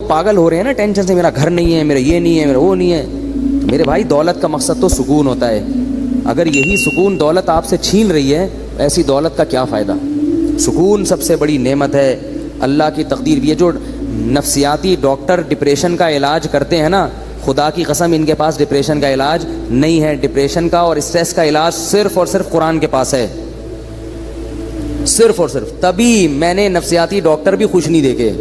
پاگل ہو رہے ہیں نا ٹینشن سے, میرا گھر نہیں ہے, میرا یہ نہیں ہے, میرا وہ نہیں ہے. تو میرے بھائی دولت کا مقصد تو سکون ہوتا ہے. اگر یہی سکون دولت آپ سے چھین رہی ہے, ایسی دولت کا کیا فائدہ. سکون سب سے بڑی نعمت ہے, اللہ کی تقدیر بھی ہے. جو نفسیاتی ڈاکٹر ڈپریشن کا علاج کرتے ہیں نا, خدا کی قسم ان کے پاس ڈپریشن کا علاج نہیں ہے. ڈپریشن کا اور اسٹریس کا علاج صرف اور صرف قرآن کے پاس ہے, صرف اور صرف. تبھی میں نے نفسیاتی ڈاکٹر بھی خوش نہیں دیکھے,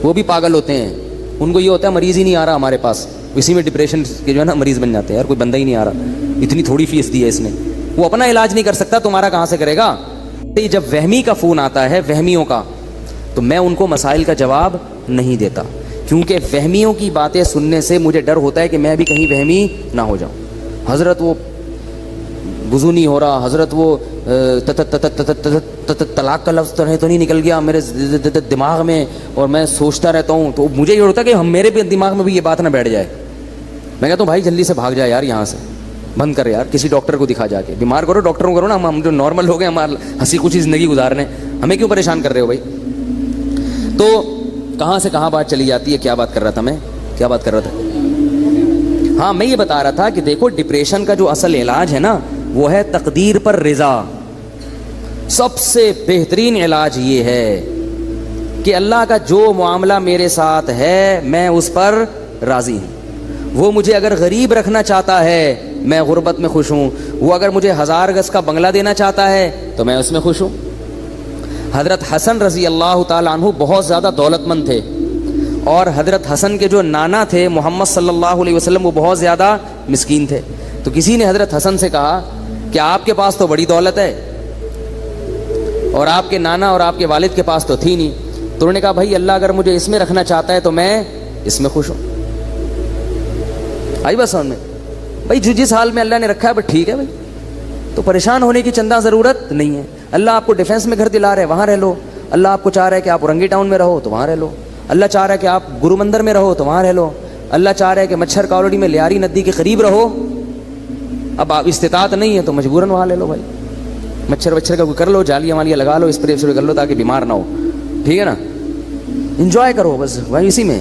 وہ بھی پاگل ہوتے ہیں. ان کو یہ ہوتا ہے مریض ہی نہیں آ رہا ہمارے پاس, اسی میں ڈپریشن کے جو ہے نا مریض بن جاتے ہیں. یار کوئی بندہ ہی نہیں آ رہا, اتنی تھوڑی فیس دی ہے اس نے, وہ اپنا علاج نہیں کر سکتا, تمہارا کہاں سے کرے گا. جب وہمی کا فون آتا ہے, وہمیوں کا, تو میں ان کو مسائل کا جواب نہیں دیتا, کیونکہ وہمیوں کی باتیں سننے سے مجھے ڈر ہوتا ہے کہ میں بھی کہیں وہمی نہ ہو جاؤں. حضرت وہ وضو نہیں ہو رہا, حضرت وہ طلاق کا لفظ تو نہیں نکل گیا میرے دماغ میں, اور میں سوچتا رہتا ہوں. تو مجھے یہ ہوتا ہے کہ میرے بھی دماغ میں بھی یہ بات نہ بیٹھ جائے. میں کہتا ہوں بھائی جلدی سے بھاگ جائے یار یہاں سے, بند کر یار, کسی ڈاکٹر کو دکھا جا کے. بیمار کرو ڈاکٹروں کو کرو نا, ہم جو نارمل ہو گئے, ہمارا ہنسی خوشی زندگی گزارنے, ہمیں کیوں پریشان کر رہے ہو بھائی. تو کہاں سے کہاں بات چلی جاتی ہے. کیا بات کر رہا تھا میں, کیا بات کر رہا تھا. ہاں میں یہ بتا رہا تھا کہ دیکھو ڈپریشن کا جو اصل علاج ہے نا, وہ ہے تقدیر پر رضا. سب سے بہترین علاج یہ ہے کہ اللہ کا جو معاملہ میرے ساتھ ہے میں اس پر راضی ہوں. وہ مجھے اگر غریب رکھنا چاہتا ہے میں غربت میں خوش ہوں, وہ اگر مجھے 1000 گز کا بنگلہ دینا چاہتا ہے تو میں اس میں خوش ہوں. حضرت حسن رضی اللہ تعالیٰ عنہ بہت زیادہ دولت مند تھے, اور حضرت حسن کے جو نانا تھے محمد صلی اللہ علیہ وسلم, وہ بہت زیادہ مسکین تھے. تو کسی نے حضرت حسن سے کہا کہ آپ کے پاس تو بڑی دولت ہے اور آپ کے نانا اور آپ کے والد کے پاس تو تھی نہیں. تو انہوں نے کہا بھائی اللہ اگر مجھے اس میں رکھنا چاہتا ہے تو میں اس میں خوش ہوں. آئی بس سمجھ میں بھائی, جو جس حال میں اللہ نے رکھا ہے بس ٹھیک ہے بھائی, تو پریشان ہونے کی چندہ ضرورت نہیں ہے. اللہ آپ کو ڈیفینس میں گھر دلا رہا ہے, وہاں رہ لو. اللہ آپ کو چاہ رہا ہے کہ آپ اورنگی ٹاؤن میں رہو تو وہاں رہ لو. اللہ چاہ رہا ہے کہ آپ گرو مندر میں رہو تو وہاں رہ لو. اللہ چاہ رہا ہے کہ مچھر کالونی میں لیاری ندی کے قریب رہو. اب آپ استطاعت نہیں ہے تو مجبوراً وہاں لے لو بھائی, مچھر وچھر کا کوئی کر لو, جالیاں والیاں لگا لو, اسپرے کر لو تاکہ بیمار نہ ہو. ٹھیک ہے نا, انجوائے کرو بس بھائی اسی میں.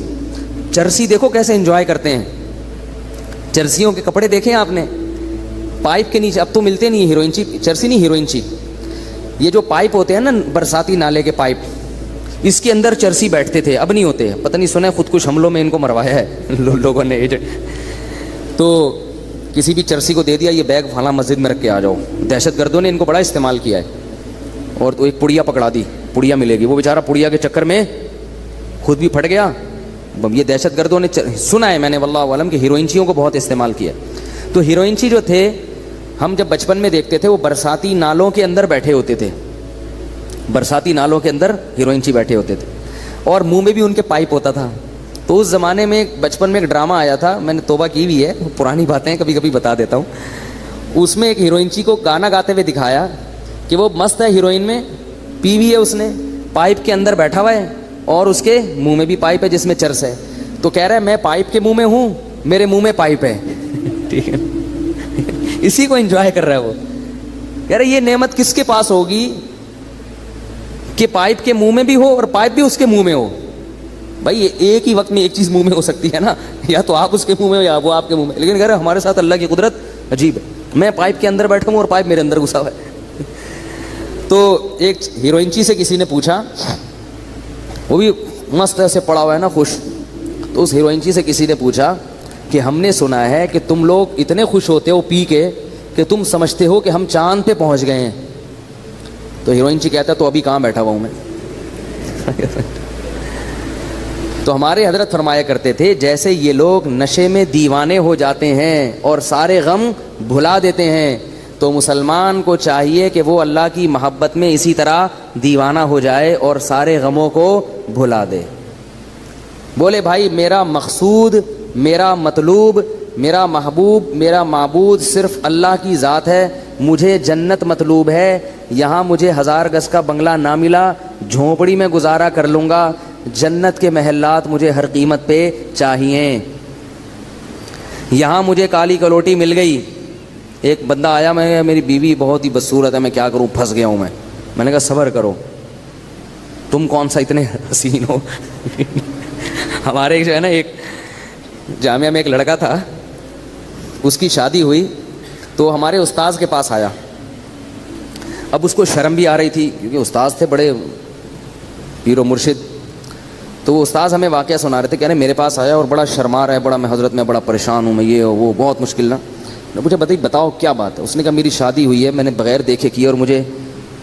چرسی دیکھو کیسے انجوائے کرتے ہیں, چرسیوں کے کپڑے دیکھیں آپ نے, پائپ کے نیچے, اب تو ملتے نہیں ہیروئن چی, چرسی نہیں ہیروئن چی, یہ جو پائپ ہوتے ہیں نا برساتی نالے کے پائپ, اس کے اندر چرسی بیٹھتے تھے, اب نہیں ہوتے. پتہ نہیں سنا ہے خود کش حملوں میں ان کو مروایا ہے لوگوں نے. تو کسی بھی چرسی کو دے دیا یہ بیگ فلاں مسجد میں رکھ کے آ جاؤ. دہشت گردوں نے ان کو بڑا استعمال کیا ہے. اور تو ایک پڑیا پکڑا دی, پڑیا ملے گی, وہ بیچارہ پڑیا کے چکر میں خود بھی پھٹ گیا. یہ دہشت گردوں نے سنا ہے میں نے واللہ عالم کہ ہیروئنچیوں کو بہت استعمال کیا. تو ہیروئنچی جو تھے ہم جب بچپن میں دیکھتے تھے وہ برساتی نالوں کے اندر بیٹھے ہوتے تھے, برساتی نالوں کے اندر ہیروئنچی بیٹھے ہوتے تھے, اور منہ میں بھی ان کے پائپ ہوتا تھا. تو اس زمانے میں بچپن میں ایک ڈرامہ آیا تھا, میں نے توبہ کی ہوئی ہے, پرانی باتیں کبھی کبھی بتا دیتا ہوں. اس میں ایک ہیروئنچی کو گانا گاتے ہوئے دکھایا کہ وہ مست ہے, ہیروئن میں پی ہوئی ہے, اس نے پائپ کے اندر بیٹھا ہوا ہے اور اس کے منہ میں بھی پائپ ہے جس میں چرس ہے. تو کہہ رہا ہے میں پائپ کے منہ میں ہوں, میرے منہ میں پائپ ہے. ٹھیک ہے, اسی کو انجوائے کر رہا ہے وہ. کہہ رہا ہے یہ نعمت کس کے پاس ہوگی کہ پائپ کے منہ میں بھی ہو اور پائپ بھی اس کے منہ میں ہو. بھائی ایک ہی وقت میں ایک چیز منہ میں ہو سکتی ہے نا, یا تو آپ اس کے منہ میں ہو یا وہ آپ کے منہ میں. لیکن اگر ہمارے ساتھ اللہ کی قدرت عجیب ہے, میں پائپ کے اندر بیٹھا ہوں اور پائپ میرے اندر گھسا ہوا ہے. تو ایک ہیروئنچی سے کسی نے پوچھا, وہ بھی مست ایسے پڑا ہوا ہے نا خوش, تو اس ہیروئنچی سے کسی نے پوچھا کہ ہم نے سنا ہے کہ تم لوگ اتنے خوش ہوتے ہو پی کے کہ تم سمجھتے ہو کہ ہم چاند پہ پہنچ گئے ہیں. تو ہیروئنچی کہتا ہے تو ابھی کہاں بیٹھا ہوا ہوں میں. تو ہمارے حضرت فرمایا کرتے تھے جیسے یہ لوگ نشے میں دیوانے ہو جاتے ہیں اور سارے غم بھلا دیتے ہیں, تو مسلمان کو چاہیے کہ وہ اللہ کی محبت میں اسی طرح دیوانہ ہو جائے اور سارے غموں کو بھلا دے. بولے بھائی میرا مقصود, میرا مطلوب, میرا محبوب, میرا معبود صرف اللہ کی ذات ہے, مجھے جنت مطلوب ہے. یہاں مجھے 1000 گز کا بنگلہ نہ ملا, جھونپڑی میں گزارا کر لوں گا, جنت کے محلات مجھے ہر قیمت پہ چاہیے. یہاں مجھے کالی کلوٹی مل گئی. ایک بندہ آیا, میں میری بیوی بہت ہی بدصورت ہے, میں کیا کروں, پھنس گیا ہوں میں نے کہا صبر کرو, تم کون سا اتنے حسین ہو ہمارے جو ہے نا ایک جامعہ میں ایک لڑکا تھا, اس کی شادی ہوئی تو ہمارے استاذ کے پاس آیا. اب اس کو شرم بھی آ رہی تھی کیونکہ استاذ تھے بڑے پیر و مرشد. تو وہ استاذ ہمیں واقعہ سنا رہے تھے, کہہ رہے میرے پاس آیا اور بڑا شرما رہا ہے, بڑا میں حضرت میں بڑا پریشان ہوں, میں یہ وہ بہت مشکل نا. میں پوچھا بتاؤ کیا بات ہے. اس نے کہا میری شادی ہوئی ہے, میں نے بغیر دیکھے کی اور مجھے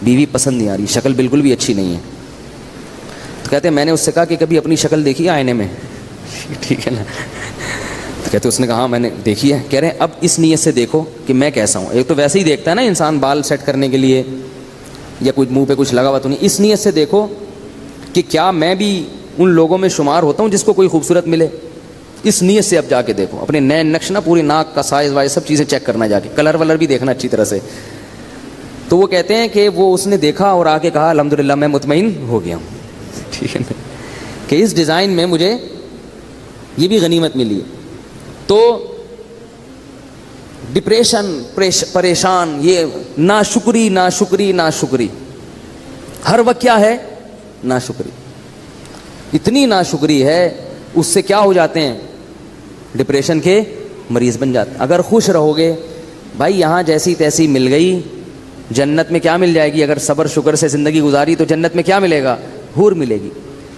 بیوی پسند نہیں آ رہی, شکل بالکل بھی اچھی نہیں ہے. تو کہتے ہیں میں نے اس سے کہا کہ کبھی اپنی شکل دیکھی ہے آئینے میں؟ ٹھیک ہے نا. تو کہتے اس نے کہا ہاں میں نے دیکھی ہے. کہہ رہے ہیں اب اس نیت سے دیکھو کہ میں کیسا ہوں. ایک تو ویسے ہی دیکھتا ہے نا انسان بال سیٹ کرنے کے لیے یا کچھ منہ پہ کچھ لگا ہوا تو نہیں, اس نیت سے دیکھو کہ کیا میں بھی ان لوگوں میں شمار ہوتا ہوں جس کو کوئی خوبصورت ملے. اس نیت سے اب جا کے دیکھو, اپنے نئے نقش نا پوری ناک کا سائز وائز سب چیزیں چیک کرنا, جا کے کلر ولر بھی دیکھنا اچھی طرح سے. تو وہ کہتے ہیں کہ وہ اس نے دیکھا اور آ کے کہا الحمدللہ میں مطمئن ہو گیا ہوں. ٹھیک ہے نا, کہ اس ڈیزائن میں مجھے یہ بھی غنیمت ملی. تو ڈپریشن, پریشان, یہ ناشکری ناشکری ناشکری, ہر وقت کیا ہے ناشکری. اتنی ناشکری ہے اس سے کیا ہو جاتے ہیں, ڈپریشن کے مریض بن جاتے ہیں. اگر خوش رہو گے بھائی, یہاں جیسی تیسی مل گئی, جنت میں کیا مل جائے گی. اگر صبر شکر سے زندگی گزاری تو جنت میں کیا ملے گا, حور ملے گی.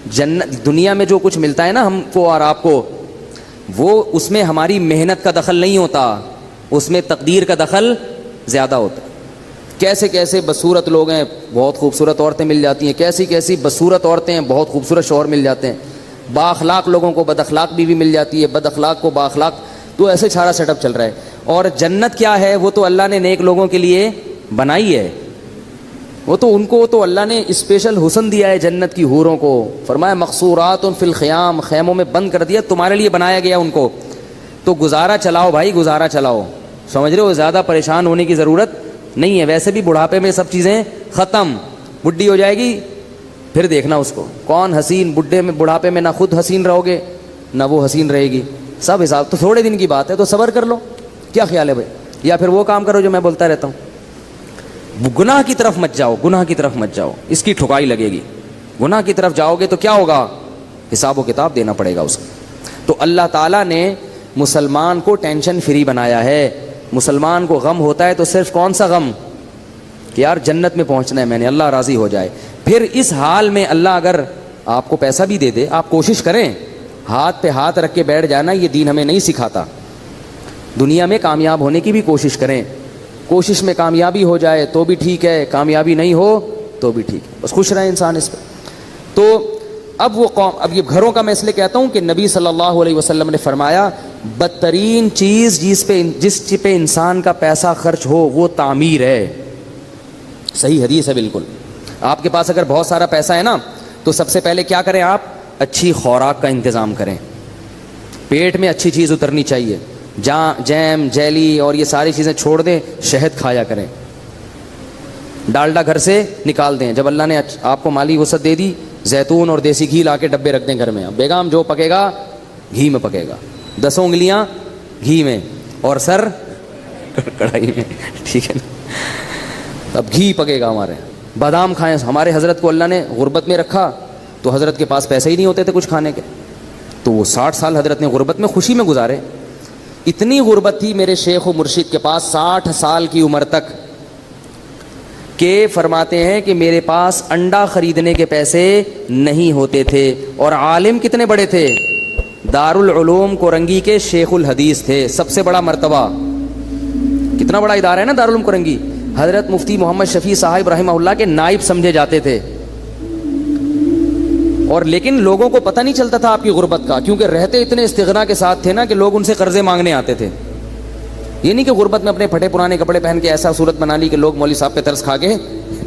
جنت دنیا میں جو کچھ ملتا ہے نا ہم کو اور آپ کو, وہ اس میں ہماری محنت کا دخل نہیں ہوتا, اس میں تقدیر کا دخل زیادہ ہوتا ہے. کیسے کیسے بدصورت لوگ ہیں, بہت خوبصورت عورتیں مل جاتی ہیں, کیسی کیسی بدصورت عورتیں ہیں, بہت خوبصورت شوہر مل جاتے ہیں. با اخلاق لوگوں کو بد اخلاق بیوی مل جاتی ہے, بد اخلاق کو با اخلاق. تو ایسے سارا سیٹ اپ چل رہا ہے. اور جنت کیا ہے, وہ تو اللہ نے نیک لوگوں کے لیے بنائی ہے. وہ تو ان کو تو اللہ نے اسپیشل حسن دیا ہے جنت کی حوروں کو. فرمایا مقصورات فی الخیام, خیموں میں بند کر دیا, تمہارے لیے بنایا گیا ان کو. تو گزارا چلاؤ بھائی, گزارا چلاؤ. سمجھ رہے ہو, زیادہ پریشان ہونے کی ضرورت نہیں ہے. ویسے بھی بڑھاپے میں سب چیزیں ختم, بڈھی ہو جائے گی پھر دیکھنا اس کو کون حسین. بڈھے میں بڑھاپے میں نہ خود حسین رہو گے نہ وہ حسین رہے گی, سب حساب. تو تھوڑے دن کی بات ہے تو صبر کر لو, کیا خیال ہے بھائی. یا پھر وہ کام کرو جو میں بولتا رہتا ہوں, گناہ کی طرف مت جاؤ, گناہ کی طرف مت جاؤ, اس کی ٹھکائی لگے گی. گناہ کی طرف جاؤ گے تو کیا ہوگا, حساب و کتاب دینا پڑے گا اس کا. تو اللہ تعالیٰ نے مسلمان کو ٹینشن فری بنایا ہے. مسلمان کو غم ہوتا ہے تو صرف کون سا غم, کہ یار جنت میں پہنچنا ہے میں نے, اللہ راضی ہو جائے. پھر اس حال میں اللہ اگر آپ کو پیسہ بھی دے دے, آپ کوشش کریں, ہاتھ پہ ہاتھ رکھ کے بیٹھ جانا یہ دین ہمیں نہیں سکھاتا. دنیا میں کامیاب ہونے کی بھی کوشش کریں, کوشش میں کامیابی ہو جائے تو بھی ٹھیک ہے, کامیابی نہیں ہو تو بھی ٹھیک ہے, بس خوش رہے انسان اس پہ. تو اب وہ قوم, اب یہ گھروں کا میں اس لیے کہتا ہوں کہ نبی صلی اللہ علیہ وسلم نے فرمایا بدترین چیز جس پہ انسان کا پیسہ خرچ ہو وہ تعمیر ہے. صحیح حدیث ہے بالکل. آپ کے پاس اگر بہت سارا پیسہ ہے نا تو سب سے پہلے کیا کریں آپ, اچھی خوراک کا انتظام کریں. پیٹ میں اچھی چیز اترنی چاہیے, جیم جیلی اور یہ ساری چیزیں چھوڑ دیں, شہد کھایا کریں. ڈالڈا گھر سے نکال دیں. جب اللہ نے آپ کو مالی وسعت دے دی, زیتون اور دیسی گھی لا کے ڈبے رکھ دیں گھر میں. بیگم جو پکے گا گھی میں پکے گا, 10 انگلیاں گھی میں اور سر کڑھائی میں. ٹھیک ہے نا, اب گھی پکے گا ہمارے. بادام کھائیں. ہمارے حضرت کو اللہ نے غربت میں رکھا تو حضرت کے پاس پیسے ہی نہیں ہوتے تھے کچھ کھانے کے, تو وہ 60 سال حضرت نے غربت میں خوشی میں گزارے. اتنی غربت تھی میرے شیخ و مرشد کے پاس 60 سال کی عمر تک, کہ فرماتے ہیں کہ میرے پاس انڈا خریدنے کے پیسے نہیں ہوتے تھے. اور عالم کتنے بڑے تھے, دارالعلوم کورنگی کے شیخ الحدیث تھے. سب سے بڑا مرتبہ, کتنا بڑا ادارہ ہے نا دارالعلوم کورنگی. حضرت مفتی محمد شفیع صاحب رحمہ اللہ کے نائب سمجھے جاتے تھے. اور لیکن لوگوں کو پتہ نہیں چلتا تھا آپ کی غربت کا, کیونکہ رہتے اتنے استغنا کے ساتھ تھے نا کہ لوگ ان سے قرضے مانگنے آتے تھے. یہ نہیں کہ غربت میں اپنے پھٹے پرانے کپڑے پہن کے ایسا صورت بنا لی کہ لوگ مولوی صاحب پہ ترس کھا کے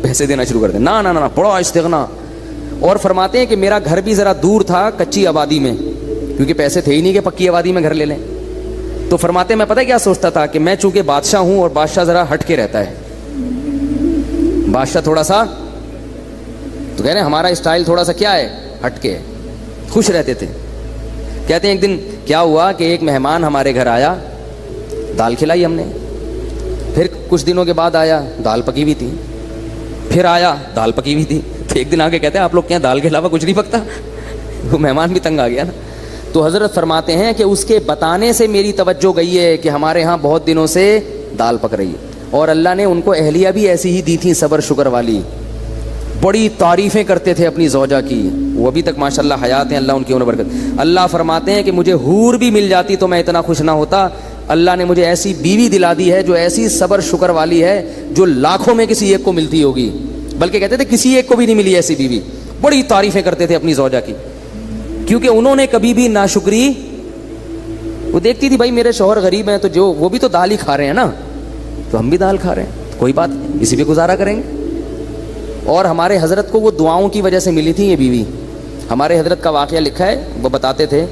پیسے دینا شروع کر دیں. نہ نہ نہ, بڑا استغنا. اور فرماتے ہیں کہ میرا گھر بھی ذرا دور تھا کچی آبادی میں, کیونکہ پیسے تھے ہی نہیں کہ پکی آبادی میں گھر لے لیں. تو فرماتے ہیں میں پتہ کیا سوچتا تھا کہ میں چونکہ بادشاہ ہوں اور بادشاہ ذرا ہٹ کے رہتا ہے, بادشاہ تھوڑا سا, تو کہہ رہے ہیں ہمارا اسٹائل تھوڑا سا کیا ہے, ہٹ کے, خوش رہتے تھے. کہتے ہیں ایک دن کیا ہوا کہ ایک مہمان ہمارے گھر آیا, دال کھلائی ہم نے. پھر کچھ دنوں کے بعد آیا, دال پکی ہوئی تھی. پھر آیا, دال پکی ہوئی تھی. تو ایک دن آ کے کہتے ہیں آپ لوگ کیا دال کے علاوہ کچھ نہیں پکتا. وہ مہمان بھی تنگ آ گیا نا. تو حضرت فرماتے ہیں کہ اس کے بتانے سے میری توجہ گئی ہے کہ ہمارے ہاں بہت دنوں سے دال پک رہی ہے، اور اللہ نے ان کو اہلیہ بھی ایسی ہی دی تھی صبر شکر والی، بڑی تعریفیں کرتے تھے اپنی زوجہ کی، وہ ابھی تک ماشاءاللہ حیات ہیں، اللہ ان کی عمر برکت۔ اللہ فرماتے ہیں کہ مجھے حور بھی مل جاتی تو میں اتنا خوش نہ ہوتا، اللہ نے مجھے ایسی بیوی دلا دی ہے جو ایسی صبر شکر والی ہے جو لاکھوں میں کسی ایک کو ملتی ہوگی، بلکہ کہتے تھے کسی ایک کو بھی نہیں ملی ایسی بیوی۔ بڑی تعریفیں کرتے تھے اپنی زوجہ کی، کیونکہ انہوں نے کبھی بھی ناشکری، وہ دیکھتی تھی بھائی میرے شوہر غریب ہیں تو جو وہ بھی تو دال ہی کھا رہے ہیں نا، تو ہم بھی دال کھا رہے ہیں، کوئی بات نہیں، اسی پہ گزارا کریں گے۔ اور ہمارے حضرت کو وہ دعاؤں کی وجہ سے ملی تھی یہ بیوی۔ ہمارے حضرت کا واقعہ لکھا ہے، وہ بتاتے تھے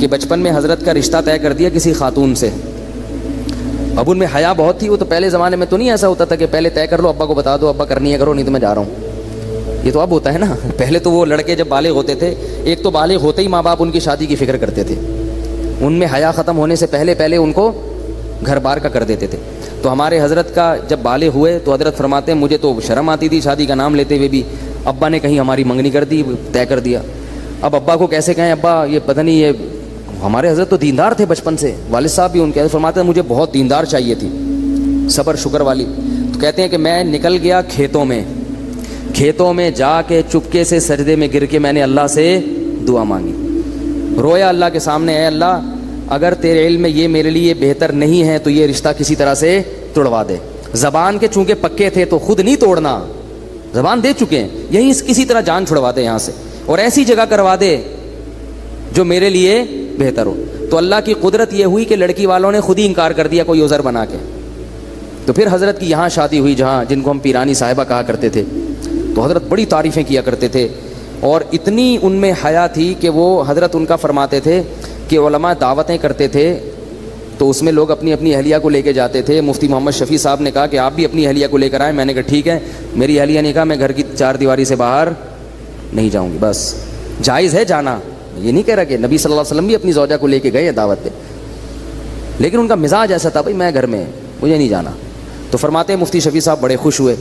کہ بچپن میں حضرت کا رشتہ طے کر دیا کسی خاتون سے، اب ان میں حیا بہت تھی، وہ تو پہلے زمانے میں تو نہیں ایسا ہوتا تھا کہ پہلے طے کر لو، ابا کو بتا دو، ابا کرنی ہے کرو نہیں تو میں جا رہا ہوں، یہ تو اب ہوتا ہے نا۔ پہلے تو وہ لڑکے جب بالغ ہوتے تھے، ایک تو بالغ ہوتے ہی ماں باپ ان کی شادی کی فکر کرتے تھے، ان میں حیا ختم ہونے سے پہلے ان کو گھر بار کا کر دیتے تھے۔ تو ہمارے حضرت کا جب بالغ ہوئے تو حضرت فرماتے ہیں مجھے تو شرم آتی تھی شادی کا نام لیتے ہوئے بھی، ابا نے کہیں ہماری منگنی کر دی، طے کر دیا، اب ابا کو کیسے کہیں ابا یہ پتہ نہیں، یہ ہمارے حضرت تو دیندار تھے بچپن سے، والد صاحب بھی ان کے، فرماتے ہیں مجھے بہت دیندار چاہیے تھی صبر شکر والی۔ تو کہتے ہیں کہ میں نکل گیا کھیتوں میں جا کے چپکے سے سجدے میں گر کے میں نے اللہ سے دعا مانگی، رویا اللہ کے سامنے، اے اللہ اگر تیرے علم میں یہ میرے لیے بہتر نہیں ہے تو یہ رشتہ کسی طرح سے توڑوا دے۔ زبان کے چونکہ پکے تھے تو خود نہیں توڑنا، زبان دے چکے ہیں، یہیں کسی طرح جان چھڑوا دے یہاں سے، اور ایسی جگہ کروا دے جو میرے لیے بہتر ہو۔ تو اللہ کی قدرت یہ ہوئی کہ لڑکی والوں نے خود ہی انکار کر دیا کوئی عذر بنا کے، تو پھر حضرت کی یہاں شادی ہوئی جہاں جن کو ہم پیرانی صاحبہ کہا کرتے تھے۔ تو حضرت بڑی تعریفیں کیا کرتے تھے، اور اتنی ان میں حیا تھی کہ وہ حضرت ان کا فرماتے تھے کہ علماء دعوتیں کرتے تھے تو اس میں لوگ اپنی اپنی اہلیہ کو لے کے جاتے تھے۔ مفتی محمد شفیع صاحب نے کہا کہ آپ بھی اپنی اہلیہ کو لے کر آئیں، میں نے کہا ٹھیک ہے، میری اہلیہ نے کہا میں گھر کی چار دیواری سے باہر نہیں جاؤں گی، بس جائز ہے جانا، یہ نہیں کہہ رہا کہ نبی صلی اللہ علیہ وسلم بھی اپنی زوجہ کو لے کے گئے دعوت پہ، لیکن ان کا مزاج ایسا تھا بھائی میں گھر میں مجھے نہیں جانا۔ تو فرماتے ہیں مفتی شفیع صاحب بڑے خوش ہوئے،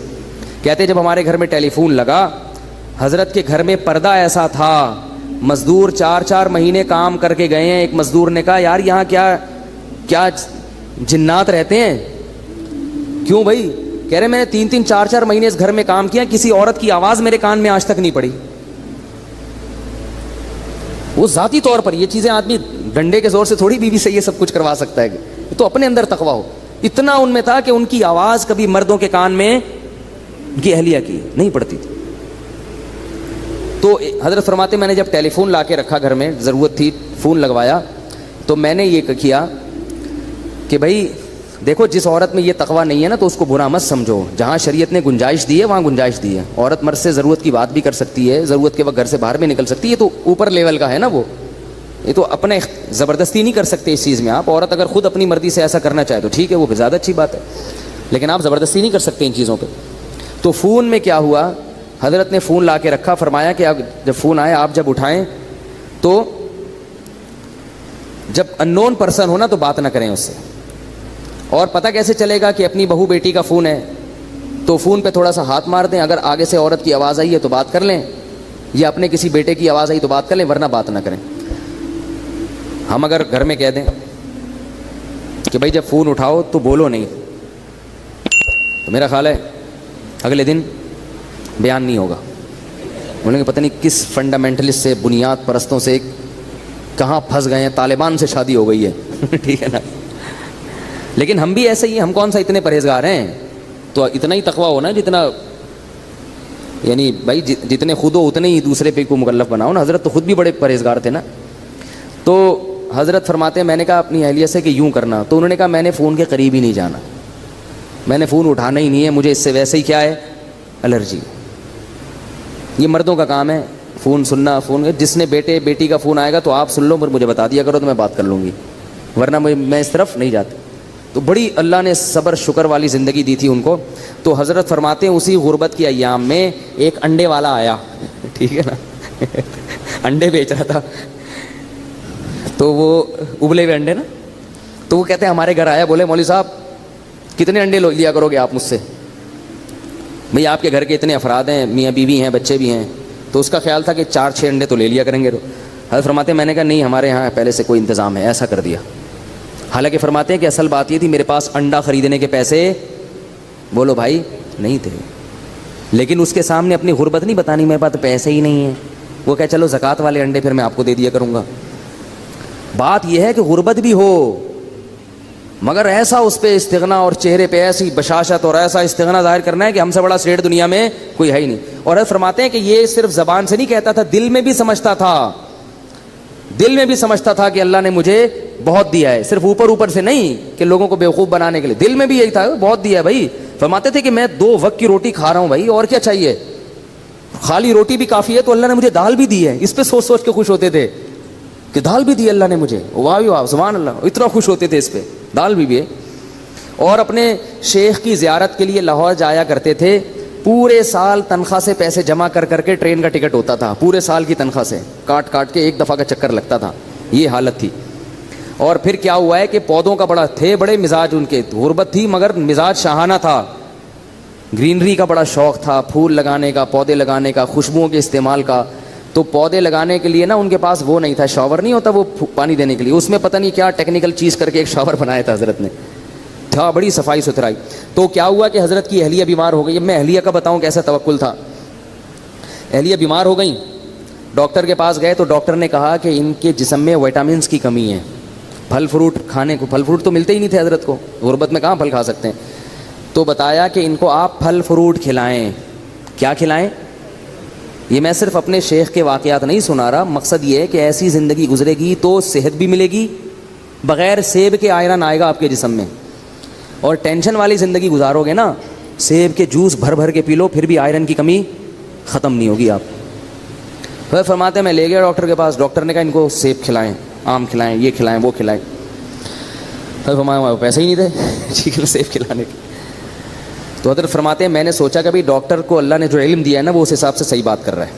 کہتے جب ہمارے گھر میں ٹیلی فون لگا، حضرت کے گھر میں پردہ ایسا تھا، مزدور 4 مہینے کام کر کے گئے ہیں، ایک مزدور نے کہا یار یہاں کیا جنات رہتے ہیں؟ کیوں بھائی؟ کہہ رہے میں نے 3 4 مہینے اس گھر میں کام کیا، کسی عورت کی آواز میرے کان میں آج تک نہیں پڑی۔ وہ ذاتی طور پر یہ چیزیں آدمی ڈنڈے کے زور سے تھوڑی بیوی سے یہ سب کچھ کروا سکتا ہے، یہ تو اپنے اندر تقویٰ ہو، اتنا ان میں تھا کہ ان کی آواز کبھی مردوں کے کان میں ان کی اہلیہ کی نہیں پڑتی تھی۔ تو حضرت فرماتے میں نے جب ٹیلی فون لا کے رکھا گھر میں، ضرورت تھی فون لگوایا، تو میں نے یہ کیا کہ بھائی دیکھو جس عورت میں یہ تقویٰ نہیں ہے نا تو اس کو برا مت سمجھو، جہاں شریعت نے گنجائش دی ہے وہاں گنجائش دی ہے، عورت مرد سے ضرورت کی بات بھی کر سکتی ہے، ضرورت کے وقت گھر سے باہر بھی نکل سکتی ہے، یہ تو اوپر لیول کا ہے نا، وہ یہ تو اپنے زبردستی نہیں کر سکتے اس چیز میں آپ، عورت اگر خود اپنی مرضی سے ایسا کرنا چاہے تو ٹھیک ہے، وہ پھر زیادہ اچھی بات ہے، لیکن آپ زبردستی نہیں کر سکتے ان چیزوں پہ۔ تو فون میں کیا ہوا، حضرت نے فون لا کے رکھا، فرمایا کہ اب جب فون آئے آپ جب اٹھائیں تو جب ان نون پرسن ہونا تو بات نہ کریں اس سے، اور پتہ کیسے چلے گا کہ اپنی بہو بیٹی کا فون ہے تو فون پہ تھوڑا سا ہاتھ مار دیں، اگر آگے سے عورت کی آواز آئی ہے تو بات کر لیں، یا اپنے کسی بیٹے کی آواز آئی تو بات کر لیں، ورنہ بات نہ کریں۔ ہم اگر گھر میں کہہ دیں کہ بھائی جب فون اٹھاؤ تو بولو نہیں، تو میرا خیال ہے اگلے دن بیان نہیں ہوگا، بولیں گے پتہ نہیں کس فنڈامنٹلسٹ سے، بنیاد پرستوں سے کہاں پھنس گئے ہیں، طالبان سے شادی ہو گئی ہے ٹھیک ہے نا۔ لیکن ہم بھی ایسے ہی، ہم کون سا اتنے پرہیزگار ہیں، تو اتنا ہی تقویٰ ہونا جتنا، یعنی بھائی جتنے خود ہو اتنے ہی دوسرے پہ کو مکلف بناؤ نا۔ حضرت تو خود بھی بڑے پرہیزگار تھے نا۔ تو حضرت فرماتے ہیں میں نے کہا اپنی اہلیہ سے کہ یوں کرنا، تو انہوں نے کہا میں نے فون کے قریب ہی نہیں جانا، میں نے فون اٹھانا ہی نہیں ہے، مجھے اس سے ویسے ہی کیا ہے الرجی، یہ مردوں کا کام ہے فون سننا، فون جس نے بیٹے بیٹی کا فون آئے گا تو آپ سن لو، مجھے بتا دیا کرو تو میں بات کر لوں گی، ورنہ میں اس طرف نہیں جاتی۔ تو بڑی اللہ نے صبر شکر والی زندگی دی تھی ان کو۔ تو حضرت فرماتے ہیں اسی غربت کی ایام میں ایک انڈے والا آیا، ٹھیک ہے نا انڈے بیچ رہا تھا، تو وہ ابلے ہوئے انڈے نا، تو وہ کہتے ہیں ہمارے گھر آیا، بولے مولوی صاحب کتنے انڈے لیا کرو گے آپ مجھ سے؟ بھئی آپ کے گھر کے اتنے افراد ہیں، میاں بیوی ہیں، بچے بھی ہیں، تو اس کا خیال تھا کہ 4 6 انڈے تو لے لیا کریں گے۔ حضرت فرماتے ہیں میں نے کہا نہیں ہمارے یہاں پہلے سے کوئی انتظام ہے, ایسا کر دیا. حالانکہ فرماتے ہیں کہ اصل بات یہ تھی میرے پاس انڈا خریدنے کے پیسے بولو بھائی نہیں تھے, لیکن اس کے سامنے اپنی غربت نہیں بتانی میرے پاس پیسے ہی نہیں ہیں. وہ کہ چلو زکوٰۃ والے انڈے پھر میں آپ کو دے دیا کروں گا. بات یہ ہے کہ غربت بھی ہو مگر ایسا اس پہ استغنا اور چہرے پہ ایسی بشاشت اور ایسا استغنا ظاہر کرنا ہے کہ ہم سے بڑا سیٹ دنیا میں کوئی ہے ہی نہیں. اور حضرت فرماتے ہیں کہ یہ صرف زبان سے نہیں کہتا تھا, دل میں بھی سمجھتا تھا, دل میں بھی سمجھتا تھا کہ اللہ نے مجھے بہت دیا ہے, صرف اوپر اوپر سے نہیں کہ لوگوں کو بیوقوف بنانے کے لیے, دل میں بھی یہی تھا بہت دیا ہے بھائی. فرماتے تھے کہ میں 2 وقت کی روٹی کھا رہا ہوں بھائی, اور کیا چاہیے, خالی روٹی بھی کافی ہے, تو اللہ نے مجھے دال بھی دی ہے. اس پہ سوچ سوچ کے خوش ہوتے تھے کہ دال بھی دی اللہ نے مجھے, واہ واہ سبحان اللہ, اتنا خوش ہوتے تھے اس پہ دال بھی ہے. اور اپنے شیخ کی زیارت کے لیے لاہور جایا کرتے تھے, پورے سال تنخواہ سے پیسے جمع کر کر کے ٹرین کا ٹکٹ ہوتا تھا, پورے سال کی تنخواہ سے کاٹ کاٹ کے ایک دفعہ کا چکر لگتا تھا, یہ حالت تھی. اور پھر کیا ہوا ہے کہ پودوں کا بڑے مزاج ان کے, غربت تھی مگر مزاج شاہانہ تھا, گرینری کا بڑا شوق تھا, پھول لگانے کا, پودے لگانے کا, خوشبوؤں کے استعمال کا. تو پودے لگانے کے لیے نا ان کے پاس وہ نہیں تھا, شاور نہیں ہوتا وہ پانی دینے کے لیے, اس میں پتہ نہیں کیا ٹیکنیکل چیز کر کے ایک شاور بنایا تھا حضرت نے, تھا بڑی صفائی ستھرائی. تو کیا ہوا کہ حضرت کی اہلیہ بیمار ہو گئی. اب میں اہلیہ کا بتاؤں کیسا توکل تھا. اہلیہ بیمار ہو گئیں, ڈاکٹر کے پاس گئے تو ڈاکٹر نے کہا کہ ان کے جسم میں وٹامنس کی کمی ہے, پھل فروٹ کھانے کو, پھل فروٹ تو ملتے ہی نہیں تھے حضرت کو, غربت میں کہاں پھل کھا سکتے ہیں. تو بتایا کہ ان کو آپ پھل فروٹ کھلائیں. کیا کھلائیں؟ یہ میں صرف اپنے شیخ کے واقعات نہیں سنا رہا, مقصد یہ ہے کہ ایسی زندگی گزرے گی تو صحت بھی ملے گی, بغیر سیب کے آئرن آئے گا آپ کے جسم میں. اور ٹینشن والی زندگی گزارو گے نا, سیب کے جوس بھر بھر کے پی لو پھر بھی آئرن کی کمی ختم نہیں ہوگی. آپ پھر فرماتے ہیں میں لے گیا ڈاکٹر کے پاس, ڈاکٹر نے کہا ان کو سیب کھلائیں, آم کھلائیں, یہ کھلائیں, وہ کھلائیں. پھر فرمایا پیسے ہی نہیں تھے ٹھیک ہے سیب کھلانے کے. تو حضرت فرماتے ہیں میں نے سوچا کہ بھائی ڈاکٹر کو اللہ نے جو علم دیا ہے نا وہ اس حساب سے صحیح بات کر رہا ہے,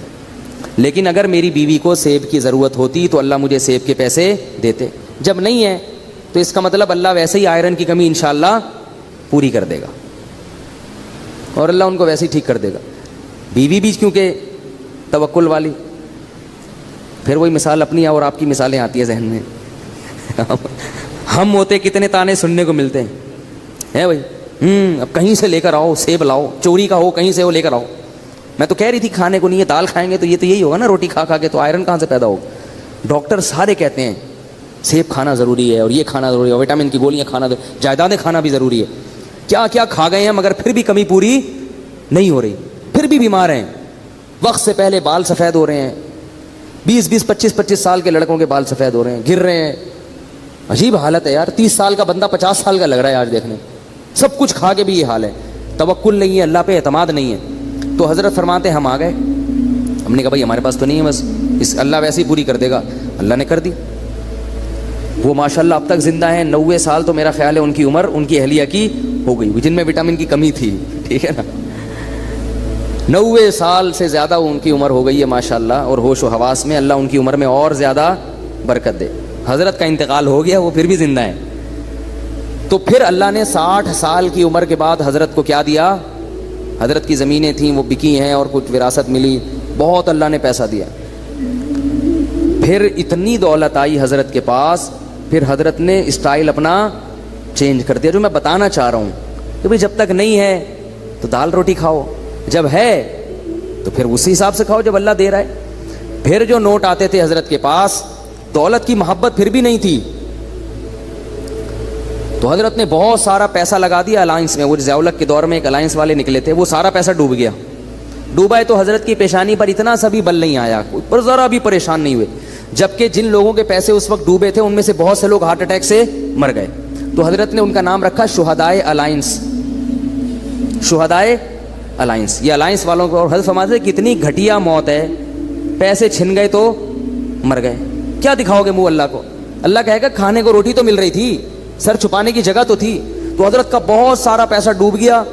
لیکن اگر میری بیوی کو سیب کی ضرورت ہوتی تو اللہ مجھے سیب کے پیسے دیتے, جب نہیں ہے تو اس کا مطلب اللہ ویسے ہی آئرن کی کمی انشاءاللہ پوری کر دے گا, اور اللہ ان کو ویسے ہی ٹھیک کر دے گا. بیوی بھی کیونکہ توکل والی, پھر وہی مثال اپنی ہے اور آپ کی مثالیں آتی ہیں ذہن میں. ہم ہوتے کتنے تانے سننے کو ملتے ہیں بھائی, اب کہیں سے لے کر آؤ سیب لاؤ, چوری کا ہو کہیں سے وہ لے کر آؤ. میں تو کہہ رہی تھی کھانے کو نہیں ہے, دال کھائیں گے تو یہ تو یہی ہوگا نا, روٹی کھا کھا کے, تو آئرن کہاں سے پیدا ہوگا. ڈاکٹر سارے کہتے ہیں سیب کھانا ضروری ہے, اور یہ کھانا ضروری ہے, وٹامن کی گولیاں کھانا, جائیدادیں کھانا بھی ضروری ہے. کیا کیا کھا گئے ہیں مگر پھر بھی کمی پوری نہیں ہو رہی, پھر بھی بیمار ہیں. وقت سے پہلے بال سفید ہو رہے ہیں, 20 25 سال کے لڑکوں کے بال سفید ہو رہے ہیں, گر رہے ہیں. عجیب حالت ہے یار, 30 سال کا بندہ 50 سال کا لگ رہا ہے آج دیکھنے. سب کچھ کھا کے بھی یہ حال ہے, توکل نہیں ہے, اللہ پہ اعتماد نہیں ہے. تو حضرت فرماتے ہم آ گئے, ہم نے کہا بھائی ہمارے پاس تو نہیں ہے, بس اس اللہ ویسے ہی پوری کر دے گا. اللہ نے کر دی. وہ ماشاءاللہ اب تک زندہ ہیں, 90 سال تو میرا خیال ہے ان کی عمر ان کی اہلیہ کی ہو گئی, جن میں وٹامن کی کمی تھی, ٹھیک ہے نا. 90 سال سے زیادہ ان کی عمر ہو گئی ہے ماشاءاللہ, اور ہوش و حواس میں اللہ ان کی عمر میں اور زیادہ برکت دے. حضرت کا انتقال ہو گیا, وہ پھر بھی زندہ ہے. تو پھر اللہ نے 60 سال کی عمر کے بعد حضرت کو کیا دیا. حضرت کی زمینیں تھیں وہ بکی ہیں, اور کچھ وراثت ملی, بہت اللہ نے پیسہ دیا. پھر اتنی دولت آئی حضرت کے پاس, پھر حضرت نے اسٹائل اپنا چینج کر دیا. جو میں بتانا چاہ رہا ہوں کہ بھئی جب تک نہیں ہے تو دال روٹی کھاؤ, جب ہے تو پھر اسی حساب سے کھاؤ جب اللہ دے رہا ہے. پھر جو نوٹ آتے تھے حضرت کے پاس, دولت کی محبت پھر بھی نہیں تھی, تو حضرت نے بہت سارا پیسہ لگا دیا الائنس میں. وہ ضیاء الحق کے دور میں ایک الائنس والے نکلے تھے, وہ سارا پیسہ ڈوب گیا. ڈوبا ہے تو حضرت کی پیشانی پر اتنا سا بھی بل نہیں آیا, پر ذرا بھی پریشان نہیں ہوئے. جبکہ جن لوگوں کے پیسے اس وقت ڈوبے تھے ان میں سے بہت سے لوگ ہارٹ اٹیک سے مر گئے. تو حضرت نے ان کا نام رکھا شہدائے الائنس, شہدائے الائنس. یہ الائنس والوں کو, اور حضرت فرماتے ہیں کتنی گھٹیا موت ہے, پیسے چھن گئے تو مر گئے, کیا دکھاؤ گے منہ اللہ کو. اللہ کہے گا کھانے کو روٹی تو مل رہی تھی, سر چھپانے کی جگہ تو تھی. تو حضرت کا بہت سارا پیسہ ڈوب گیا,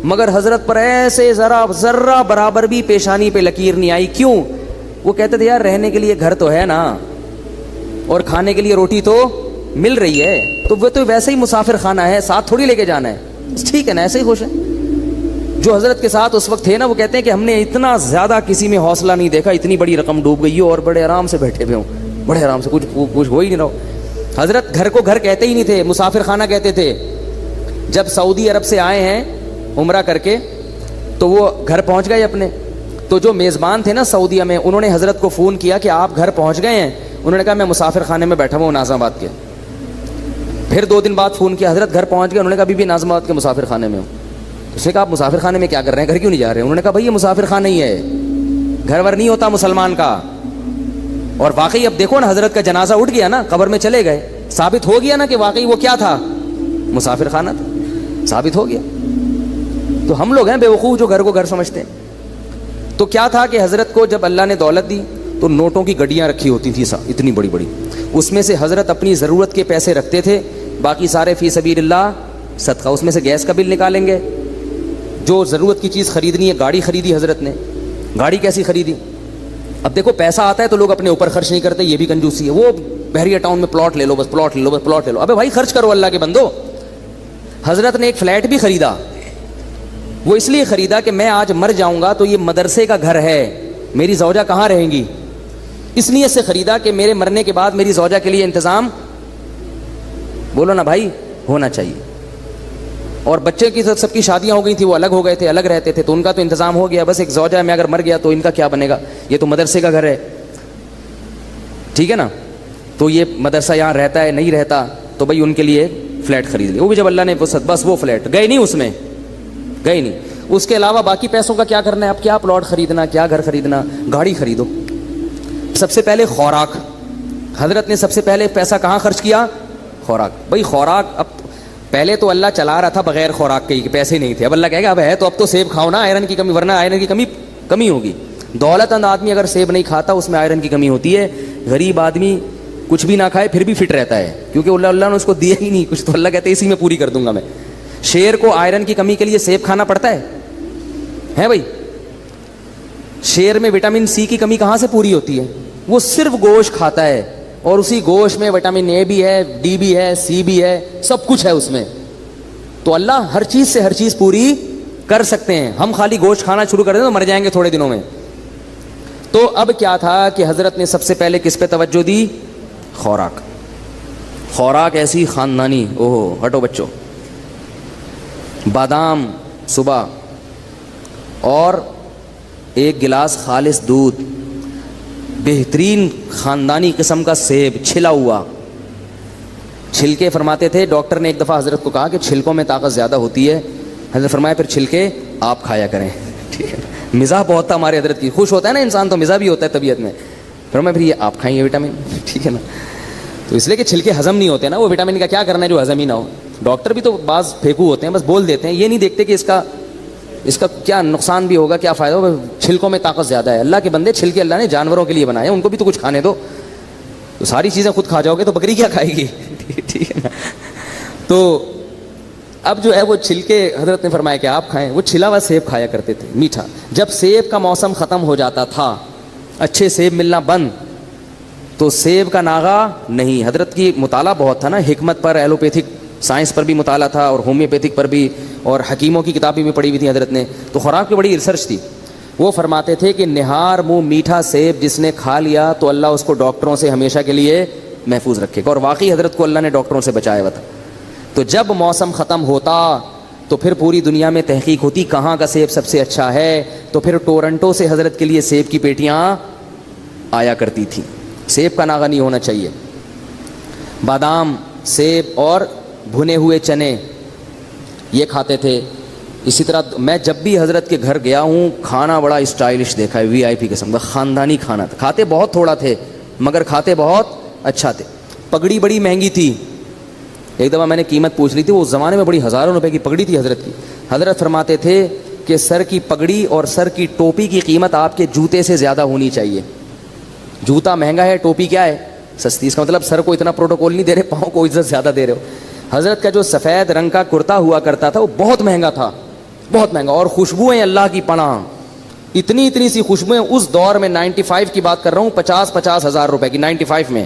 مگر حضرت پر ایسے ذرہ برابر بھی پیشانی پہ لکیر نہیں آئی. کیوں؟ وہ کہتے تھے یار رہنے کے لیے گھر تو ہے نا, اور کھانے کے لیے روٹی تو مل رہی ہے, تو وہ تو ویسے ہی مسافر خانہ ہے, ساتھ تھوڑی لے کے جانا ہے, ٹھیک ہے نا, ایسے ہی خوش ہے. جو حضرت کے ساتھ اس وقت تھے نا وہ کہتے ہیں کہ ہم نے اتنا زیادہ کسی میں حوصلہ نہیں دیکھا, اتنی بڑی رقم ڈوب گئی ہو اور بڑے آرام سے بیٹھے ہوئے ہوں, بڑے آرام سے, کچھ ہو ہی نہیں رہا. حضرت گھر کو گھر کہتے ہی نہیں تھے, مسافر خانہ کہتے تھے. جب سعودی عرب سے آئے ہیں عمرہ کر کے تو وہ گھر پہنچ گئے اپنے, تو جو میزبان تھے نا سعودیہ میں, انہوں نے حضرت کو فون کیا کہ آپ گھر پہنچ گئے ہیں. انہوں نے کہا میں مسافر خانے میں بیٹھا ہوں ناظم آباد کے. پھر 2 دن بعد فون کیا, حضرت گھر پہنچ گئے. انہوں نے کہا ابھی بھی ناظم آباد کے مسافر خانے میں ہوں. اس نے کہا آپ مسافر خانے میں کیا کر رہے ہیں, گھر کیوں نہیں جا رہے ہیں؟ انہوں نے کہا بھائی یہ مسافر خانہ ہی ہے, گھر ور نہیں ہوتا مسلمان کا. اور واقعی اب دیکھو نا, حضرت کا جنازہ اٹھ گیا نا, قبر میں چلے گئے, ثابت ہو گیا نا کہ واقعی وہ کیا تھا, مسافر خانہ تھا, ثابت ہو گیا. تو ہم لوگ ہیں بے وقوف جو گھر کو گھر سمجھتے ہیں. تو کیا تھا کہ حضرت کو جب اللہ نے دولت دی تو نوٹوں کی گڈیاں رکھی ہوتی تھیں اتنی بڑی بڑی, اس میں سے حضرت اپنی ضرورت کے پیسے رکھتے تھے, باقی سارے فی سبیل اللہ صدقہ. اس میں سے گیس کا بل نکالیں گے, جو ضرورت کی چیز خریدنی ہے. گاڑی خریدی حضرت نے, گاڑی کیسی خریدی؟ اب دیکھو پیسہ آتا ہے تو لوگ اپنے اوپر خرچ نہیں کرتے, یہ بھی کنجوسی ہے. وہ بحریہ ٹاؤن میں پلاٹ لے لو, بس پلاٹ لے لو, بس پلاٹ لے لو. ابے بھائی خرچ کرو اللہ کے بندو. حضرت نے ایک فلیٹ بھی خریدا, وہ اس لیے خریدا کہ میں آج مر جاؤں گا تو یہ مدرسے کا گھر ہے, میری زوجہ کہاں رہیں گی, اس نیت سے خریدا کہ میرے مرنے کے بعد میری زوجہ کے لیے انتظام, بولو نا بھائی, ہونا چاہیے. اور بچے کی سب کی شادیاں ہو گئی تھی, وہ الگ ہو گئے تھے, الگ رہتے تھے, تو ان کا تو انتظام ہو گیا. بس ایک زوجہ میں اگر مر گیا تو ان کا کیا بنے گا, یہ تو مدرسے کا گھر ہے, ٹھیک ہے نا. تو یہ مدرسہ یہاں رہتا ہے نہیں رہتا, تو بھائی ان کے لیے فلیٹ خرید لیا. وہ بھی جب اللہ نے بس وہ فلیٹ گئے نہیں, اس میں گئے نہیں. اس کے علاوہ باقی پیسوں کا کیا کرنا ہے, اب کیا پلاٹ خریدنا, کیا گھر خریدنا, گاڑی خریدو. سب سے پہلے خوراک, حضرت نے سب سے پہلے پیسہ کہاں خرچ کیا, خوراک. بھائی خوراک, اب پہلے تو اللہ چلا رہا تھا بغیر خوراک کے, پیسے نہیں تھے. اب اللہ کہے گا اب ہے تو اب تو سیب کھاؤ نا, آئرن کی کمی, ورنہ آئرن کی کمی ہوگی. دولت مند آدمی اگر سیب نہیں کھاتا اس میں آئرن کی کمی ہوتی ہے. غریب آدمی کچھ بھی نہ کھائے پھر بھی فٹ رہتا ہے, کیونکہ اللہ نے اس کو دیا ہی نہیں کچھ, تو اللہ کہتے ہیں اسی میں پوری کر دوں گا میں. شیر کو آئرن کی کمی کے لیے سیب کھانا پڑتا ہے بھائی. شیر میں وٹامن سی کی کمی کہاں سے پوری ہوتی ہے, وہ صرف گوشت کھاتا ہے, اور اسی گوشت میں وٹامن اے بھی ہے, ڈی بھی ہے, سی بھی ہے, سب کچھ ہے اس میں. تو اللہ ہر چیز سے ہر چیز پوری کر سکتے ہیں. ہم خالی گوشت کھانا شروع کر دیں تو مر جائیں گے تھوڑے دنوں میں. تو اب کیا تھا کہ حضرت نے سب سے پہلے کس پہ توجہ دی, خوراک. خوراک ایسی خاندانی, اوہو ہٹو بچوں, بادام صبح, اور 1 گلاس خالص دودھ, بہترین خاندانی قسم کا سیب چھلا ہوا. چھلکے فرماتے تھے, ڈاکٹر نے ایک دفعہ حضرت کو کہا کہ چھلکوں میں طاقت زیادہ ہوتی ہے. حضرت فرمایا پھر چھلکے آپ کھایا کریں. ٹھیک ہے, مزاح بہت تھا ہمارے حضرت کی, خوش ہوتا ہے نا انسان تو مزاح بھی ہوتا ہے طبیعت میں. فرمایا پھر یہ آپ کھائیں یہ وٹامن, ٹھیک ہے نا. تو اس لیے کہ چھلکے ہضم نہیں ہوتے نا, وہ وٹامن کا کیا کرنا ہے جو ہضم ہی نہ ہو. ڈاکٹر بھی تو بعض پھینکو ہوتے ہیں, بس بول دیتے ہیں, یہ نہیں دیکھتے کہ اس کا کیا نقصان بھی ہوگا, کیا فائدہ ہوگا. چھلکوں میں طاقت زیادہ ہے. اللہ کے بندے چھلکے اللہ نے جانوروں کے لیے بنائے, ان کو بھی تو کچھ کھانے دو. تو ساری چیزیں خود کھا جاؤ گے تو بکری کیا کھائے گی, ٹھیک ہے نا. تو اب جو ہے وہ چھلکے حضرت نے فرمایا کہ آپ کھائیں. وہ چھلا ہوا سیب کھایا کرتے تھے, میٹھا. جب سیب کا موسم ختم ہو جاتا تھا, اچھے سیب ملنا بند, تو سیب کا ناغہ نہیں. حضرت کی مطالعہ بہت تھا نا, حکمت پر, ایلوپیتھک سائنس پر بھی مطالعہ تھا, اور ہومیوپیتھک پر بھی, اور حکیموں کی کتابیں بھی پڑھی ہوئی تھیں حضرت نے. تو خوراک کی بڑی ریسرچ تھی. وہ فرماتے تھے کہ نہار منہ میٹھا سیب جس نے کھا لیا تو اللہ اس کو ڈاکٹروں سے ہمیشہ کے لیے محفوظ رکھے گا. اور واقعی حضرت کو اللہ نے ڈاکٹروں سے بچایا ہوا تھا. تو جب موسم ختم ہوتا تو پھر پوری دنیا میں تحقیق ہوتی کہاں کا سیب سب سے اچھا ہے, تو پھر ٹورنٹو سے حضرت کے لیے سیب کی پیٹیاں آیا کرتی تھیں. سیب کا ناغہ نہیں ہونا چاہیے. بادام, سیب اور بھنے ہوئے چنے یہ کھاتے تھے. اسی طرح میں جب بھی حضرت کے گھر گیا ہوں, کھانا بڑا اسٹائلش دیکھا ہے, VIP قسم کا خاندانی کھانا تھا. کھاتے بہت تھوڑا تھے مگر کھاتے بہت اچھا تھے. پگڑی بڑی مہنگی تھی. ایک دفعہ میں نے قیمت پوچھ لی تھی, وہ زمانے میں بڑی ہزاروں روپے کی پگڑی تھی حضرت کی. حضرت فرماتے تھے کہ سر کی پگڑی اور سر کی ٹوپی کی قیمت آپ کے جوتے سے زیادہ ہونی چاہیے. جوتا مہنگا ہے, ٹوپی کیا ہے, سستی. اس کا مطلب سر کو اتنا پروٹوکول نہیں دے رہے, پاؤں کو عزت زیادہ دے رہے ہو. حضرت کا جو سفید رنگ کا کرتا ہوا کرتا تھا وہ بہت مہنگا تھا, بہت مہنگا. اور خوشبوئیں اللہ کی پناہ, اتنی سی خوشبوئیں. اس دور میں 95 کی بات کر رہا ہوں, 50 ہزار روپے کی 95 میں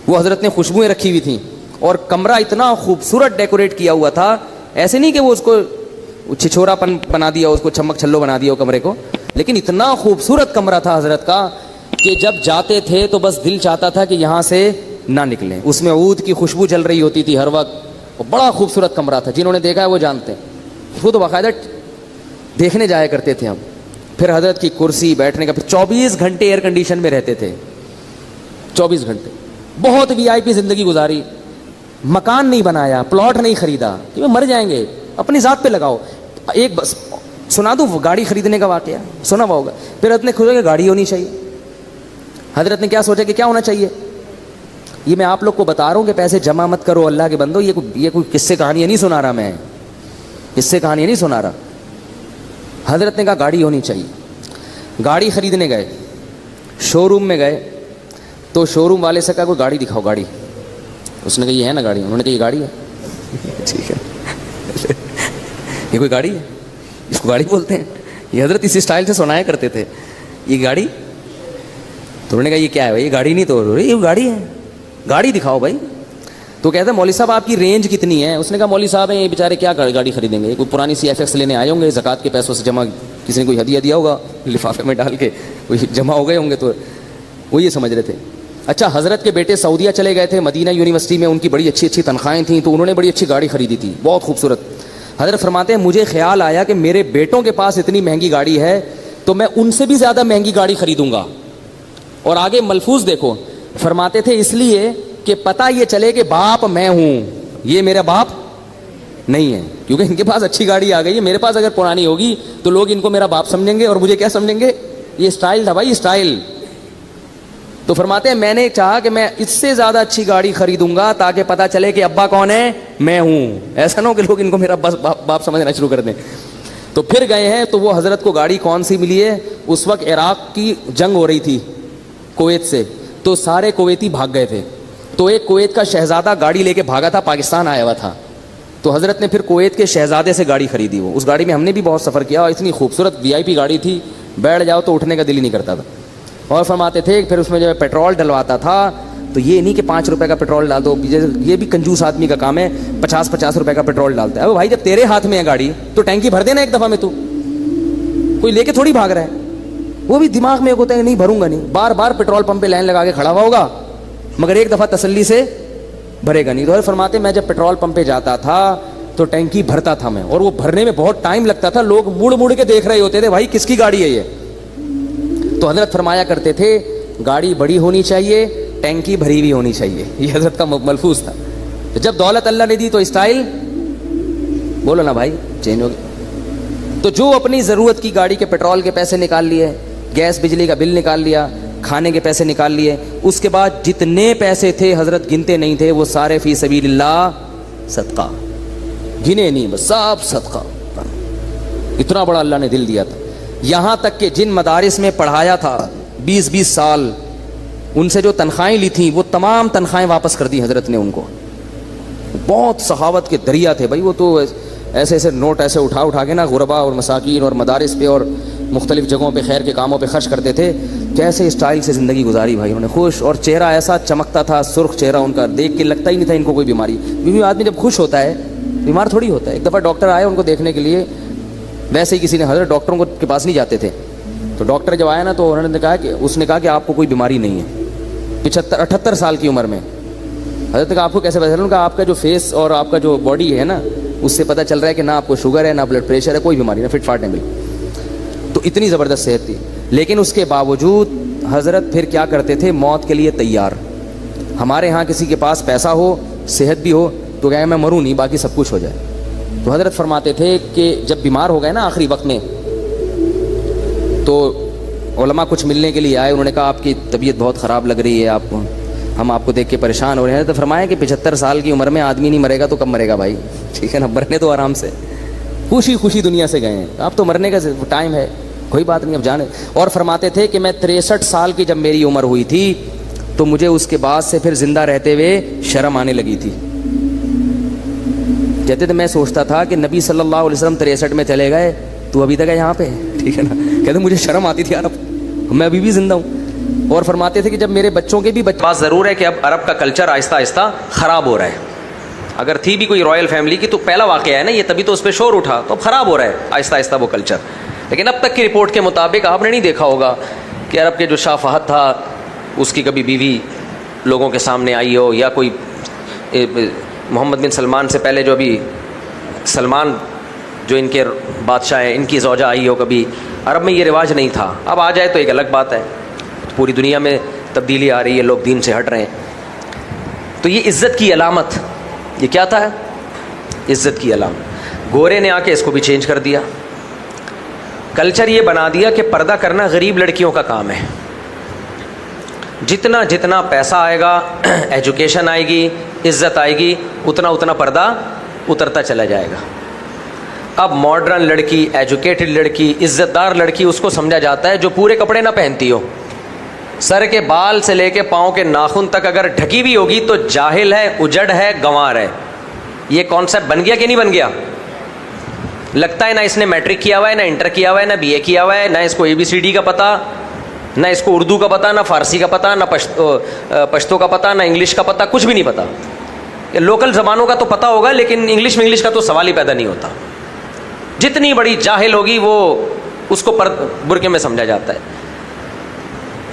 وہ حضرت نے خوشبوئیں رکھی ہوئی تھیں. اور کمرہ اتنا خوبصورت ڈیکوریٹ کیا ہوا تھا, ایسے نہیں کہ وہ اس کو چھچورا پن بنا دیا اس کو, چمک چھلو بنا دیا کمرے کو. لیکن اتنا خوبصورت کمرہ تھا حضرت کا کہ جب جاتے تھے تو بس دل چاہتا تھا کہ یہاں سے نہ نکلیں. اس میں عود کی خوشبو چل رہی ہوتی تھی ہر وقت. بڑا خوبصورت کمرہ تھا, جنہوں نے دیکھا ہے وہ جانتے ہیں. خود باقاعدہ دیکھنے جایا کرتے تھے ہم. پھر حضرت کی کرسی, بیٹھنے کا, پھر 24 گھنٹے ایئر کنڈیشن میں رہتے تھے, 24 گھنٹے. بہت وی آئی پی زندگی گزاری. مکان نہیں بنایا, پلاٹ نہیں خریدا, کیونکہ مر جائیں گے, اپنی ذات پہ لگاؤ. ایک بس سنا دوں گاڑی خریدنے کا واقعہ, سنا ہوا ہوگا. پھر حضرت نے سوچا کہ گاڑی ہونی چاہیے. حضرت نے کیا سوچا کہ کیا ہونا چاہیے. یہ میں آپ لوگ کو بتا رہا ہوں کہ پیسے جمع مت کرو اللہ کے بندو. یہ کوئی قصے کہانیاں نہیں سنا رہا, میں قصے کہانیاں نہیں سنا رہا. حضرت نے کہا گاڑی ہونی چاہیے. گاڑی خریدنے گئے, شو روم میں گئے تو شو روم والے سے کہا کوئی گاڑی دکھاؤ, گاڑی. اس نے کہا یہ ہے نا گاڑی. انہوں نے کہا یہ گاڑی ہے. ٹھیک ہے, یہ کوئی گاڑی ہے, اس کو گاڑی بولتے ہیں. یہ حضرت اسی اسٹائل سے سنایا کرتے تھے, یہ گاڑی. تو انہوں نے کہا یہ کیا ہے بھائی, یہ گاڑی نہیں. تو یہ گاڑی ہے, گاڑی دکھاؤ بھائی. تو کہتے ہیں مولوی صاحب آپ کی رینج کتنی ہے. اس نے کہا مولوی صاحب ہیں یہ بیچارے کیا گاڑی خریدیں گے, کوئی پرانی سی ایف ایکس لینے آئے ہوں گے, زکوٰۃ کے پیسوں سے جمع, کسی نے کوئی ہدیہ دیا ہوگا لفافے میں ڈال کے, کوئی جمع ہو گئے ہوں گے, تو وہ یہ سمجھ رہے تھے. اچھا, حضرت کے بیٹے سعودیہ چلے گئے تھے, مدینہ یونیورسٹی میں ان کی بڑی اچھی تنخواہیں تھیں, تو انہوں نے بڑی اچھی گاڑی خریدی تھی, بہت خوبصورت. حضرت فرماتے ہیں مجھے خیال آیا کہ میرے بیٹوں کے پاس اتنی مہنگی گاڑی ہے تو میں ان سے بھی زیادہ مہنگی گاڑی خریدوں گا. اور آگے ملفوظ دیکھو, فرماتے تھے اس لیے کہ پتہ یہ چلے کہ باپ میں ہوں, یہ میرا باپ نہیں ہے, کیونکہ ان کے پاس اچھی گاڑی آ گئی ہے. میرے پاس اگر پرانی ہوگی تو لوگ ان کو میرا باپ سمجھیں گے, اور مجھے کیا سمجھیں گے. یہ اسٹائل تھا بھائی, اسٹائل. تو فرماتے ہیں میں نے چاہا کہ میں اس سے زیادہ اچھی گاڑی خریدوں گا تاکہ پتہ چلے کہ ابا کون ہے, میں ہوں. ایسا نہ ہو کہ لوگ ان کو میرا بس باپ سمجھنا شروع کر دیں. تو پھر گئے ہیں تو وہ حضرت کو گاڑی کون سی ملی ہے. اس وقت عراق کی جنگ ہو رہی تھی کویت سے, تو سارے کویتی بھاگ گئے تھے. تو ایک کویت کا شہزادہ گاڑی لے کے بھاگا تھا, پاکستان آیا ہوا تھا. تو حضرت نے پھر کویت کے شہزادے سے گاڑی خریدی. وہ اس گاڑی میں ہم نے بھی بہت سفر کیا, اور اتنی خوبصورت وی آئی پی گاڑی تھی, بیٹھ جاؤ تو اٹھنے کا دل ہی نہیں کرتا تھا. اور فرماتے تھے پھر اس میں جو پیٹرول ڈلواتا تھا تو یہ نہیں کہ 5 روپے کا پیٹرول ڈال دو, یہ بھی کنجوس آدمی کا کام ہے, 50 روپے کا پیٹرول ڈالتا ہے. اب بھائی جب تیرے ہاتھ میں ہے گاڑی تو ٹینکی بھر دینا ایک دفعہ میں, تو کوئی لے کے تھوڑی بھاگ رہا ہے. وہ بھی دماغ میں ہوتا ہے نہیں بھروں گا نہیں, بار بار پیٹرول پمپ پہ لائن لگا کے کھڑا ہوا ہوگا, مگر ایک دفعہ تسلی سے بھرے گا نہیں. تو فرماتے میں جب پیٹرول پمپ پہ جاتا تھا تو ٹینکی بھرتا تھا میں, اور وہ بھرنے میں بہت ٹائم لگتا تھا. لوگ مڑ مڑ کے دیکھ رہے ہوتے تھے بھائی کس کی گاڑی ہے یہ. تو حضرت فرمایا کرتے تھے گاڑی بڑی ہونی چاہیے, ٹینکی بھری ہوئی ہونی چاہیے. یہ حضرت کا ملفوظ تھا. جب دولت اللہ نے دی تو اسٹائل بولو نا بھائی چینج ہو گیا. تو جو اپنی ضرورت کی گاڑی کے پیٹرول کے پیسے نکال لیے, گیس بجلی کا بل نکال لیا, کھانے کے پیسے نکال لیے, اس کے بعد جتنے پیسے تھے حضرت گنتے نہیں تھے, وہ سارے فی سبیل اللہ صدقہ, گنے نہیں بس سب صدقہ. اتنا بڑا اللہ نے دل دیا تھا. یہاں تک کہ جن مدارس میں پڑھایا تھا 20 سال, ان سے جو تنخواہیں لی تھیں وہ تمام تنخواہیں واپس کر دی حضرت نے ان کو. بہت سخاوت کے دریا تھے بھائی وہ تو, ایسے ایسے نوٹ ایسے اٹھا کے نا غربا اور مساکین اور مدارس پہ اور مختلف جگہوں پہ خیر کے کاموں پہ خرچ کرتے تھے. کیسے اسٹائل سے زندگی گزاری بھائی انہوں نے, خوش, اور چہرہ ایسا چمکتا تھا, سرخ چہرہ ان کا, دیکھ کے لگتا ہی نہیں تھا ان کو کوئی بیماری. کیونکہ آدمی جب خوش ہوتا ہے بیمار تھوڑی ہوتا ہے. ایک دفعہ ڈاکٹر آئے ان کو دیکھنے کے لیے, ویسے ہی کسی نے, حضرت ڈاکٹروں کے پاس نہیں جاتے تھے, تو ڈاکٹر جب آیا نا تو انہوں نے کہا کہ اس نے کہا کہ آپ کو کوئی بیماری نہیں ہے. 78 سال کی عمر میں. حضرت نے کہا آپ کو کیسے پتہ چلا؟ کہ آپ کا جو فیس اور آپ کا جو باڈی ہے نا اس سے پتہ چل رہا ہے کہ نہ آپ کو شوگر ہے, نہ بلڈ پریشر ہے, کوئی بیماری نہ, فٹ فاٹ ہے بالکل. تو اتنی زبردست صحت تھی. لیکن اس کے باوجود حضرت پھر کیا کرتے تھے, موت کے لیے تیار. ہمارے ہاں کسی کے پاس پیسہ ہو, صحت بھی ہو, تو کہے میں مروں نہیں, باقی سب کچھ ہو جائے. تو حضرت فرماتے تھے کہ جب بیمار ہو گئے نا آخری وقت میں, تو علماء کچھ ملنے کے لیے آئے. انہوں نے کہا آپ کی طبیعت بہت خراب لگ رہی ہے, آپ کو, ہم آپ کو دیکھ کے پریشان ہو رہے ہیں. تو فرمایا کہ 75 سال کی عمر میں آدمی نہیں مرے گا تو کب مرے گا بھائی, ٹھیک ہے نا, مرنے تو آرام سے, خوشی خوشی دنیا سے گئے ہیں. آپ تو مرنے کا ٹائم ہے, کوئی بات نہیں, اب جانے. اور فرماتے تھے کہ میں 63 سال کی جب میری عمر ہوئی تھی تو مجھے اس کے بعد سے پھر زندہ رہتے ہوئے شرم آنے لگی تھی. کہتے تھے میں سوچتا تھا کہ نبی صلی اللہ علیہ وسلم 63 میں چلے گئے, تو ابھی تک ہے یہاں پہ, ٹھیک ہے نا. کہتے مجھے شرم آتی تھی, عرب میں ابھی بھی زندہ ہوں. اور فرماتے تھے کہ جب میرے بچوں کے بھی بات ضرور ہے کہ اب عرب کا کلچر آہستہ آہستہ خراب ہو رہا ہے, اگر تھی بھی کوئی رائل فیملی کی تو پہلا واقعہ ہے نا یہ, تبھی تو اس پہ شور اٹھا, تو اب خراب ہو رہا ہے آہستہ آہستہ وہ کلچر. لیکن اب تک کی رپورٹ کے مطابق آپ نے نہیں دیکھا ہوگا کہ عرب کے جو شاہ فہد تھا اس کی کبھی بیوی لوگوں کے سامنے آئی ہو, یا کوئی محمد بن سلمان سے پہلے جو ابھی سلمان جو ان کے بادشاہ ہیں ان کی زوجہ آئی ہو کبھی. عرب میں یہ رواج نہیں تھا, اب آ جائے تو ایک الگ بات ہے. پوری دنیا میں تبدیلی آ رہی ہے, لوگ دین سے ہٹ رہے ہیں. تو یہ عزت کی علامت, یہ کیا تھا؟ عزت کی علامت. گورے نے آ کے اس کو بھی چینج کر دیا. کلچر یہ بنا دیا کہ پردہ کرنا غریب لڑکیوں کا کام ہے. جتنا جتنا پیسہ آئے گا, ایجوکیشن آئے گی, عزت آئے گی, اتنا اتنا پردہ اترتا چلا جائے گا. اب ماڈرن لڑکی, ایجوکیٹڈ لڑکی, عزت دار لڑکی اس کو سمجھا جاتا ہے جو پورے کپڑے نہ پہنتی ہو, سر کے بال سے لے کے پاؤں کے ناخن تک اگر ڈھکی بھی ہوگی تو جاہل ہے, اجڑ ہے, گنوار ہے. یہ کانسیپٹ بن گیا کہ نہیں بن گیا؟ لگتا ہے نہ اس نے میٹرک کیا ہوا ہے, نہ انٹر کیا ہوا ہے, نہ بی اے کیا ہوا ہے, نہ اس کو ABCD کا پتہ, نہ اس کو اردو کا پتہ, نہ فارسی کا پتہ, نہ پشتو کا پتہ, نہ انگلش کا پتہ, کچھ بھی نہیں پتہ. لوکل زبانوں کا تو پتہ ہوگا لیکن انگلش کا تو سوال ہی پیدا نہیں ہوتا. جتنی بڑی جاہل ہوگی وہ اس کو برقعے میں سمجھا جاتا ہے.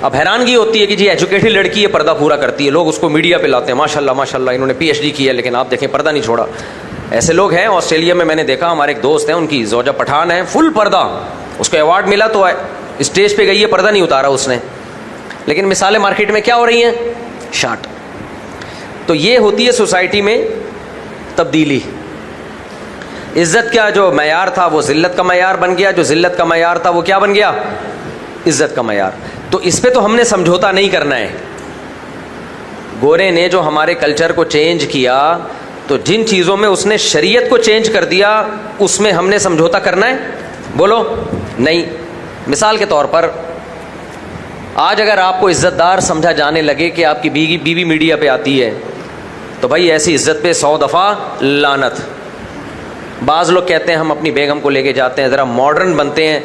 اب حیرانگی ہوتی ہے کہ جی ایجوکیٹڈ لڑکی یہ پردہ پورا کرتی ہے, لوگ اس کو میڈیا پہ لاتے ہیں, ماشاء اللہ انہوں نے PhD کی ہے لیکن آپ دیکھیں پردہ نہیں چھوڑا. ایسے لوگ ہیں آسٹریلیا میں نے دیکھا, ہمارے ایک دوست ہیں ان کی زوجہ پٹھان ہے, فل پردہ, اس کو ایوارڈ ملا تو اسٹیج پہ گئی ہے, پردہ نہیں اتارا اس نے. لیکن مثالیں مارکیٹ میں کیا ہو رہی ہیں؟ شارٹ. تو یہ ہوتی ہے سوسائٹی میں تبدیلی. عزت کا جو معیار تھا وہ ذلت کا معیار بن گیا, جو ذلت کا معیار تھا وہ کیا بن گیا؟ عزت کا معیار. تو اس پہ تو ہم نے سمجھوتا نہیں کرنا ہے. گورے نے جو ہمارے کلچر کو چینج کیا تو جن چیزوں میں اس نے شریعت کو چینج کر دیا اس میں ہم نے سمجھوتا کرنا ہے؟ بولو نہیں. مثال کے طور پر آج اگر آپ کو عزت دار سمجھا جانے لگے کہ آپ کی بیوی میڈیا پہ آتی ہے تو بھائی ایسی عزت پہ 100 دفعہ لعنت. بعض لوگ کہتے ہیں ہم اپنی بیگم کو لے کے جاتے ہیں, ذرا ماڈرن بنتے ہیں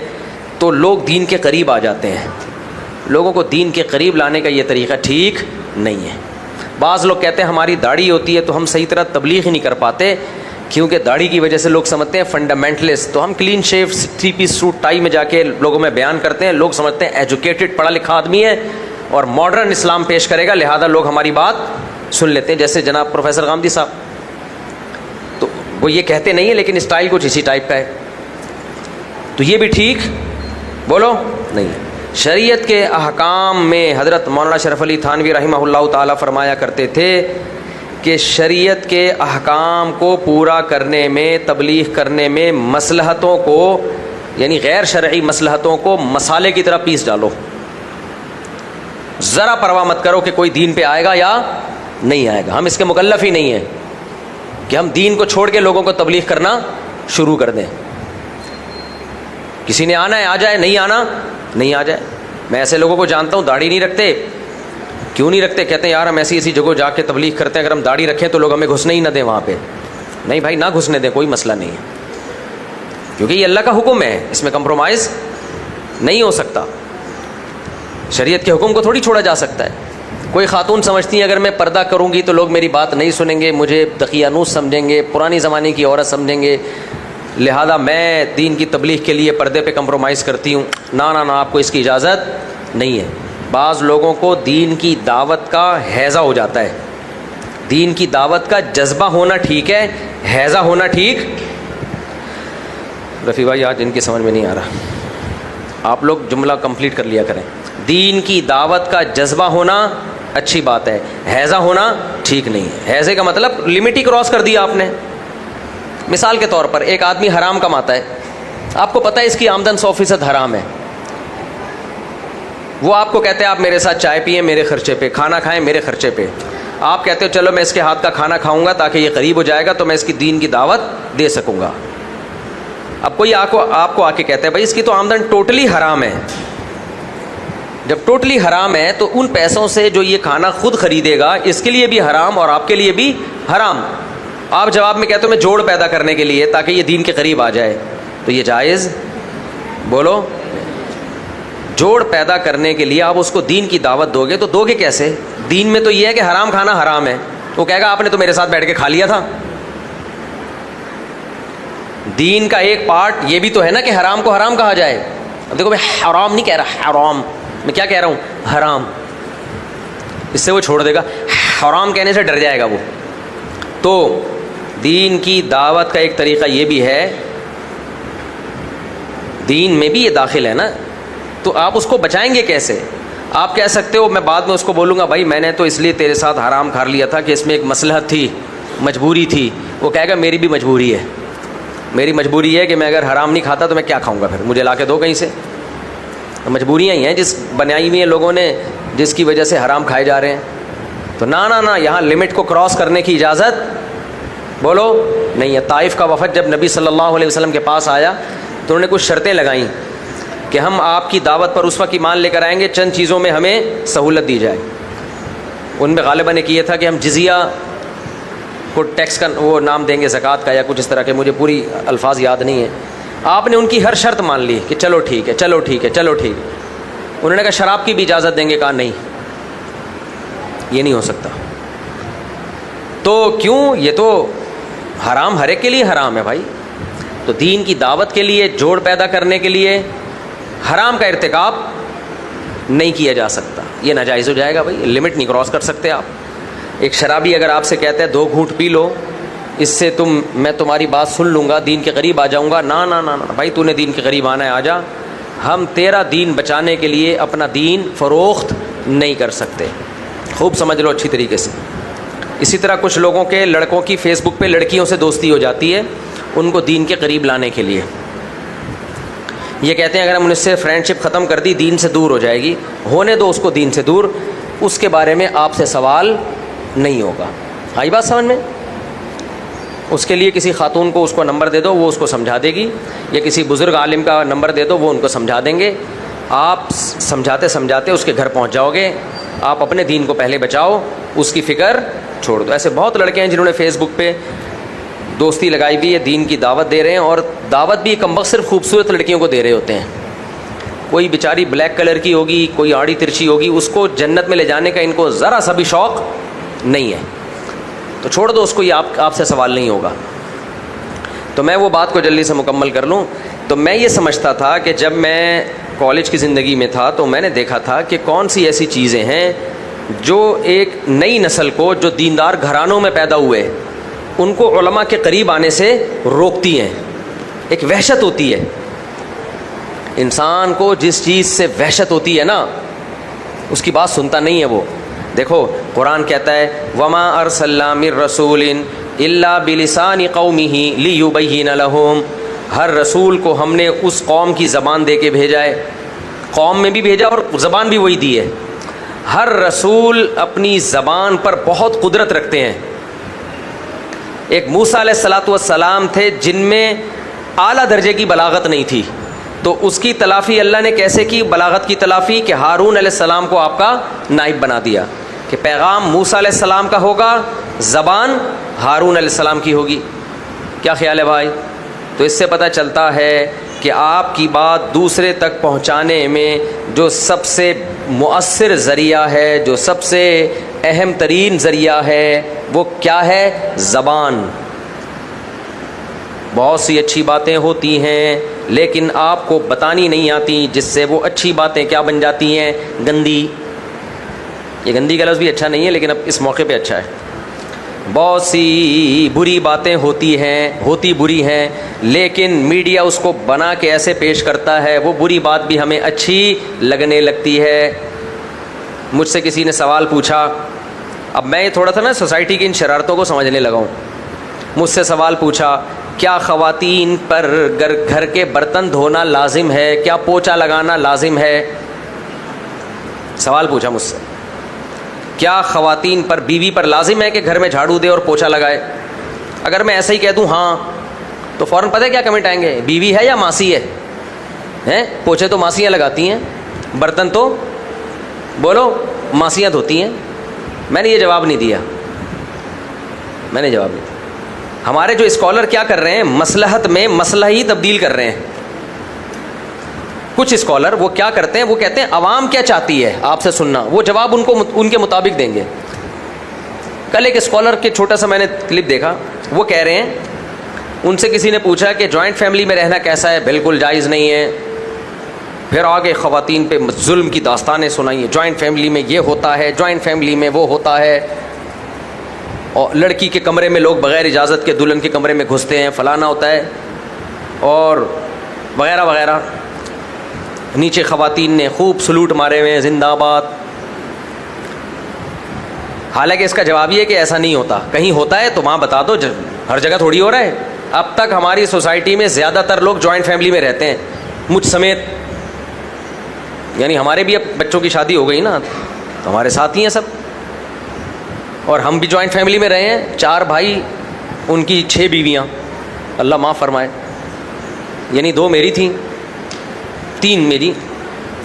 تو لوگ دین کے قریب آ جاتے ہیں. لوگوں کو دین کے قریب لانے کا یہ طریقہ ٹھیک نہیں ہے. بعض لوگ کہتے ہیں ہماری داڑھی ہوتی ہے تو ہم صحیح طرح تبلیغ ہی نہیں کر پاتے کیونکہ داڑھی کی وجہ سے لوگ سمجھتے ہیں فنڈامنٹلسٹ. تو ہم clean shave 3 piece suit tie میں جا کے لوگوں میں بیان کرتے ہیں, لوگ سمجھتے ہیں ایجوکیٹڈ پڑھا لکھا آدمی ہے اور ماڈرن اسلام پیش کرے گا, لہذا لوگ ہماری بات سن لیتے ہیں. جیسے جناب پروفیسر غامدی صاحب, تو وہ یہ کہتے نہیں ہیں لیکن اسٹائل کچھ اسی ٹائپ کا ہے. تو یہ بھی ٹھیک بولو نہیں. شریعت کے احکام میں حضرت مولانا شرف علی تھانوی رحمہ اللہ تعالیٰ فرمایا کرتے تھے کہ شریعت کے احکام کو پورا کرنے میں, تبلیغ کرنے میں مصلحتوں کو یعنی غیر شرعی مصلحتوں کو مسالے کی طرح پیس ڈالو. ذرا پرواہ مت کرو کہ کوئی دین پہ آئے گا یا نہیں آئے گا. ہم اس کے مکلف ہی نہیں ہیں کہ ہم دین کو چھوڑ کے لوگوں کو تبلیغ کرنا شروع کر دیں. کسی نے آنا ہے آ جائے, نہیں آنا نہیں آ جائے. میں ایسے لوگوں کو جانتا ہوں داڑھی نہیں رکھتے. کیوں نہیں رکھتے؟ کہتے ہیں یار ہم ایسی جگہ جا کے تبلیغ کرتے ہیں, اگر ہم داڑھی رکھیں تو لوگ ہمیں گھسنے ہی نہ دیں وہاں پہ. نہیں بھائی, نہ گھسنے دیں, کوئی مسئلہ نہیں ہے, کیونکہ یہ اللہ کا حکم ہے, اس میں کمپرومائز نہیں ہو سکتا. شریعت کے حکم کو تھوڑی چھوڑا جا سکتا ہے. کوئی خاتون سمجھتی ہیں اگر میں پردہ کروں گی تو لوگ میری بات نہیں سنیں گے, مجھے دقیانوس سمجھیں گے, پرانی زمانے کی عورت سمجھیں گے, لہذا میں دین کی تبلیغ کے لیے پردے پہ کمپرومائز کرتی ہوں. نہ آپ کو اس کی اجازت نہیں ہے. بعض لوگوں کو دین کی دعوت کا ہیضہ ہو جاتا ہے. دین کی دعوت کا جذبہ ہونا ٹھیک ہے, ہیضہ ہونا ٹھیک. رفیع بھائی آج ان کی سمجھ میں نہیں آ رہا, آپ لوگ جملہ کمپلیٹ کر لیا کریں. دین کی دعوت کا جذبہ ہونا اچھی بات ہے, ہیضہ ہونا ٹھیک نہیں ہے. ہیضے کا مطلب لمٹ ہی کراس کر دیا آپ نے. مثال کے طور پر ایک آدمی حرام کماتا ہے, آپ کو پتہ ہے اس کی آمدن 100% حرام ہے. وہ آپ کو کہتے ہیں آپ میرے ساتھ چائے پئیں میرے خرچے پہ, کھانا کھائیں میرے خرچے پہ. آپ کہتے ہو چلو میں اس کے ہاتھ کا کھانا کھاؤں گا تاکہ یہ قریب ہو جائے گا تو میں اس کی دین کی دعوت دے سکوں گا. اب کوئی آپ کو آ کے کہتا ہے بھائی اس کی تو آمدن ٹوٹلی حرام ہے. جب ٹوٹلی حرام ہے تو ان پیسوں سے جو یہ کھانا خود خریدے گا اس کے لیے بھی حرام اور آپ کے لیے بھی حرام. آپ جواب میں کہتے ہو میں جوڑ پیدا کرنے کے لیے تاکہ یہ دین کے قریب آ جائے, تو یہ جائز؟ بولو. جوڑ پیدا کرنے کے لیے آپ اس کو دین کی دعوت دو گے تو دو گے کیسے؟ دین میں تو یہ ہے کہ حرام کھانا حرام ہے. وہ کہے گا آپ نے تو میرے ساتھ بیٹھ کے کھا لیا تھا, دین کا ایک پارٹ یہ بھی تو ہے نا کہ حرام کو حرام کہا جائے. اب دیکھو میں حرام نہیں کہہ رہا, حرام میں کیا کہہ رہا ہوں, حرام. اس سے وہ چھوڑ دے گا, حرام کہنے سے ڈر جائے گا وہ. تو دین کی دعوت کا ایک طریقہ یہ بھی ہے, دین میں بھی یہ داخل ہے نا, تو آپ اس کو بچائیں گے کیسے؟ آپ کہہ سکتے ہو میں بعد میں اس کو بولوں گا بھائی میں نے تو اس لیے تیرے ساتھ حرام کھا لیا تھا کہ اس میں ایک مصلحت تھی, مجبوری تھی. وہ کہے گا میری بھی مجبوری ہے, میری مجبوری ہے کہ میں اگر حرام نہیں کھاتا تو میں کیا کھاؤں گا, پھر مجھے لا کے دو کہیں سے. مجبوریاں ہی ہیں جس بنائی ہوئی ہیں لوگوں نے, جس کی وجہ سے حرام کھائے جا رہے ہیں. تو نہ یہاں لمٹ کو کراس کرنے کی اجازت بولو نہیں ہے. طائف کا وفد جب نبی صلی اللہ علیہ وسلم کے پاس آیا تو انہوں نے کچھ شرطیں لگائیں کہ ہم آپ کی دعوت پر اس وقت ایمان لے کر آئیں گے چند چیزوں میں ہمیں سہولت دی جائے. ان میں غالباً نے کیا تھا کہ ہم جزیہ کو ٹیکس کا وہ نام دیں گے, زکوٰۃ کا یا کچھ اس طرح کے, مجھے پوری الفاظ یاد نہیں ہیں. آپ نے ان کی ہر شرط مان لی کہ چلو ٹھیک ہے, چلو ٹھیک ہے, چلو ٹھیک ہے. انہوں نے کہا شراب کی بھی اجازت دیں گے, کہا نہیں یہ نہیں ہو سکتا. تو کیوں, یہ تو حرام ہر ایک کے لیے حرام ہے بھائی. تو دین کی دعوت کے لیے جوڑ پیدا کرنے کے لیے حرام کا ارتکاب نہیں کیا جا سکتا, یہ ناجائز ہو جائے گا بھائی, لمٹ نہیں کراس کر سکتے آپ. ایک شرابی اگر آپ سے کہتا ہے 2 گھونٹ پی لو, اس سے میں تمہاری بات سن لوں گا, دین کے قریب آ جاؤں گا, نہ بھائی تو نے دین کے قریب آنا ہے آ جا. ہم تیرا دین بچانے کے لیے اپنا دین فروخت نہیں کر سکتے. خوب سمجھ لو اچھی طریقے سے. اسی طرح کچھ لوگوں کے لڑکوں کی فیس بک پہ لڑکیوں سے دوستی ہو جاتی ہے ان کو دین کے قریب لانے کے لیے. یہ کہتے ہیں اگر ہم ان سے فرینڈ شپ ختم کر دی دین سے دور ہو جائے گی. ہونے دو اس کو دین سے دور, اس کے بارے میں آپ سے سوال نہیں ہوگا. آئی بات سمجھ میں؟ اس کے لیے کسی خاتون کو اس کو نمبر دے دو, وہ اس کو سمجھا دے گی, یا کسی بزرگ عالم کا نمبر دے دو, وہ ان کو سمجھا دیں گے. آپ سمجھاتے سمجھاتے اس کے گھر پہنچ جاؤ گے. آپ اپنے دین کو پہلے بچاؤ, اس کی فکر چھوڑ دو. ایسے بہت لڑکے ہیں جنہوں نے فیس بک پہ دوستی لگائی ہوئی ہے, دین کی دعوت دے رہے ہیں, اور دعوت بھی کم وقت صرف خوبصورت لڑکیوں کو دے رہے ہوتے ہیں. کوئی بیچاری بلیک کلر کی ہوگی, کوئی آڑی ترچی ہوگی, اس کو جنت میں لے جانے کا ان کو ذرا سا بھی شوق نہیں ہے. تو چھوڑ دو اس کو, یہ آپ سے سوال نہیں ہوگا. تو میں وہ بات کو جلدی سے مکمل کر لوں. تو میں یہ سمجھتا تھا کہ جب میں کالج کی زندگی میں تھا تو میں نے دیکھا تھا کہ کون سی ایسی چیزیں ہیں جو ایک نئی نسل کو, جو دیندار گھرانوں میں پیدا ہوئے, ان کو علماء کے قریب آنے سے روکتی ہیں. ایک وحشت ہوتی ہے انسان کو, جس چیز سے وحشت ہوتی ہے نا اس کی بات سنتا نہیں ہے وہ. دیکھو قرآن کہتا ہے وما ارسلنا من رسول الا بلسان قومه لیبین لهم. ہر رسول کو ہم نے اس قوم کی زبان دے کے بھیجا ہے, قوم میں بھی بھیجا اور زبان بھی وہی دی ہے. ہر رسول اپنی زبان پر بہت قدرت رکھتے ہیں. ایک موسیٰ علیہ الصلاۃ والسلام تھے جن میں اعلیٰ درجے کی بلاغت نہیں تھی, تو اس کی تلافی اللہ نے کیسے کی بلاغت کی تلافی, کہ ہارون علیہ السلام کو آپ کا نائب بنا دیا, کہ پیغام موسیٰ علیہ السلام کا ہوگا, زبان ہارون علیہ السلام کی ہوگی. کیا خیال ہے بھائی؟ تو اس سے پتہ چلتا ہے کہ آپ کی بات دوسرے تک پہنچانے میں جو سب سے مؤثر ذریعہ ہے, جو سب سے اہم ترین ذریعہ ہے, وہ کیا ہے؟ زبان. بہت سی اچھی باتیں ہوتی ہیں لیکن آپ کو بتانی نہیں آتی, جس سے وہ اچھی باتیں کیا بن جاتی ہیں؟ گندی. یہ گندی کا لفظ بھی اچھا نہیں ہے لیکن اب اس موقع پہ اچھا ہے. بہت سی بری باتیں ہوتی بری ہیں, لیکن میڈیا اس کو بنا کے ایسے پیش کرتا ہے وہ بری بات بھی ہمیں اچھی لگنے لگتی ہے. مجھ سے کسی نے سوال پوچھا, اب میں تھوڑا سا نا سوسائٹی کی ان شرارتوں کو سمجھنے لگا ہوں. مجھ سے سوال پوچھا کیا خواتین پر گھر کے برتن دھونا لازم ہے, کیا پوچھا لگانا لازم ہے؟ سوال پوچھا مجھ سے, کیا خواتین پر, بیوی پر لازم ہے کہ گھر میں جھاڑو دے اور پوچھا لگائے؟ اگر میں ایسا ہی کہہ دوں ہاں تو فوراً پتہ ہے کیا کمنٹ آئیں گے؟ بیوی ہے یا ماسی ہے؟ پوچھے تو ماسیاں لگاتی ہیں, برتن تو بولو ماسیاں دھوتی ہیں. میں نے یہ جواب نہیں دیا. ہمارے جو اسکالر کیا کر رہے ہیں, مصلحت میں مسئلہ ہی تبدیل کر رہے ہیں. کچھ اسکالر وہ کیا کرتے ہیں, وہ کہتے ہیں عوام کیا چاہتی ہے آپ سے سننا, وہ جواب ان کے مطابق دیں گے. کل ایک اسکالر کے چھوٹا سا میں نے کلپ دیکھا, وہ کہہ رہے ہیں ان سے کسی نے پوچھا کہ جوائنٹ فیملی میں رہنا کیسا ہے؟ بالکل جائز نہیں ہے. پھر آگے خواتین پہ ظلم کی داستانیں سنائیں، جوائنٹ فیملی میں یہ ہوتا ہے، جوائنٹ فیملی میں وہ ہوتا ہے، اور لڑکی کے کمرے میں لوگ بغیر اجازت کے دلہن کے کمرے میں گھستے ہیں، فلانا ہوتا ہے، اور وغیرہ وغیرہ. نیچے خواتین نے خوب سلوٹ مارے ہوئے ہیں، زندہ باد. حالانکہ اس کا جواب یہ ہے کہ ایسا نہیں ہوتا. کہیں ہوتا ہے تو وہاں بتا دو، ہر جگہ تھوڑی ہو رہا ہے. اب تک ہماری سوسائٹی میں زیادہ تر لوگ جوائنٹ فیملی میں رہتے ہیں، مجھ سمیت. یعنی ہمارے بھی اب بچوں کی شادی ہو گئی نا، تو ہمارے ساتھ ہی ہیں سب، اور ہم بھی جوائنٹ فیملی میں رہے ہیں. 4 بھائی، ان کی 6 بیویاں، اللہ معاف فرمائے. یعنی 2 میری تھیں، 3 میری،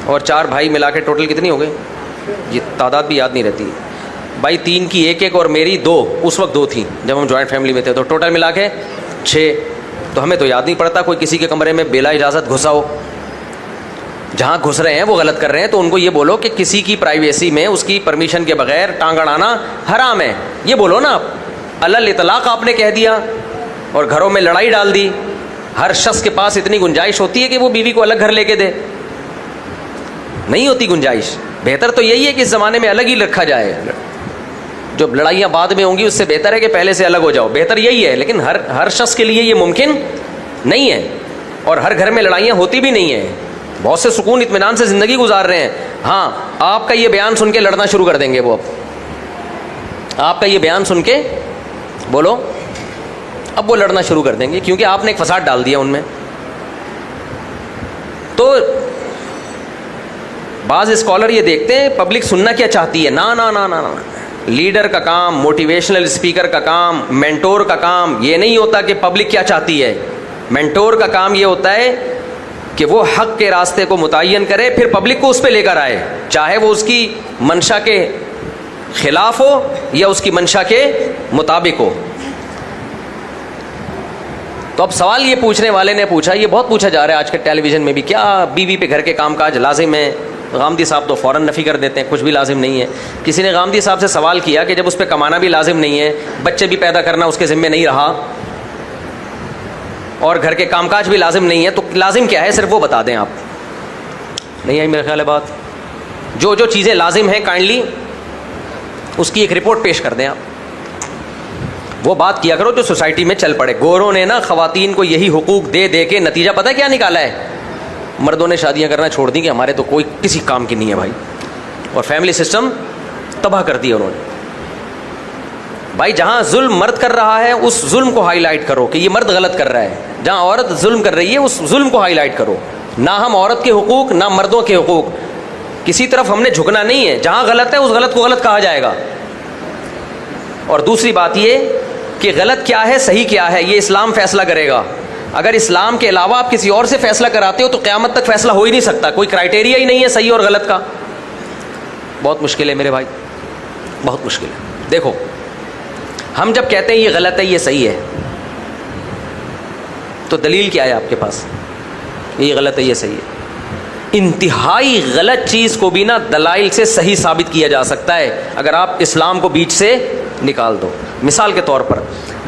اور 4 بھائی ملا کے ٹوٹل کتنی ہو گئی؟ یہ تعداد بھی یاد نہیں رہتی بھائی. 3 کی 1 اور میری 2، اس وقت 2 تھیں جب ہم جوائنٹ فیملی میں تھے، تو ٹوٹل ملا کے 6. تو ہمیں تو یاد نہیں پڑتا کوئی کسی کے کمرے میں بلا اجازت گھسا ہو. جہاں گھس رہے ہیں وہ غلط کر رہے ہیں، تو ان کو یہ بولو کہ کسی کی پرائیویسی میں اس کی پرمیشن کے بغیر ٹانگ اڑانا حرام ہے. یہ بولو نا آپ. علل اطلاق آپ نے کہہ دیا اور گھروں میں لڑائی ڈال دی. ہر شخص کے پاس اتنی گنجائش ہوتی ہے کہ وہ بیوی کو الگ گھر لے کے دے؟ نہیں ہوتی گنجائش. بہتر تو یہی ہے کہ اس زمانے میں الگ ہی رکھا جائے. جو لڑائیاں بعد میں ہوں گی اس سے بہتر ہے کہ پہلے سے الگ ہو جاؤ، بہتر یہی ہے. لیکن ہر شخص کے لیے یہ ممکن نہیں ہے، اور ہر گھر میں لڑائیاں ہوتی بھی نہیں ہیں. بہت سے سکون اطمینان سے زندگی گزار رہے ہیں. ہاں، آپ کا یہ بیان سن کے لڑنا شروع کر دیں گے وہ. اب آپ کا یہ بیان سن کے بولو، اب وہ لڑنا شروع کر دیں گے، کیونکہ آپ نے ایک فساد ڈال دیا ان میں. تو بعض اسکالر یہ دیکھتے ہیں پبلک سننا کیا چاہتی ہے. نا نا نا نا نا، لیڈر کا کام، موٹیویشنل اسپیکر کا کام، مینٹور کا کام یہ نہیں ہوتا کہ پبلک کیا چاہتی ہے. مینٹور کا کام یہ ہوتا ہے کہ وہ حق کے راستے کو متعین کرے، پھر پبلک کو اس پہ لے کر آئے، چاہے وہ اس کی منشا کے خلاف ہو یا اس کی منشا کے مطابق ہو. تو اب سوال یہ پوچھنے والے نے پوچھا، یہ بہت پوچھا جا رہا ہے آج کے ٹیلی ویژن میں بھی، کیا بیوی پہ گھر کے کام کاج لازم ہے؟ غامدی صاحب تو فوراً نفی کر دیتے ہیں، کچھ بھی لازم نہیں ہے. کسی نے غامدی صاحب سے سوال کیا کہ جب اس پہ کمانا بھی لازم نہیں ہے، بچے بھی پیدا کرنا اس کے ذمے نہیں رہا، اور گھر کے کام کاج بھی لازم نہیں ہے، تو لازم کیا ہے؟ صرف وہ بتا دیں آپ. نہیں آئی میرے خیال ہے بات. جو چیزیں لازم ہیں کائنڈلی اس کی ایک رپورٹ پیش کر دیں آپ. وہ بات کیا کرو جو سوسائٹی میں چل پڑے. گوروں نے نا خواتین کو یہی حقوق دے دے کے نتیجہ پتہ ہے کیا نکالا ہے؟ مردوں نے شادیاں کرنا چھوڑ دی کہ ہمارے تو کوئی کسی کام کی نہیں ہے بھائی، اور فیملی سسٹم تباہ کر دیا انہوں نے. بھائی جہاں ظلم مرد کر رہا ہے اس ظلم کو ہائی لائٹ کرو کہ یہ مرد غلط کر رہا ہے. جہاں عورت ظلم کر رہی ہے اس ظلم کو ہائی لائٹ کرو. نہ ہم عورت کے حقوق نہ مردوں کے حقوق، کسی طرف ہم نے جھکنا نہیں ہے. جہاں غلط ہے اس غلط کو غلط کہا جائے گا. اور دوسری بات یہ کہ غلط کیا ہے صحیح کیا ہے یہ اسلام فیصلہ کرے گا. اگر اسلام کے علاوہ آپ کسی اور سے فیصلہ کراتے ہو تو قیامت تک فیصلہ ہو ہی نہیں سکتا. کوئی کرائٹیریا ہی نہیں ہے صحیح اور غلط کا. بہت مشکل ہے میرے بھائی، بہت مشکل ہے. دیکھو ہم جب کہتے ہیں یہ غلط ہے یہ صحیح ہے، تو دلیل کیا ہے آپ کے پاس؟ یہ غلط ہے یہ صحیح ہے. انتہائی غلط چیز کو بھی نا دلائل سے صحیح ثابت کیا جا سکتا ہے اگر آپ اسلام کو بیچ سے نکال دو. مثال کے طور پر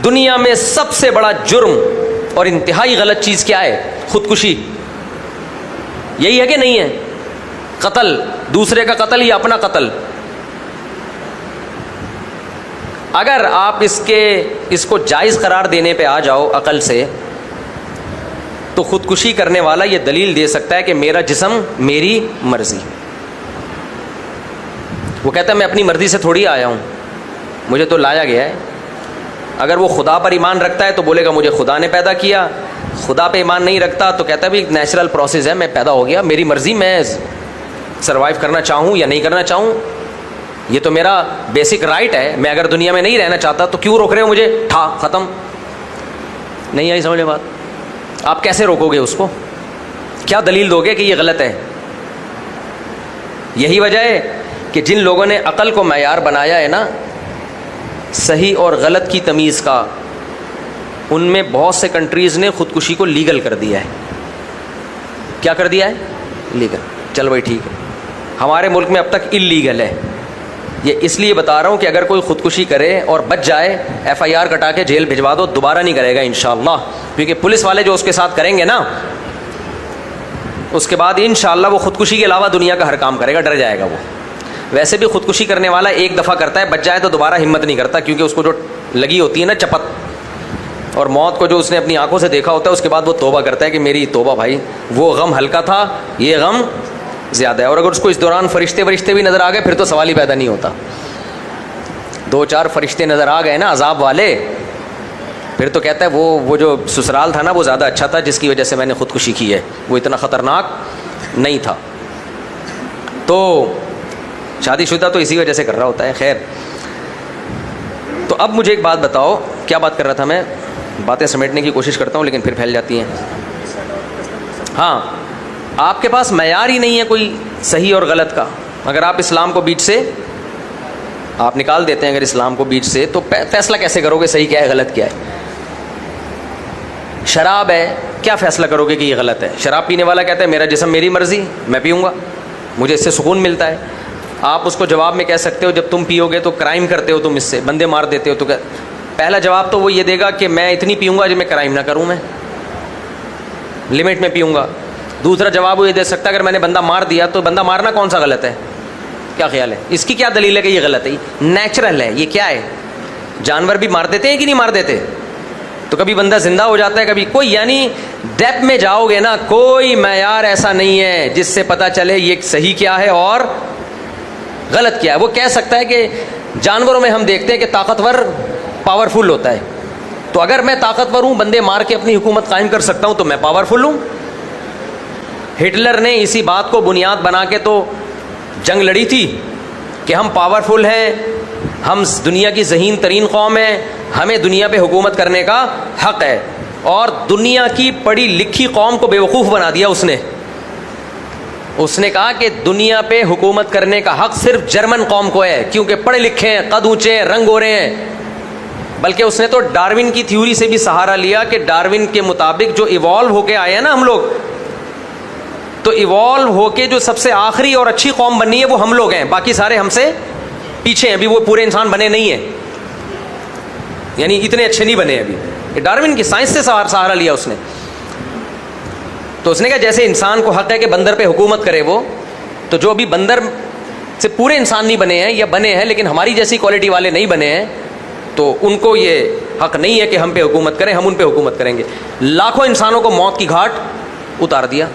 دنیا میں سب سے بڑا جرم اور انتہائی غلط چیز کیا ہے؟ خودکشی. یہی ہے کہ نہیں ہے؟ قتل، دوسرے کا قتل یا اپنا قتل. اگر آپ اس کو جائز قرار دینے پہ آ جاؤ عقل سے، تو خودکشی کرنے والا یہ دلیل دے سکتا ہے کہ میرا جسم میری مرضی. وہ کہتا ہے میں اپنی مرضی سے تھوڑی آیا ہوں، مجھے تو لایا گیا ہے. اگر وہ خدا پر ایمان رکھتا ہے تو بولے گا مجھے خدا نے پیدا کیا. خدا پہ ایمان نہیں رکھتا تو کہتا ہے بھی نیچرل پروسیس ہے، میں پیدا ہو گیا، میری مرضی، میں سروائیو کرنا چاہوں یا نہیں کرنا چاہوں، یہ تو میرا بیسک رائٹ ہے. میں اگر دنیا میں نہیں رہنا چاہتا تو کیوں روک رہے ہو مجھے؟ ختم. نہیں آئی سمجھ بات؟ آپ کیسے روکو گے اس کو؟ کیا دلیل دو گے کہ یہ غلط ہے؟ یہی وجہ ہے کہ جن لوگوں نے عقل کو معیار بنایا ہے نا صحیح اور غلط کی تمیز کا، ان میں بہت سے کنٹریز نے خودکشی کو لیگل کر دیا ہے. کیا کر دیا ہے؟ لیگل. چل بھائی ٹھیک ہے. ہمارے ملک میں اب تک اللیگل ہے. یہ اس لیے بتا رہا ہوں کہ اگر کوئی خودکشی کرے اور بچ جائے FIR کٹا کے جیل بھجوا دو, دوبارہ نہیں کرے گا انشاءاللہ, کیونکہ پولیس والے جو اس کے ساتھ کریں گے نا, اس کے بعد انشاءاللہ وہ خودکشی کے علاوہ دنیا کا ہر کام کرے گا, ڈر جائے گا وہ. ویسے بھی خودکشی کرنے والا ایک دفعہ کرتا ہے, بچ جائے تو دوبارہ ہمت نہیں کرتا, کیونکہ اس کو جو لگی ہوتی ہے نا چپت, اور موت کو جو اس نے اپنی آنکھوں سے دیکھا ہوتا ہے, اس کے بعد وہ توبہ کرتا ہے کہ میری توبہ بھائی, وہ غم ہلکا تھا, یہ غم زیادہ ہے. اور اگر اس کو اس دوران فرشتے بھی نظر آ گئے پھر تو سوال ہی پیدا نہیں ہوتا. 2-4 فرشتے نظر آ گئے نا عذاب والے, پھر تو کہتا ہے وہ جو سسرال تھا نا وہ زیادہ اچھا تھا جس کی وجہ سے میں نے خودکشی کی ہے, وہ اتنا خطرناک نہیں تھا. تو شادی شدہ تو اسی وجہ سے کر رہا ہوتا ہے. خیر, تو اب مجھے ایک بات بتاؤ, کیا بات کر رہا تھا میں, باتیں سمیٹنے کی کوشش کرتا ہوں لیکن پھر پھیل جاتی ہیں. ہاں, آپ کے پاس معیار ہی نہیں ہے کوئی صحیح اور غلط کا. اگر آپ اسلام کو بیچ سے آپ نکال دیتے ہیں, اگر اسلام کو بیچ سے, تو فیصلہ کیسے کرو گے صحیح کیا ہے غلط کیا ہے؟ شراب ہے, کیا فیصلہ کرو گے کہ یہ غلط ہے؟ شراب پینے والا کہتا ہے میرا جسم میری مرضی, میں پیوں گا, مجھے اس سے سکون ملتا ہے. آپ اس کو جواب میں کہہ سکتے ہو جب تم پیو گے تو کرائم کرتے ہو, تم اس سے بندے مار دیتے ہو, تو پہلا جواب تو وہ یہ دے گا کہ میں اتنی پیوں گا جو میں کرائم نہ کروں, میں لمٹ میں پیوں گا. دوسرا جواب وہ یہ دے سکتا ہے اگر میں نے بندہ مار دیا تو بندہ مارنا کون سا غلط ہے, کیا خیال ہے, اس کی کیا دلیل ہے کہ یہ غلط ہے؟ نیچرل ہے, یہ کیا ہے, جانور بھی مار دیتے ہیں کہ نہیں مار دیتے؟ تو کبھی بندہ زندہ ہو جاتا ہے, کبھی کوئی, یعنی ڈیپ میں جاؤ گے نا, کوئی معیار ایسا نہیں ہے جس سے پتہ چلے یہ صحیح کیا ہے اور غلط کیا ہے. وہ کہہ سکتا ہے کہ جانوروں میں ہم دیکھتے ہیں کہ طاقتور پاورفل ہوتا ہے, تو اگر میں طاقتور ہوں, بندے مار کے اپنی حکومت قائم کر سکتا ہوں, تو میں پاورفل ہوں. ہٹلر نے اسی بات کو بنیاد بنا کے تو جنگ لڑی تھی کہ ہم پاورفل ہیں, ہم دنیا کی ذہین ترین قوم ہیں, ہمیں دنیا پہ حکومت کرنے کا حق ہے. اور دنیا کی پڑھی لکھی قوم کو بیوقوف بنا دیا اس نے. اس نے کہا کہ دنیا پہ حکومت کرنے کا حق صرف جرمن قوم کو ہے, کیونکہ پڑھے لکھے ہیں, قد اونچے ہیں, رنگ گورے ہیں. بلکہ اس نے تو ڈارون کی تھیوری سے بھی سہارا لیا کہ ڈارون کے مطابق جو ایوالو ہو کے آئے ہیں نا ہم لوگ, تو ایوالو ہو کے جو سب سے آخری اور اچھی قوم بنی ہے وہ ہم لوگ ہیں, باقی سارے ہم سے پیچھے ہیں, ابھی وہ پورے انسان بنے نہیں ہیں, یعنی اتنے اچھے نہیں بنے ابھی. ڈارون کی سائنس سے سہارا لیا اس نے. تو اس نے کہا جیسے انسان کو حق ہے کہ بندر پہ حکومت کرے وہ, تو جو ابھی بندر سے پورے انسان نہیں بنے ہیں یا بنے ہیں لیکن ہماری جیسی کوالٹی والے نہیں بنے ہیں, تو ان کو یہ حق نہیں ہے کہ ہم پہ حکومت کریں, ہم ان پہ حکومت کریں گے. لاکھوں انسانوں کو موت کی گھاٹ اتار دیا,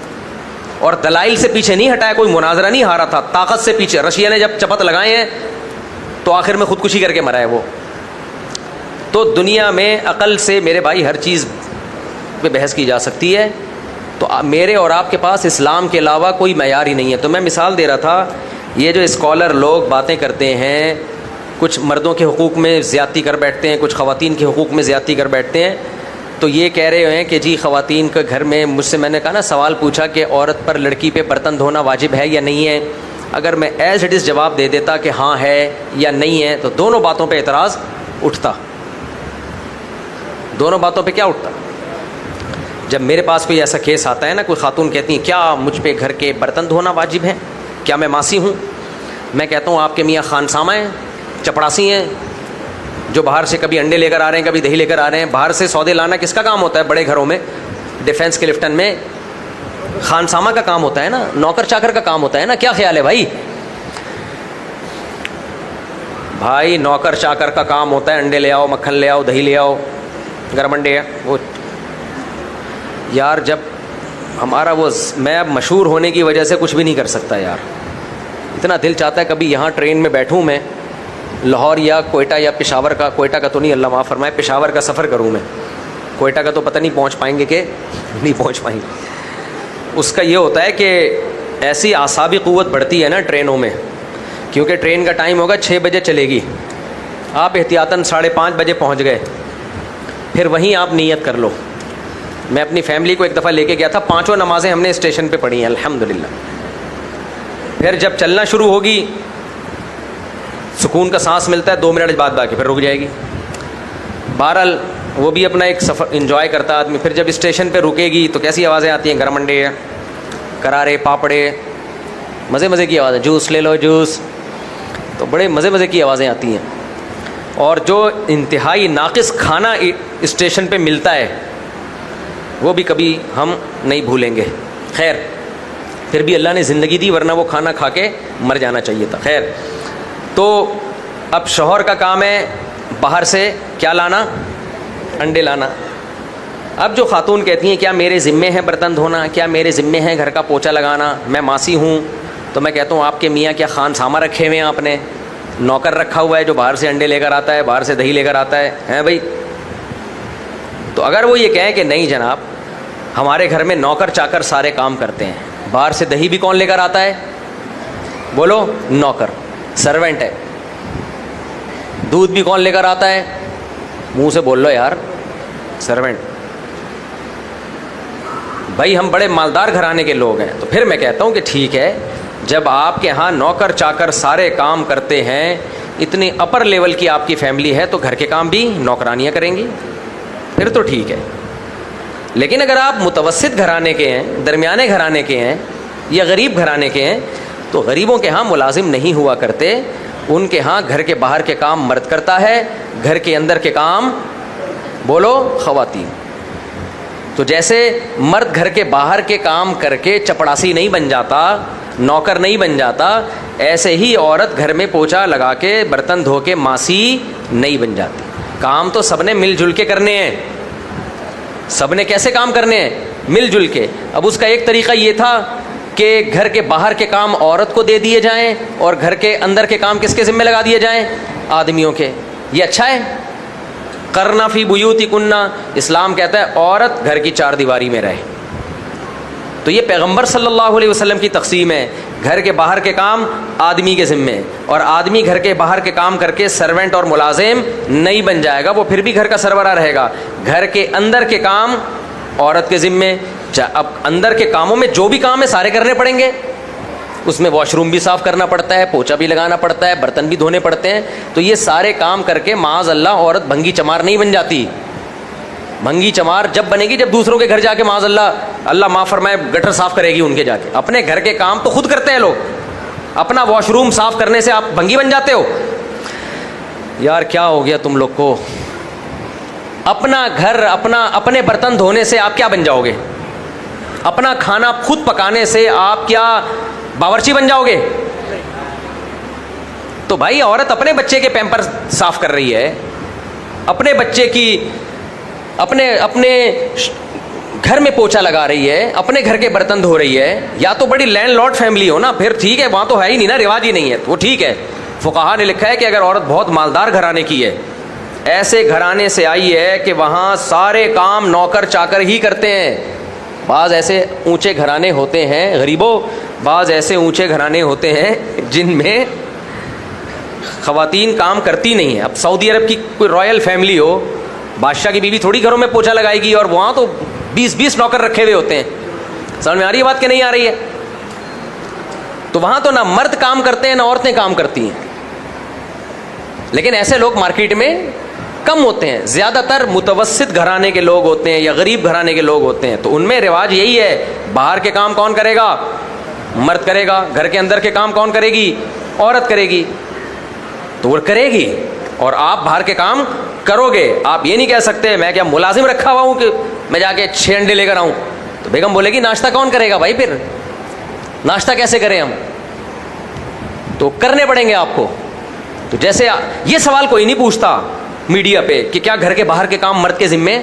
اور دلائل سے پیچھے نہیں ہٹایا, کوئی مناظرہ نہیں ہارا تھا, طاقت سے پیچھے. رشیا نے جب چپت لگائے ہیں تو آخر میں خودکشی کر کے مرا ہے وہ. تو دنیا میں عقل سے میرے بھائی ہر چیز پہ بحث کی جا سکتی ہے. تو میرے اور آپ کے پاس اسلام کے علاوہ کوئی معیار ہی نہیں ہے. تو میں مثال دے رہا تھا, یہ جو اسکالر لوگ باتیں کرتے ہیں, کچھ مردوں کے حقوق میں زیادتی کر بیٹھتے ہیں, کچھ خواتین کے حقوق میں زیادتی کر بیٹھتے ہیں, تو یہ کہہ رہے ہیں کہ جی خواتین کے گھر میں, مجھ سے میں نے کہا نا سوال پوچھا کہ عورت پر لڑکی پہ برتن دھونا واجب ہے یا نہیں ہے, اگر میں ایز اٹ از جواب دے دیتا کہ ہاں ہے یا نہیں ہے, تو دونوں باتوں پہ اعتراض اٹھتا. دونوں باتوں پہ کیا اٹھتا؟ جب میرے پاس کوئی ایسا کیس آتا ہے نا, کوئی خاتون کہتی ہیں کیا مجھ پہ گھر کے برتن دھونا واجب ہے, کیا میں ماسی ہوں؟ میں کہتا ہوں آپ کے میاں خانسامہ ہیں, چپڑاسی ہیں, جو باہر سے کبھی انڈے لے کر آ رہے ہیں, کبھی دہی لے کر آ رہے ہیں. باہر سے سودے لانا کس کا کام ہوتا ہے بڑے گھروں میں؟ ڈیفینس کے لفٹن میں خانسامہ کا کام ہوتا ہے نا, نوکر چاکر کا کام ہوتا ہے نا. کیا خیال ہے بھائی؟ بھائی نوکر چاکر کا کام ہوتا ہے انڈے لے آؤ, مکھن لے آؤ, دہی لے آؤ, گرم انڈے ہے وہ. یار جب ہمارا وہ, میں اب مشہور ہونے کی وجہ سے کچھ بھی نہیں کر سکتا یار. اتنا دل چاہتا ہے کبھی یہاں ٹرین میں بیٹھوں میں, لاہور یا کوئٹہ یا پشاور کا, کوئٹہ کا تو نہیں اللہ معاف فرمائے, پشاور کا سفر کروں میں. کوئٹہ کا تو پتہ نہیں پہنچ پائیں گے کہ نہیں پہنچ پائیں گے. اس کا یہ ہوتا ہے کہ ایسی اعصابی قوت بڑھتی ہے نا ٹرینوں میں, کیونکہ ٹرین کا ٹائم ہوگا 6 بجے چلے گی, آپ احتیاطاً 5:30 بجے پہنچ گئے, پھر وہیں آپ نیت کر لو. میں اپنی فیملی کو ایک دفعہ لے کے گیا تھا, 5 نمازیں ہم نے اسٹیشن پہ پڑھی ہیں الحمدللہ. پھر جب چلنا شروع ہوگی سکون کا سانس ملتا ہے, 2 منٹ بعد باقی پھر رک جائے گی. بہرحال وہ بھی اپنا ایک سفر انجوائے کرتا آدمی. پھر جب اسٹیشن پہ رکے گی تو کیسی آوازیں آتی ہیں, گرم انڈے, کرارے, پاپڑے, مزے مزے کی آواز ہے, جوس لے لو جوس. تو بڑے مزے مزے کی آوازیں آتی ہیں. اور جو انتہائی ناقص کھانا اسٹیشن پہ ملتا ہے وہ بھی کبھی ہم نہیں بھولیں گے. خیر پھر بھی اللہ نے زندگی دی, ورنہ وہ کھانا کھا کے مر جانا چاہیے تھا. خیر تو اب شوہر کا کام ہے باہر سے کیا لانا, انڈے لانا. اب جو خاتون کہتی ہیں کیا میرے ذمے ہے برتن دھونا, کیا میرے ذمے ہے گھر کا پوچھا لگانا, میں ماسی ہوں, تو میں کہتا ہوں آپ کے میاں کیا خان سامہ رکھے ہوئے ہیں, آپ نے نوکر رکھا ہوا ہے جو باہر سے انڈے لے کر آتا ہے, باہر سے دہی لے کر آتا ہے, ہیں بھائی. تو اگر وہ یہ کہیں کہ نہیں جناب ہمارے گھر میں نوکر چاکر سارے کام کرتے ہیں, باہر سے دہی بھی کون لے کر آتا ہے, بولو نوکر, سرونٹ ہے. دودھ بھی کون لے کر آتا ہے, منہ سے بول لو یار, سرونٹ. بھائی ہم بڑے مالدار گھرانے کے لوگ ہیں, تو پھر میں کہتا ہوں کہ ٹھیک ہے, جب آپ کے ہاں نوکر چاکر سارے کام کرتے ہیں, اتنی اپر لیول کی آپ کی فیملی ہے, تو گھر کے کام بھی نوکرانیاں کریں گی, پھر تو ٹھیک ہے. لیکن اگر آپ متوسط گھرانے کے ہیں, درمیانے گھرانے کے ہیں, یا غریب گھرانے کے ہیں, تو غریبوں کے ہاں ملازم نہیں ہوا کرتے, ان کے ہاں گھر کے باہر کے کام مرد کرتا ہے, گھر کے اندر کے کام بولو خواتین. تو جیسے مرد گھر کے باہر کے کام کر کے چپڑاسی نہیں بن جاتا, نوکر نہیں بن جاتا, ایسے ہی عورت گھر میں پوچھا لگا کے برتن دھو کے ماسی نہیں بن جاتی. کام تو سب نے مل جل کے کرنے ہیں, سب نے کیسے کام کرنے ہیں, مل جل کے. اب اس کا ایک طریقہ یہ تھا کہ گھر کے باہر کے کام عورت کو دے دیے جائیں اور گھر کے اندر کے کام کس کے ذمہ لگا دیے جائیں, آدمیوں کے. یہ اچھا ہے. کرنا فی بیوتکن, اسلام کہتا ہے عورت گھر کی چار دیواری میں رہے. تو یہ پیغمبر صلی اللہ علیہ وسلم کی تقسیم ہے. گھر کے باہر کے کام آدمی کے ذمے, اور آدمی گھر کے باہر کے کام کر کے سرونٹ اور ملازم نہیں بن جائے گا, وہ پھر بھی گھر کا سربراہ رہے گا. گھر کے اندر کے کام عورت کے ذمے. اب اندر کے کاموں میں جو بھی کام ہے سارے کرنے پڑیں گے. اس میں واش روم بھی صاف کرنا پڑتا ہے, پوچھا بھی لگانا پڑتا ہے, برتن بھی دھونے پڑتے ہیں. تو یہ سارے کام کر کے معاذ اللہ عورت بھنگی چمار نہیں بن جاتی. بھنگی چمار جب بنے گی جب دوسروں کے گھر جا کے معاذ اللہ معاف فرمائے گٹر صاف کرے گی ان کے جا کے. اپنے گھر کے کام تو خود کرتے ہیں لوگ, اپنا واش روم صاف کرنے سے آپ بھنگی بن جاتے ہو. یار کیا ہو گیا تم لوگ کو, اپنا گھر اپنے برتن دھونے سے آپ کیا بن جاؤ گے, اپنا کھانا خود پکانے سے آپ کیا باورچی بن جاؤ گے. تو بھائی عورت اپنے بچے کے پیمپر صاف کر رہی ہے, اپنے بچے کی اپنے گھر میں پوچھا لگا رہی ہے, اپنے گھر کے برتن دھو رہی ہے. یا تو بڑی لینڈ لارڈ فیملی ہو نا, پھر ٹھیک ہے, وہاں تو ہے ہی نہیں نا, رواج ہی نہیں ہے, وہ ٹھیک ہے. فقہا نے لکھا ہے کہ اگر عورت بہت مالدار گھرانے کی ہے, ایسے گھرانے سے آئی ہے کہ وہاں سارے کام نوکر چاکر ہی کرتے ہیں. بعض ایسے اونچے گھرانے ہوتے ہیں غریبوں, بعض ایسے اونچے گھرانے ہوتے ہیں جن میں خواتین کام کرتی نہیں ہیں. اب سعودی عرب کی کوئی رائل فیملی ہو, بادشاہ کی بیوی تھوڑی گھروں میں پوچھا لگائے گی, اور وہاں تو 20 نوکر رکھے ہوئے ہوتے ہیں. سمجھ میں آ رہی ہے بات کہ نہیں آ رہی ہے؟ تو وہاں تو نہ مرد کام کرتے ہیں نہ عورتیں کام کرتی ہیں. لیکن ایسے لوگ مارکیٹ میں کم ہوتے ہیں, زیادہ تر متوسط گھرانے کے لوگ ہوتے ہیں یا غریب گھرانے کے لوگ ہوتے ہیں. تو ان میں رواج یہی ہے, باہر کے کام کون کرے گا, مرد کرے گا, گھر کے اندر کے کام کون کرے گی, عورت کرے گی. تو وہ کرے گی اور آپ باہر کے کام کرو گے. آپ یہ نہیں کہہ سکتے میں کیا ملازم رکھا ہوا ہوں کہ میں جا کے 6 انڈے لے کر آؤں. تو بیگم بولے گی ناشتہ کون کرے گا بھائی, پھر ناشتہ کیسے کریں ہم, تو کرنے پڑیں گے آپ کو. تو جیسے یہ سوال کوئی نہیں پوچھتا میڈیا پہ کہ کیا گھر کے باہر کے کام مرد کے ذمے,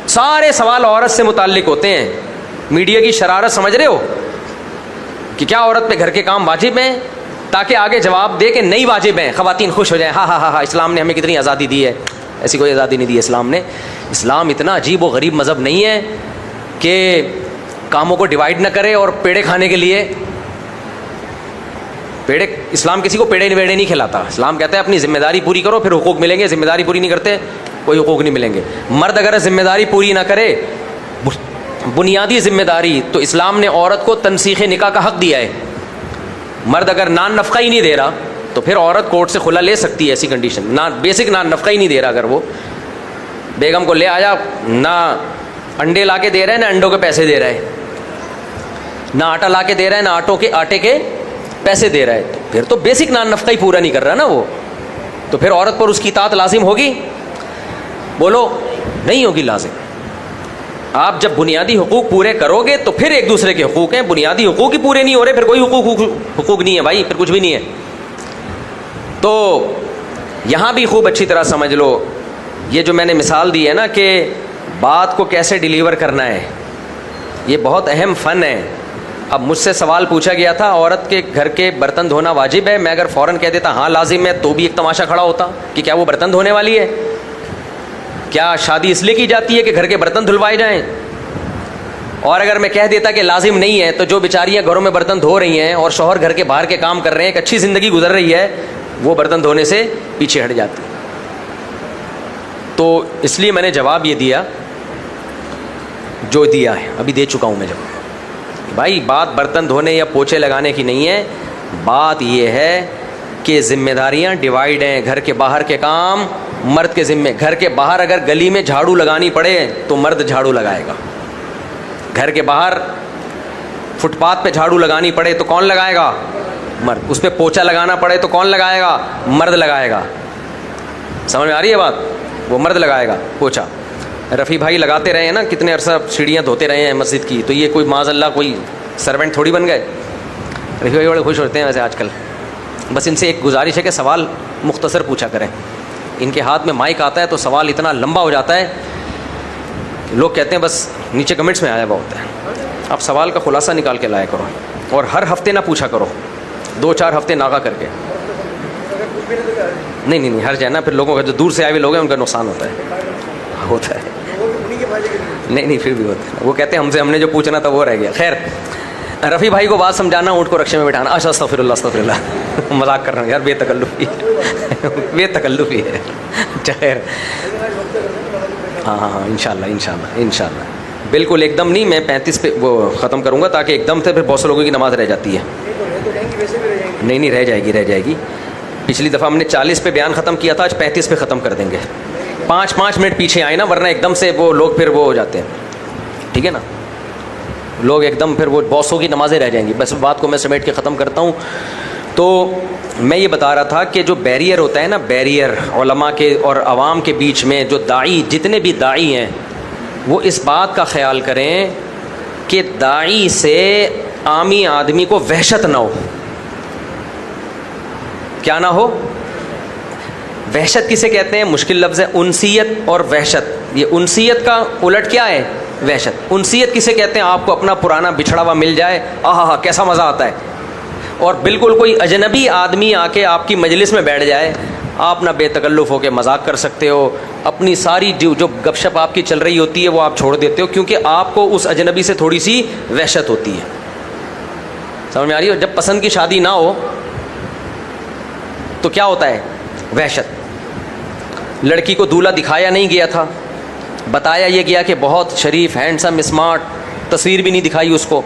سارے سوال عورت سے متعلق ہوتے ہیں. میڈیا کی شرارت سمجھ رہے ہو کہ کیا عورت پہ گھر کے کام واجب ہیں, تاکہ آگے جواب دے کہ نہیں واجب ہیں, خواتین خوش ہو جائیں, ہاں ہاں ہاں ہاں اسلام نے ہمیں کتنی آزادی دی ہے. ایسی کوئی آزادی نہیں دی اسلام نے. اسلام اتنا عجیب و غریب مذہب نہیں ہے کہ کاموں کو ڈیوائیڈ نہ کرے اور پیڑے کھانے کے لیے پیڑے. اسلام کسی کو پیڑے ویڑے نہیں کھلاتا. اسلام کہتا ہے اپنی ذمہ داری پوری کرو پھر حقوق ملیں گے, ذمہ داری پوری نہیں کرتے کوئی حقوق نہیں ملیں گے. مرد اگر ذمہ داری پوری نہ کرے, بنیادی ذمہ داری, تو اسلام نے عورت کو تنسیخ نکاح کا حق دیا ہے. مرد اگر نان نفقہ ہی نہیں دے رہا تو پھر عورت کورٹ سے خلا لے سکتی ہے. ایسی کنڈیشن, نہ بیسک نان نفقہ ہی نہیں دے رہا, اگر وہ بیگم کو لے آیا, نہ انڈے لا کے دے رہا ہے نہ انڈوں کے پیسے دے رہا ہے, نہ آٹا لا کے دے رہا ہے نہ آٹے کے پیسے دے رہا ہے, پھر تو بیسک نان نفقہ ہی پورا نہیں کر رہا نا وہ, تو پھر عورت پر اس کی اطاعت لازم ہوگی؟ بولو نہیں ہوگی لازم. آپ جب بنیادی حقوق پورے کرو گے تو پھر ایک دوسرے کے حقوق ہیں, بنیادی حقوق ہی پورے نہیں ہو رہے پھر کوئی حقوق نہیں ہے بھائی, پھر کچھ بھی نہیں ہے. تو یہاں بھی خوب اچھی طرح سمجھ لو, یہ جو میں نے مثال دی ہے نا کہ بات کو کیسے ڈیلیور کرنا ہے, یہ بہت اہم فن ہے. اب مجھ سے سوال پوچھا گیا تھا, عورت کے گھر کے برتن دھونا واجب ہے؟ میں اگر فوراً کہہ دیتا ہاں لازم ہے تو بھی ایک تماشا کھڑا ہوتا کہ کیا وہ برتن دھونے والی ہے؟ کیا شادی اس لیے کی جاتی ہے کہ گھر کے برتن دھلوائے جائیں؟ اور اگر میں کہہ دیتا کہ لازم نہیں ہے تو جو بیچاریاں گھروں میں برتن دھو رہی ہیں اور شوہر گھر کے باہر کے کام کر رہے ہیں, ایک اچھی زندگی گزر رہی ہے, وہ برتن دھونے سے پیچھے ہٹ جاتی. تو اس لیے میں نے جواب یہ دیا جو دیا ہے, ابھی دے چکا ہوں میں جب. بھائی بات برتن دھونے یا پوچھے لگانے کی نہیں ہے, بات یہ ہے کہ ذمہ داریاں ڈیوائیڈ ہیں. گھر کے باہر کے کام مرد کے ذمے, گھر کے باہر اگر گلی میں جھاڑو لگانی پڑے تو مرد جھاڑو لگائے گا. گھر کے باہر فٹ پاتھ پہ جھاڑو لگانی پڑے تو کون لگائے گا؟ مرد. اس پہ پوچھا لگانا پڑے تو کون لگائے گا؟ مرد لگائے گا. سمجھ میں آ رہی ہے بات؟ وہ مرد لگائے گا پوچھا. رفیع بھائی لگاتے رہے ہیں نا, کتنے عرصہ سیڑھیاں دھوتے رہے ہیں مسجد کی, تو یہ کوئی معاذ اللہ کوئی سرونٹ تھوڑی بن گئے. رفیع بھائی بڑے خوش ہوتے ہیں ویسے آج کل. بس ان سے ایک گزارش ہے کہ سوال مختصر پوچھا کریں. ان کے ہاتھ میں مائک آتا ہے تو سوال اتنا لمبا ہو جاتا ہے, لوگ کہتے ہیں بس نیچے کمنٹس میں آیا ہوا ہوتا ہے. آپ سوال کا خلاصہ نکال کے لایا کرو, اور ہر ہفتے نہ پوچھا کرو, 2-4 ہفتے ناغا کر کے. نہیں ہر جائے نا, پھر لوگوں کا جو دور سے آئے ہوئے لوگ ہیں ان کا نقصان ہوتا ہے. نہیں پھر بھی ہوتا ہے. وہ کہتے ہیں ہم نے جو پوچھنا تھا وہ رہ گیا. خیر, رفیع بھائی کو بات سمجھانا, اونٹ کو رکشے میں بٹھانا, استغفر اللہ مذاق کر رہا ہوں یار, بے تکلفی ہے. خیر ہاں انشاءاللہ بالکل ایک دم نہیں. میں 35 پہ وہ ختم کروں گا تاکہ ایک دم سے پھر بہت سے لوگوں کی نماز رہ جاتی ہے. نہیں رہ جائے گی. پچھلی دفعہ ہم نے 40 پہ بیان ختم کیا تھا, آج 35 پہ ختم کر دیں گے. 5 منٹ پیچھے آئے نا, ورنہ ایک دم سے وہ لوگ پھر وہ ہو جاتے ہیں. ٹھیک ہے نا, لوگ ایک دم پھر وہ بہت کی نمازیں رہ جائیں گی. بس بات کو میں سمیٹ کے ختم کرتا ہوں. تو میں یہ بتا رہا تھا کہ جو بیریئر ہوتا ہے نا, بیریئر علماء کے اور عوام کے بیچ میں, جو داعی جتنے بھی داعی ہیں وہ اس بات کا خیال کریں کہ داعی سے عامی آدمی کو وحشت نہ ہو. کیا نہ ہو؟ وحشت کسے کہتے ہیں؟ مشکل لفظ ہے, انسیت اور وحشت. یہ انسیت کا الٹ کیا ہے؟ وحشت. انسیت کسے کہتے ہیں؟ آپ کو اپنا پرانا بچھڑا ہوا مل جائے, آہا کیسا مزہ آتا ہے. اور بالکل کوئی اجنبی آدمی آ کے آپ کی مجلس میں بیٹھ جائے, آپ نہ بے تکلف ہو کے مذاق کر سکتے ہو, اپنی ساری جو گپ شپ آپ کی چل رہی ہوتی ہے وہ آپ چھوڑ دیتے ہو, کیونکہ آپ کو اس اجنبی سے تھوڑی سی وحشت ہوتی ہے. سمجھ میں آ رہی ہے؟ جب پسند کی شادی نہ ہو تو کیا ہوتا ہے؟ وحشت. لڑکی کو دولہا دکھایا نہیں گیا تھا, بتایا یہ گیا کہ بہت شریف, ہینڈسم, اسمارٹ, تصویر بھی نہیں دکھائی اس کو,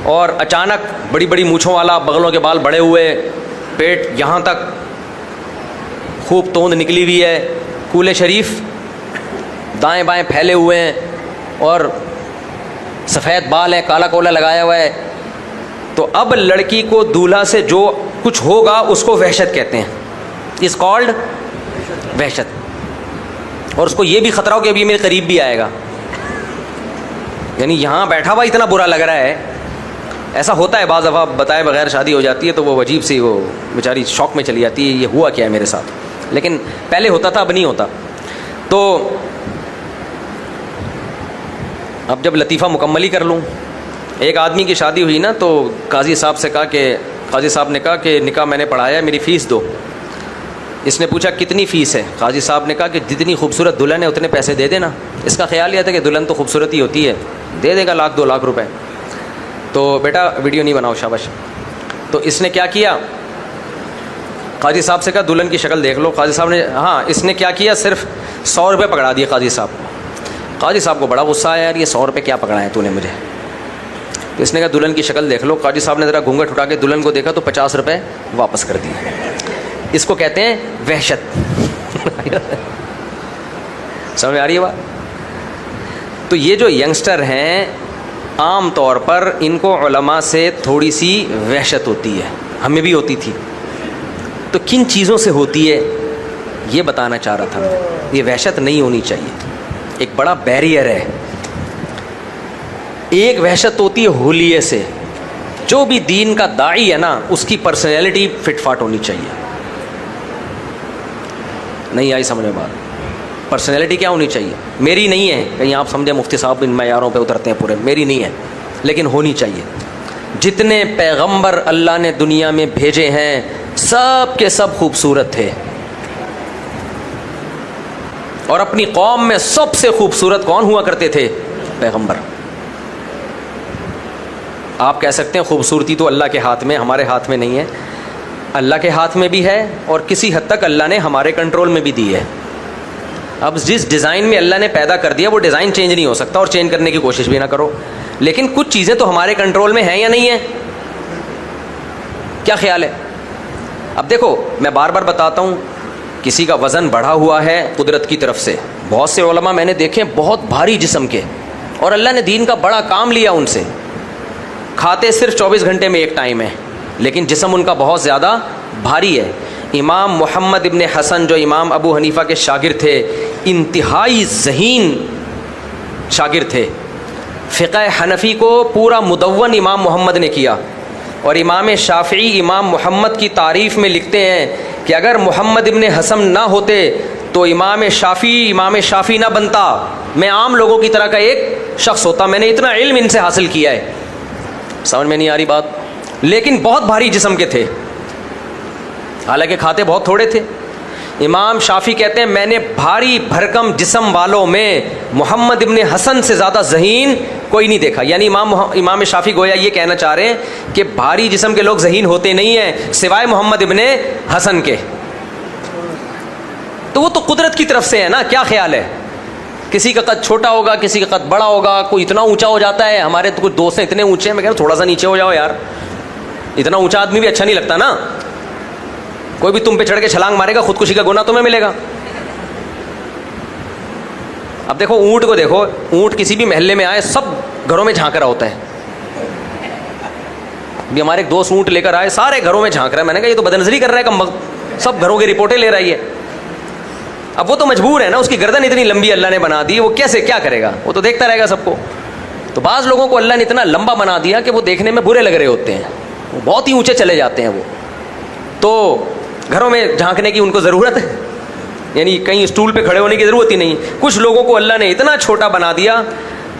اور اچانک بڑی بڑی مونچھوں والا, بغلوں کے بال بڑے ہوئے, پیٹ یہاں تک, خوب توند نکلی ہوئی ہے, کولے شریف دائیں بائیں پھیلے ہوئے ہیں, اور سفید بال ہے, کالا کولا لگایا ہوا ہے. تو اب لڑکی کو دولہا سے جو کچھ ہوگا اس کو وحشت کہتے ہیں. از کالڈ وحشت. اور اس کو یہ بھی خطرہ ہو کہ ابھی میرے قریب بھی آئے گا, یعنی یہاں بیٹھا ہوا اتنا برا لگ رہا ہے. ایسا ہوتا ہے بعض دفعہ, بتائے بغیر شادی ہو جاتی ہے تو وہ عجیب سی, وہ بیچاری شوق میں چلی جاتی ہے, یہ ہوا کیا ہے میرے ساتھ. لیکن پہلے ہوتا تھا, اب نہیں ہوتا. تو اب جب لطیفہ مکمل ہی کر لوں. ایک آدمی کی شادی ہوئی نا, تو قاضی صاحب سے کہا کہ قاضی صاحب نے کہا کہ نکاح میں نے پڑھایا ہے, میری فیس دو. اس نے پوچھا کتنی فیس ہے؟ قاضی صاحب نے کہا کہ جتنی خوبصورت دلہن ہے اتنے پیسے دے دینا. اس کا خیال یہ تھا کہ دلہن تو خوبصورت ہی ہوتی ہے, دے دے گا 1-2 لاکھ روپے. تو بیٹا ویڈیو نہیں بناؤ, شاباش. تو اس نے کیا کیا, قاضی صاحب سے کہا دلہن کی شکل دیکھ لو. قاضی صاحب نے اس نے کیا کیا, صرف 100 روپے پکڑا دیے قاضی صاحب کو. قاضی صاحب کو بڑا غصہ آیا, یار یہ 100 روپے کیا پکڑائے تو نے مجھے. تو اس نے کہا دلہن کی شکل دیکھ لو. قاضی صاحب نے ذرا گھونگھٹ اٹھا کے دلہن کو دیکھا تو 50 روپے واپس کر دیے. اس کو کہتے ہیں وحشت. سمجھ آ رہی ہے بات؟ تو یہ جو ینگسٹر ہیں عام طور پر ان کو علماء سے تھوڑی سی وحشت ہوتی ہے. ہمیں بھی ہوتی تھی. تو کن چیزوں سے ہوتی ہے یہ بتانا چاہ رہا تھا میں. یہ وحشت نہیں ہونی چاہیے, ایک بڑا بیریئر ہے. ایک وحشت ہوتی ہے ہولیے سے. جو بھی دین کا داعی ہے نا, اس کی پرسنالٹی فٹ فاٹ ہونی چاہیے. نہیں آئی سمجھ میں بات؟ پرسنالٹی کیا ہونی چاہیے؟ میری نہیں ہے, کہیں آپ سمجھیں مفتی صاحب ان معیاروں پہ اترتے ہیں پورے, میری نہیں ہے, لیکن ہونی چاہیے. جتنے پیغمبر اللہ نے دنیا میں بھیجے ہیں سب کے سب خوبصورت تھے, اور اپنی قوم میں سب سے خوبصورت کون ہوا کرتے تھے؟ پیغمبر. آپ کہہ سکتے ہیں خوبصورتی تو اللہ کے ہاتھ میں, ہمارے ہاتھ میں نہیں ہے. اللہ کے ہاتھ میں بھی ہے, اور کسی حد تک اللہ نے ہمارے کنٹرول میں بھی دی ہے. اب جس ڈیزائن میں اللہ نے پیدا کر دیا وہ ڈیزائن چینج نہیں ہو سکتا, اور چینج کرنے کی کوشش بھی نہ کرو. لیکن کچھ چیزیں تو ہمارے کنٹرول میں ہیں یا نہیں ہیں؟ کیا خیال ہے؟ اب دیکھو میں بار بار بتاتا ہوں, کسی کا وزن بڑھا ہوا ہے قدرت کی طرف سے. بہت سے علماء میں نے دیکھے بہت بھاری جسم کے, اور اللہ نے دین کا بڑا کام لیا ان سے. کھاتے صرف 24 گھنٹے میں ایک ٹائم ہے, لیکن جسم ان کا بہت زیادہ بھاری ہے. امام محمد ابن حسن جو امام ابو حنیفہ کے شاگرد تھے, انتہائی ذہین شاگرد تھے. فقہ حنفی کو پورا مدون امام محمد نے کیا, اور امام شافعی امام محمد کی تعریف میں لکھتے ہیں کہ اگر محمد ابن حسن نہ ہوتے تو امام شافعی نہ بنتا, میں عام لوگوں کی طرح کا ایک شخص ہوتا. میں نے اتنا علم ان سے حاصل کیا ہے. سمجھ میں نہیں آ رہی بات؟ لیکن بہت بھاری جسم کے تھے, حالانکہ کھاتے بہت تھوڑے تھے. امام شافعی کہتے ہیں میں نے بھاری بھرکم جسم والوں میں محمد ابن حسن سے زیادہ ذہین کوئی نہیں دیکھا. یعنی امام شافعی گویا یہ کہنا چاہ رہے ہیں کہ بھاری جسم کے لوگ ذہین ہوتے نہیں ہیں سوائے محمد ابن حسن کے. تو وہ تو قدرت کی طرف سے ہے نا. کیا خیال ہے؟ کسی کا قد چھوٹا ہوگا, کسی کا قد بڑا ہوگا, کوئی اتنا اونچا ہو جاتا ہے. ہمارے تو کچھ دوست ہیں اتنے اونچے ہیں, میں کہہ رہا ہوں تھوڑا سا نیچے ہو جاؤ یار. اتنا اونچا آدمی بھی اچھا نہیں لگتا نا. کوئی بھی تم پہ چڑھ کے چھلانگ مارے گا, خودکشی کا گناہ تمہیں ملے گا. اب دیکھو اونٹ کو دیکھو, اونٹ کسی بھی محلے میں آئے سب گھروں میں جھانک رہا ہوتا ہے. بھی ہمارے ایک دوست اونٹ لے کر آئے, سارے گھروں میں جھانک رہا ہے. میں نے کہا یہ تو بدنظری کر رہا ہے, کم سب گھروں کی رپورٹیں لے رہی ہے. اب وہ تو مجبور ہے نا, اس کی گردن اتنی لمبی اللہ نے بنا دی, وہ کیسے کیا کرے گا؟ وہ تو دیکھتا رہے گا سب کو. تو بعض لوگوں کو اللہ نے اتنا لمبا بنا دیا کہ وہ دیکھنے میں برے لگ رہے ہوتے ہیں, وہ بہت ہی اونچے چلے جاتے ہیں. وہ تو گھروں میں جھانکنے کی ان کو ضرورت ہے, یعنی کہیں اسٹول پہ کھڑے ہونے کی ضرورت ہی نہیں. کچھ لوگوں کو اللہ نے اتنا چھوٹا بنا دیا.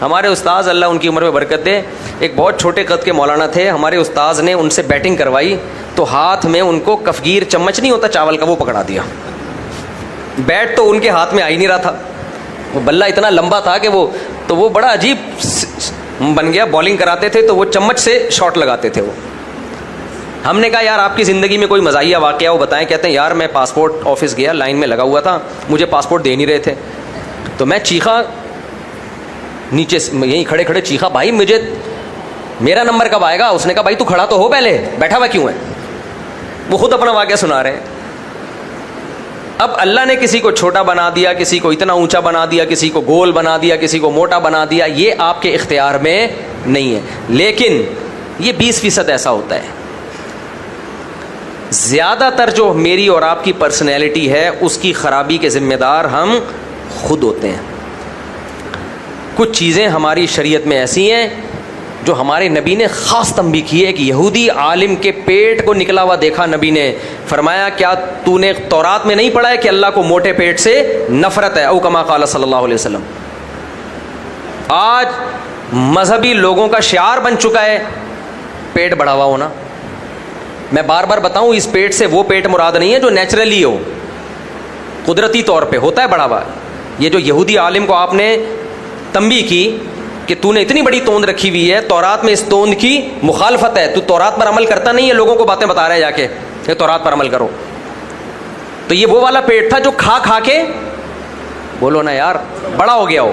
ہمارے استاذ اللہ ان کی عمر میں برکت دے, ایک بہت چھوٹے قد کے مولانا تھے. ہمارے استاذ نے ان سے بیٹنگ کروائی تو ہاتھ میں ان کو کفگیر چمچ نہیں ہوتا چاول کا, وہ پکڑا دیا. بیٹ تو ان کے ہاتھ میں آ ہی نہیں رہا تھا, وہ بلہ اتنا لمبا تھا کہ وہ بڑا عجیب بن گیا. بالنگ کراتے تھے تو وہ چمچ سے شاٹ لگاتے تھے. وہ ہم نے کہا یار آپ کی زندگی میں کوئی مزاحیہ واقعہ وہ بتائیں. کہتے ہیں یار میں پاسپورٹ آفس گیا, لائن میں لگا ہوا تھا, مجھے پاسپورٹ دے نہیں رہے تھے, تو میں چیخا نیچے یہیں کھڑے کھڑے چیخا, بھائی مجھے میرا نمبر کب آئے گا؟ اس نے کہا بھائی تو کھڑا تو ہو, پہلے بیٹھا ہوا کیوں ہے؟ وہ خود اپنا واقعہ سنا رہے ہیں. اب اللہ نے کسی کو چھوٹا بنا دیا, کسی کو اتنا اونچا بنا دیا, کسی کو گول بنا دیا, کسی کو موٹا بنا دیا, یہ آپ کے اختیار میں نہیں ہے. لیکن یہ 20% ایسا ہوتا ہے. زیادہ تر جو میری اور آپ کی پرسنالٹی ہے اس کی خرابی کے ذمہ دار ہم خود ہوتے ہیں. کچھ چیزیں ہماری شریعت میں ایسی ہیں جو ہمارے نبی نے خاص تنبیہ کی ہے. ایک یہودی عالم کے پیٹ کو نکلا ہوا دیکھا نبی نے, فرمایا کیا تو نے تورات میں نہیں پڑھا ہے کہ اللہ کو موٹے پیٹ سے نفرت ہے؟ او کما قال صلی اللہ علیہ وسلم. آج مذہبی لوگوں کا شعار بن چکا ہے پیٹ بڑھا ہوا ہونا. میں بار بار بتاؤں اس پیٹ سے وہ پیٹ مراد نہیں ہے جو نیچرلی ہو, قدرتی طور پہ ہوتا ہے بڑھا ہوا. یہ جو یہودی عالم کو آپ نے تنبیہ کی کہ تو نے اتنی بڑی توند رکھی ہوئی ہے, تورات میں اس توند کی مخالفت ہے, تو تورات پر عمل کرتا نہیں ہے, لوگوں کو باتیں بتا رہا ہے جا کے کہ تورات پر عمل کرو. تو یہ وہ والا پیٹ تھا جو کھا کھا کے بولو نا یار بڑا ہو گیا ہو.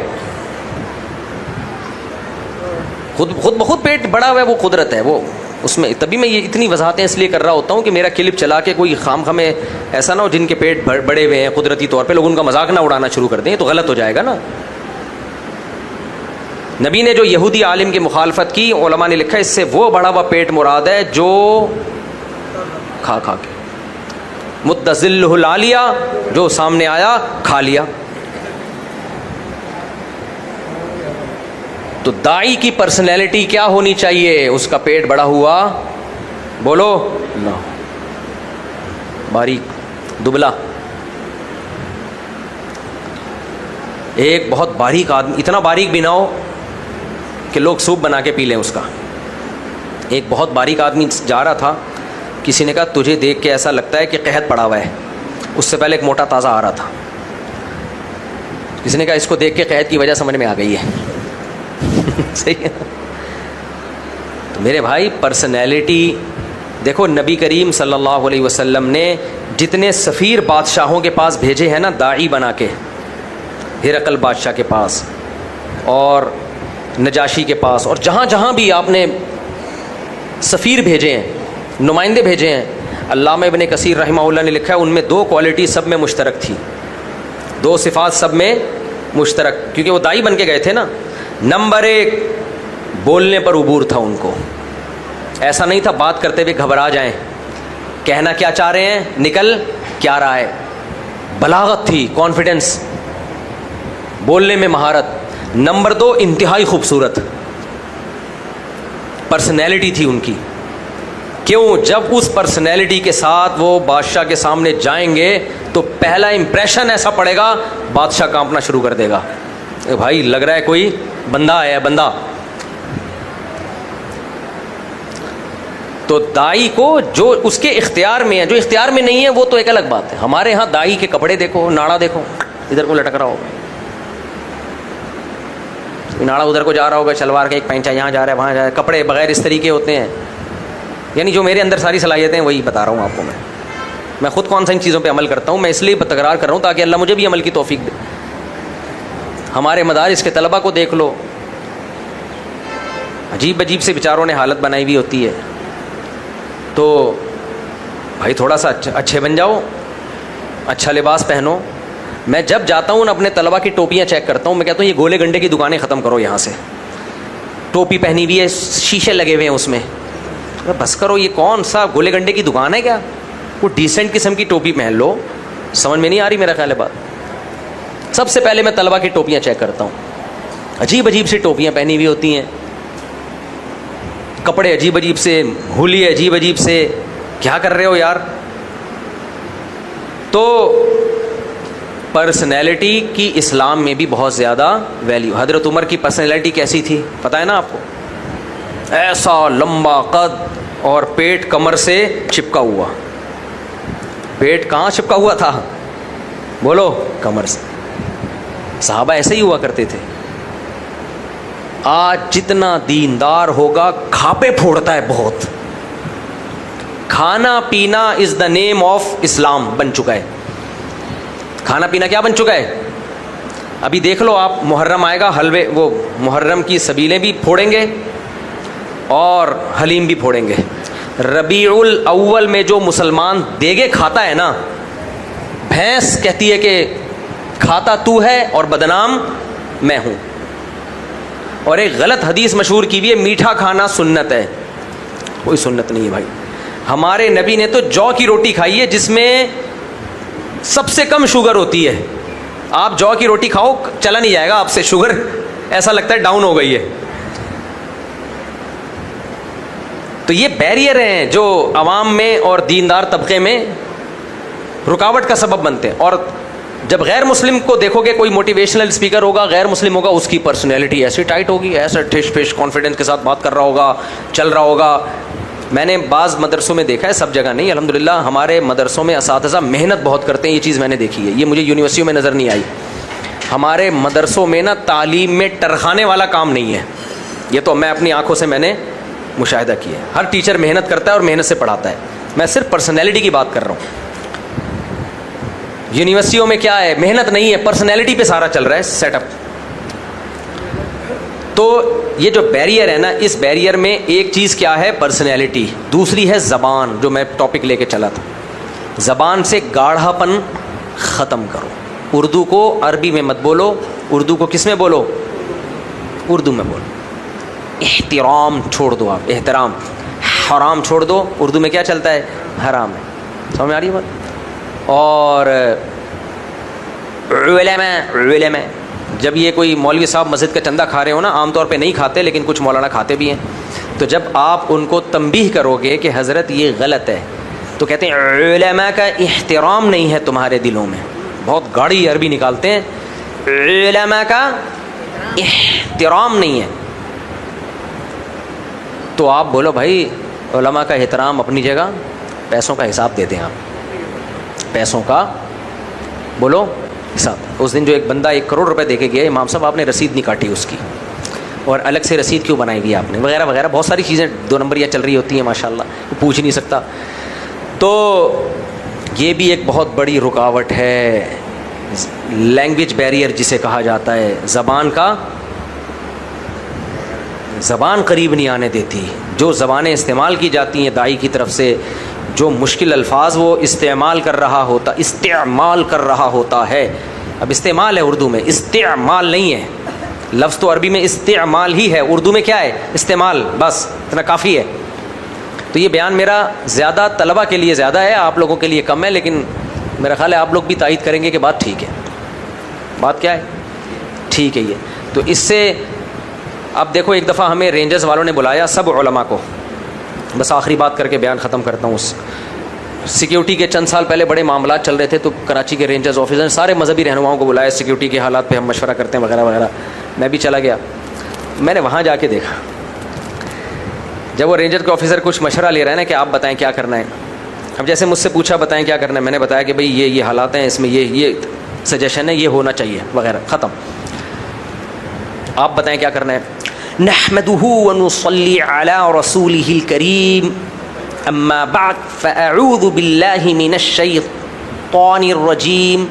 خود بخود پیٹ بڑا ہوا ہے, وہ قدرت ہے. وہ اس میں تبھی میں یہ اتنی وضاحتیں اس لیے کر رہا ہوتا ہوں کہ میرا کلپ چلا کے کوئی خام خامے ایسا نہ ہو جن کے پیٹ بڑے ہوئے ہیں قدرتی طور پہ, لوگ ان کا مذاق نہ اڑانا شروع کر دیں, تو غلط ہو جائے گا نا. نبی نے جو یہودی عالم کی مخالفت کی, علماء نے لکھا اس سے وہ بڑا ہوا پیٹ مراد ہے جو کھا کھا کے. متذلہ العالیہ, جو سامنے آیا کھا لیا. تو داعی کی پرسنالٹی کیا ہونی چاہیے؟ اس کا پیٹ بڑا ہوا, بولو نہ, باریک, دبلا. ایک بہت باریک آدمی, اتنا باریک بھی نہ ہو کہ لوگ سوپ بنا کے پی لیں اس کا. ایک بہت باریک آدمی جا رہا تھا, کسی نے کہا تجھے دیکھ کے ایسا لگتا ہے کہ قحط پڑا ہوا ہے. اس سے پہلے ایک موٹا تازہ آ رہا تھا. کسی نے کہا اس کو دیکھ کے قحط کی وجہ سمجھ میں آ گئی ہے. صحیح ہے. تو میرے بھائی پرسنالٹی دیکھو, نبی کریم صلی اللہ علیہ وسلم نے جتنے سفیر بادشاہوں کے پاس بھیجے ہیں نا داعی بنا کے, ہرقل بادشاہ کے پاس اور نجاشی کے پاس, اور جہاں جہاں بھی آپ نے سفیر بھیجے ہیں, نمائندے بھیجے ہیں, علامہ ابن کثیر رحمہ اللہ نے لکھا ہے ان میں 2 کوالٹی سب میں مشترک تھی, 2 صفات سب میں مشترک, کیونکہ وہ داعی بن کے گئے تھے نا. نمبر 1, بولنے پر عبور تھا ان کو. ایسا نہیں تھا بات کرتے ہوئے گھبرا جائیں, کہنا کیا چاہ رہے ہیں نکل کیا رہا ہے. بلاغت تھی, کانفیڈنس, بولنے میں مہارت. نمبر 2, انتہائی خوبصورت پرسنالٹی تھی ان کی. کیوں؟ جب اس پرسنالٹی کے ساتھ وہ بادشاہ کے سامنے جائیں گے تو پہلا امپریشن ایسا پڑے گا, بادشاہ کانپنا شروع کر دے گا, بھائی لگ رہا ہے کوئی بندہ آیا ہے, بندہ. تو داعی کو جو اس کے اختیار میں ہے, جو اختیار میں نہیں ہے وہ تو ایک الگ بات ہے. ہمارے ہاں داعی کے کپڑے دیکھو, ناڑا دیکھو ادھر کو لٹک رہا ہوگا, ناڑا ادھر کو جا رہا ہوگا, شلوار کا ایک پینچا یہاں جا رہا ہے وہاں جا رہا ہے, کپڑے بغیر اس طریقے ہوتے ہیں. یعنی جو میرے اندر ساری صلاحیتیں ہیں وہی بتا رہا ہوں آپ کو. میں خود کون سا ان چیزوں پہ عمل کرتا ہوں, میں اس لیے تکرار کر رہا ہوں تاکہ اللہ مجھے بھی عمل کی توفیق دے. ہمارے مدارس کے طلبہ کو دیکھ لو, عجیب عجیب سے بیچاروں نے حالت بنائی ہوئی ہوتی ہے. تو بھائی تھوڑا سا اچھے بن جاؤ, اچھا لباس پہنو. میں جب جاتا ہوں اپنے طلبہ کی ٹوپیاں چیک کرتا ہوں, میں کہتا ہوں یہ گولے گنڈے کی دکانیں ختم کرو, یہاں سے ٹوپی پہنی ہوئی ہے, شیشے لگے ہوئے ہیں اس میں, بس کرو, یہ کون سا گولے گنڈے کی دکان ہے کیا؟ وہ ڈیسنٹ قسم کی ٹوپی پہن لو. سمجھ میں نہیں آ رہی میرا خیال ہے بات. سب سے پہلے میں طلبہ کی ٹوپیاں چیک کرتا ہوں, عجیب عجیب سی ٹوپیاں پہنی ہوئی ہوتی ہیں, کپڑے عجیب عجیب سے, ہولی عجیب عجیب سے, کیا کر رہے ہو یار. تو پرسنالٹی کی اسلام میں بھی بہت زیادہ ویلیو. حضرت عمر کی پرسنالٹی کیسی تھی پتہ ہے نا آپ کو؟ ایسا لمبا قد اور پیٹ کمر سے چپکا ہوا. پیٹ کہاں چپکا ہوا تھا؟ بولو, کمر سے. صحابہ ایسے ہی ہوا کرتے تھے. آج جتنا دیندار ہوگا کھاپے پھوڑتا ہے بہت. کھانا پینا از دا نیم آف اسلام بن چکا ہے. کھانا پینا کیا بن چکا ہے؟ ابھی دیکھ لو آپ, محرم آئے گا, حلوے, وہ محرم کی سبیلیں بھی پھوڑیں گے اور حلیم بھی پھوڑیں گے. ربیع الاول میں جو مسلمان دیگے کھاتا ہے نا, بھینس کہتی ہے کہ کھاتا تو ہے اور بدنام میں ہوں. اور ایک غلط حدیث مشہور کی بھی ہے, میٹھا کھانا سنت ہے. کوئی سنت نہیں ہے بھائی. ہمارے نبی نے تو جو کی روٹی کھائی ہے جس میں سب سے کم شوگر ہوتی ہے. آپ جو کی روٹی کھاؤ چلا نہیں جائے گا آپ سے, شوگر ایسا لگتا ہے ڈاؤن ہو گئی ہے. تو یہ بیریئر ہیں جو عوام میں اور دیندار طبقے میں رکاوٹ کا سبب بنتے ہیں. اور جب غیر مسلم کو دیکھو گے, کوئی موٹیویشنل اسپیکر ہوگا غیر مسلم ہوگا, اس کی پرسنالٹی ایسی ٹائٹ ہوگی, ایسا ٹھش پھش کانفیڈنس کے ساتھ بات کر رہا ہوگا, چل رہا ہوگا. میں نے بعض مدرسوں میں دیکھا ہے, سب جگہ نہیں الحمدللہ, ہمارے مدرسوں میں اساتذہ محنت بہت کرتے ہیں. یہ چیز میں نے دیکھی ہے, یہ مجھے یونیورسٹیوں میں نظر نہیں آئی. ہمارے مدرسوں میں نا تعلیم میں ٹرخانے والا کام نہیں ہے. یہ تو میں اپنی آنکھوں سے میں نے مشاہدہ کیا ہے. ہر ٹیچر محنت کرتا ہے اور محنت سے پڑھاتا ہے. میں صرف پرسنالٹی کی بات کر رہا ہوں. یونیورسٹیوں میں کیا ہے, محنت نہیں ہے, پرسنالٹی پہ سارا چل رہا ہے سیٹ اپ. تو یہ جو بیریئر ہے نا, اس بیریئر میں ایک چیز کیا ہے, پرسنالٹی. دوسری ہے زبان, جو میں ٹاپک لے کے چلا تھا. زبان سے گاڑھا پن ختم کرو. اردو کو عربی میں مت بولو, اردو کو کس میں بولو؟ اردو میں بولو. احترام چھوڑ دو, آپ احترام, حرام چھوڑ دو. اردو میں کیا چلتا ہے؟ حرام ہے. سمجھ میں آ رہی ہے بات؟ اور علماء جب یہ کوئی مولوی صاحب مسجد کا چندہ کھا رہے ہو نا، عام طور پہ نہیں کھاتے لیکن کچھ مولانا کھاتے بھی ہیں، تو جب آپ ان کو تنبیہ کرو گے کہ حضرت یہ غلط ہے، تو کہتے ہیں علماء کا احترام نہیں ہے تمہارے دلوں میں. بہت گاڑی عربی نکالتے ہیں، علماء کا احترام نہیں ہے. تو آپ بولو بھائی علماء کا احترام اپنی جگہ، پیسوں کا حساب دیتے ہیں آپ، پیسوں کا بولو حساب. اس دن جو ایک بندہ 1 کروڑ روپے دے کے گیا، امام صاحب آپ نے رسید نہیں کاٹی اس کی، اور الگ سے رسید کیوں بنائی گئی آپ نے، وغیرہ وغیرہ بہت ساری چیزیں 2 نمبریاں چل رہی ہوتی ہیں ماشاءاللہ، پوچھ نہیں سکتا. تو یہ بھی ایک بہت بڑی رکاوٹ ہے، لینگویج بیریئر جسے کہا جاتا ہے، زبان قریب نہیں آنے دیتی. جو زبانیں استعمال کی جاتی ہیں داعی کی طرف سے، جو مشکل الفاظ وہ استعمال کر رہا ہوتا ہے. اب استعمال ہے اردو میں، استعمال نہیں ہے. لفظ تو عربی میں استعمال ہی ہے، اردو میں کیا ہے؟ استعمال. بس اتنا کافی ہے. تو یہ بیان میرا زیادہ طلبہ کے لیے زیادہ ہے، آپ لوگوں کے لیے کم ہے، لیکن میرا خیال ہے آپ لوگ بھی تائید کریں گے کہ بات ٹھیک ہے. بات کیا ہے؟ ٹھیک ہے. یہ تو اس سے اب دیکھو، ایک دفعہ ہمیں رینجرز والوں نے بلایا سب علماء کو. بس آخری بات کر کے بیان ختم کرتا ہوں. سیکیورٹی کے چند سال پہلے بڑے معاملات چل رہے تھے، تو کراچی کے رینجرز آفیسر نے سارے مذہبی رہنماؤں کو بلایا، سیکیورٹی کے حالات پہ ہم مشورہ کرتے ہیں وغیرہ وغیرہ. میں بھی چلا گیا. میں نے وہاں جا کے دیکھا، جب وہ رینجر کے آفیسر کچھ مشورہ لے رہے ہیں نا کہ آپ بتائیں کیا کرنا ہے. اب جیسے مجھ سے پوچھا بتائیں کیا کرنا ہے، میں نے بتایا کہ بھئی یہ حالات ہیں، اس میں یہ سجیشن ہے، یہ ہونا چاہیے وغیرہ، ختم. آپ بتائیں کیا کرنا ہے. نحمده ونصلي على رسوله الكريم اما بعد فاعوذ بالله من الشيطان الرجيم